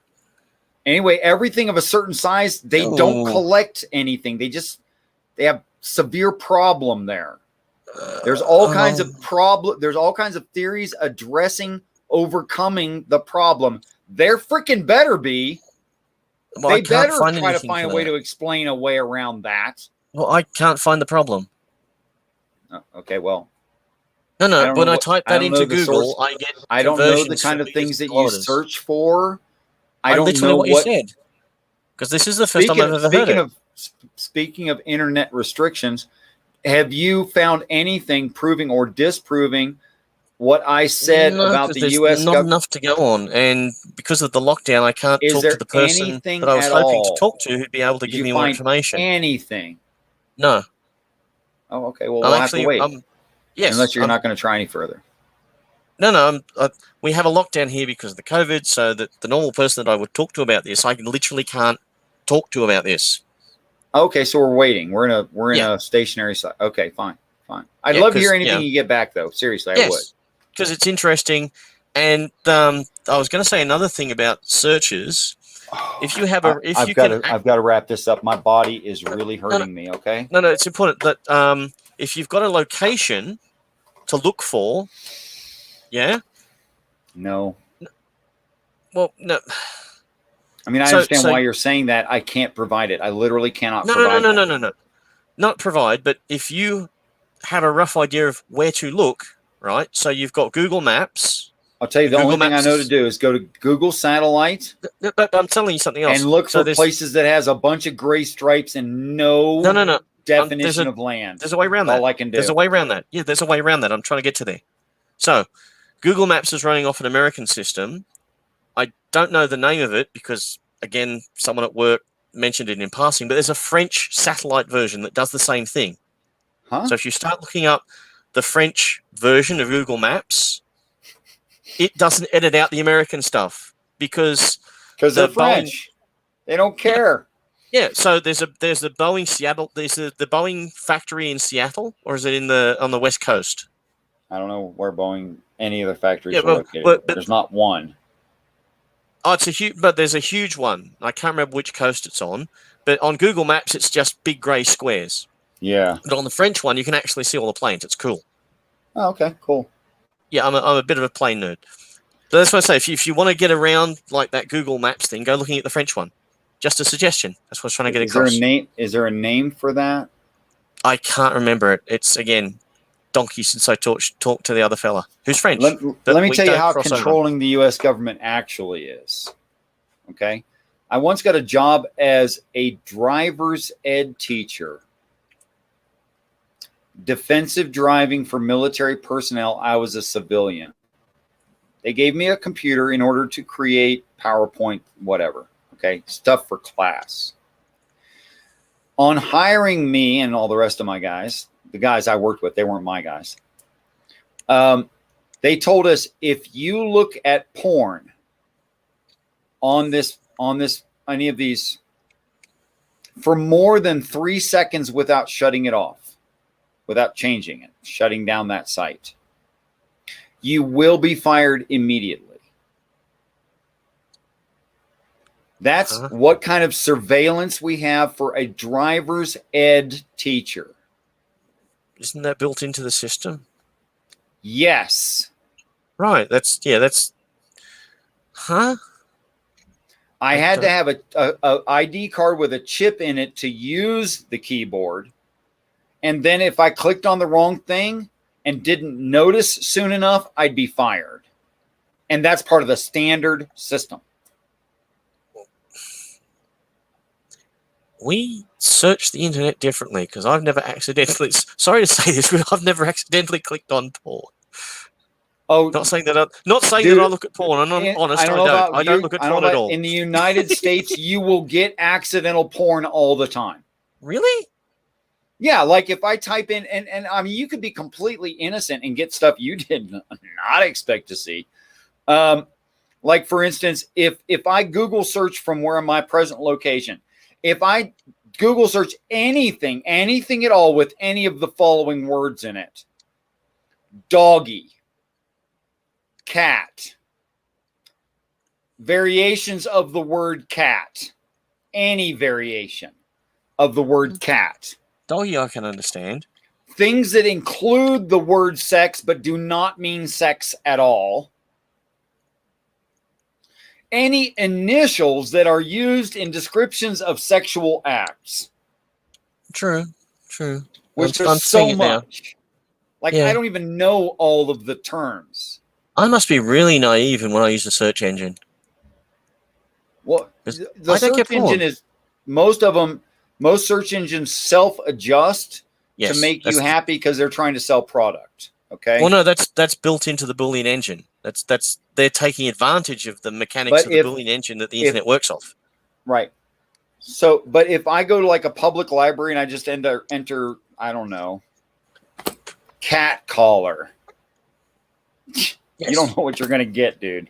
Anyway, everything of a certain size, they don't collect anything. They have severe problem there. There's all kinds of there's all kinds of theories addressing overcoming the problem. There freaking better be. Well, They better try to find a way to explain a way around that. Well, I can't find the problem. Oh, okay, well. No. When I type that into Google, I get. I don't know the conversions kind for of meters things and that you kilometers. search for. I I don't literally know what you said. Because this is the first time I've ever heard it. Speaking of internet restrictions, have you found anything proving or disproving what I said about the U.S. Not enough to go on, and because of the lockdown, I can't Is talk there to the person anything that I was at hoping all? to talk to who'd be able to Did give you me more find information. anything? No. Oh, okay. Well, we'll have to wait. Yes. Unless you're not going to try any further. No. We have a lockdown here because of the COVID, so that the normal person that I would talk to about this, I literally can't talk to about this. Okay, so we're waiting. We're in a stationary site. Okay, fine. I'd love to hear anything you get back, though. Seriously, I would. Because it's interesting. And I was going to say another thing about searches. If you have I've got to wrap this up. My body is really hurting me. Okay. No, it's important that if you've got a location to look for, yeah. No. Well, no. I mean, I So- understand so- why you're saying that. I can't provide it. I literally cannot No, provide no, no, that. no, no, no. Not provide, but if you have a rough idea of where to look, right? So you've got Google Maps. I'll tell you, the Google only thing I Maps know to is- do is go to Google Satellite But I'm telling you something else. and look So for there's- places that has a bunch of gray stripes and no, No. definition a- of land. There's a way around That's that. all I can do. There's a way around that. Yeah, there's a way around that. I'm trying to get to there. So, Google Maps is running off an American system. I don't know the name of it because, again, someone at work mentioned it in passing, but there's a French satellite version that does the same thing. Huh? So if you start looking up the French version of Google Maps, it doesn't edit out the American stuff because Because they're the Boeing- French. They don't care. yeah. So there's the Boeing Seattle. There's the Boeing factory in Seattle, or is it on the West Coast? I don't know where Boeing, any of the factories Yeah, are well, located. but- There's not one. Oh, it's a huge, but there's a huge one. I can't remember which coast it's on, but on Google Maps it's just big grey squares. Yeah. But on the French one, you can actually see all the planes. It's cool. Oh, okay, cool. Yeah, I'm a bit of a plane nerd. But that's what I say. If you want to get around like that Google Maps thing, go looking at the French one. Just a suggestion. That's what I was trying to get Is there across. a name? Is there a name for that? I can't remember it. It's again donkey since I talked to the other fella who's French. Let but me we tell you don't how cross over. controlling the U.S. government actually is. Okay. I once got a job as a driver's ed teacher. Defensive driving for military personnel. I was a civilian. They gave me a computer in order to create PowerPoint, whatever. Okay. Stuff for class. On hiring me and all the rest of my guys, the guys I worked with, they weren't my guys. They told us if you look at porn on any of these for more than 3 seconds without shutting it off, without changing it, shutting down that site, you will be fired immediately. That's what kind of surveillance we have for a driver's ed teacher. Isn't that built into the system? Yes. Right. That's. Huh? I had to have a ID card with a chip in it to use the keyboard. And then if I clicked on the wrong thing and didn't notice soon enough, I'd be fired. And that's part of the standard system. We search the internet differently because I've never accidentally. Sorry to say this, but I've never accidentally clicked on porn. Oh, Not saying that. Not saying Dude, that I look at porn. I'm not honest. I know don't. about I don't you. look at I know porn at about- all. In the United States, you will get accidental porn all the time. Really? Yeah, like if I type in, and I mean, you could be completely innocent and get stuff you did not expect to see. Like for instance, if I Google search from where my present location, if I Google search anything at all with any of the following words in it: doggy, cat, variations of the word cat, any variation of the word cat, Doggy, I can understand. things that include the word sex but do not mean sex at all, any initials that are used in descriptions of sexual acts, True. which I'm are so seeing it now. much. Like, Yeah. I don't even know all of the terms. I must be really naive when I use the search engine. Well, Because the I don't get search engine porn. is most search engines self-adjust Yes, to make you that's- happy because they're trying to sell product. Okay. Well, no, that's built into the Boolean engine. That's they're taking advantage of the mechanics But of the if- Boolean engine that the if- internet works off. Right. So, but if I go to like a public library and I just enter, I don't know, cat collar, Yes. you don't know what you're going to get, dude.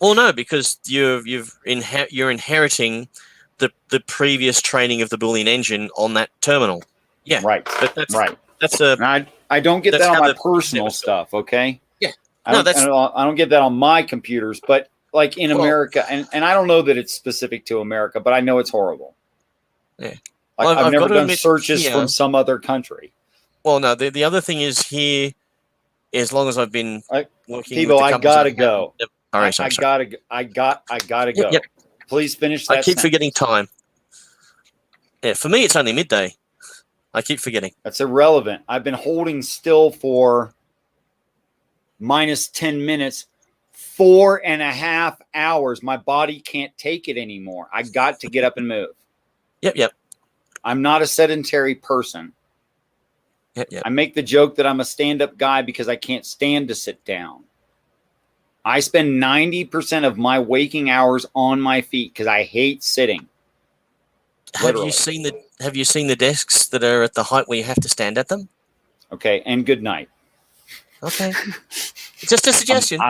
Well, no, because you're inheriting the previous training of the Boolean engine on that terminal. Yeah, Right. but that's Right. that's a And I don't get That's that on how my the personal was stuff. Okay. Yeah. I No, don't, that's- I don't get that on my computers, but like in Well- America, and I don't know that it's specific to America, but I know it's horrible. Yeah. Like, Well, I've I've never got to done admit searches here- from some other country. well. No, the other thing is here. As long as I've been I- working, Thibault, with the I companies gotta I've had- go. Yep. All right, I sorry. gotta go. Yep. Please finish that. I keep sentence. forgetting time. Yeah, for me, it's only midday. I keep forgetting. That's irrelevant. I've been holding still for minus 10 minutes, 4.5 hours. My body can't take it anymore. I got to get up and move. Yep. I'm not a sedentary person. Yep. I make the joke that I'm a stand-up guy because I can't stand to sit down. I spend 90% of my waking hours on my feet because I hate sitting. Have Literally. you seen the desks that are at the height where you have to stand at them? Okay, and good night. Okay. Just a suggestion.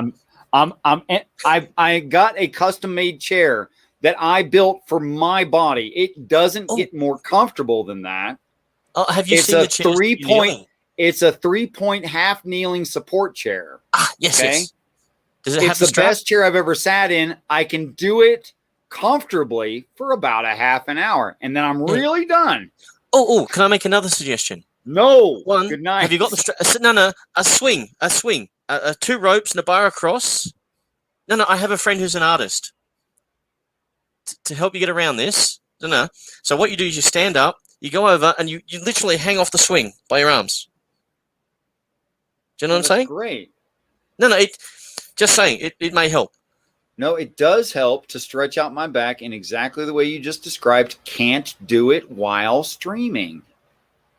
I got a custom-made chair that I built for my body. It doesn't get more comfortable than that. Oh, have you It's seen a the chairs? 3-point. It's a 3-point half kneeling support chair. Yes, Okay? yes. Does it have It's the the strap? best chair I've ever sat in. I can do it comfortably for about a half an hour, and then I'm really done. Oh, can I make another suggestion? No. One. Good night. Have you got the strap? No. A swing. 2 ropes and a bar across. No. I have a friend who's an artist to help you get around this. No. So what you do is you stand up, you go over, and you literally hang off the swing by your arms. Do you know what I'm saying? Great. No. Just saying. It may help. No, it does help to stretch out my back in exactly the way you just described. Can't do it while streaming.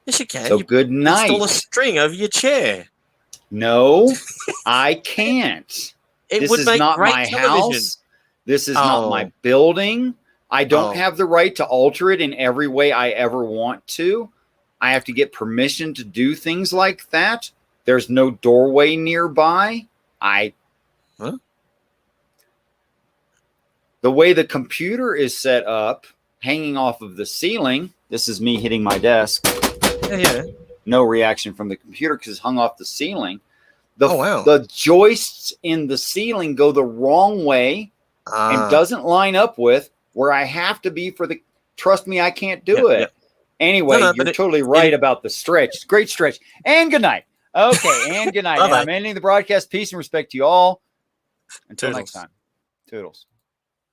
Yes, you can. So You good night. install a string over your chair. No, I can't. It This would is make not great my television. house. This is not Oh. my building. I don't Oh. have the right to alter it in every way I ever want to. I have to get permission to do things like that. There's no doorway nearby. Huh? The way the computer is set up, hanging off of the ceiling, this is me hitting my desk. Yeah. No reaction from the computer because it's hung off the ceiling. Oh, wow. The joists in the ceiling go the wrong way and doesn't line up with where I have to be for the. Trust me, I can't do it. Yep. Anyway, No, you're totally right about the stretch. Great stretch. And good night. Okay, and good night. And Bye-bye. I'm ending the broadcast. Peace and respect to you all. Until Toodles. next time. Toodles.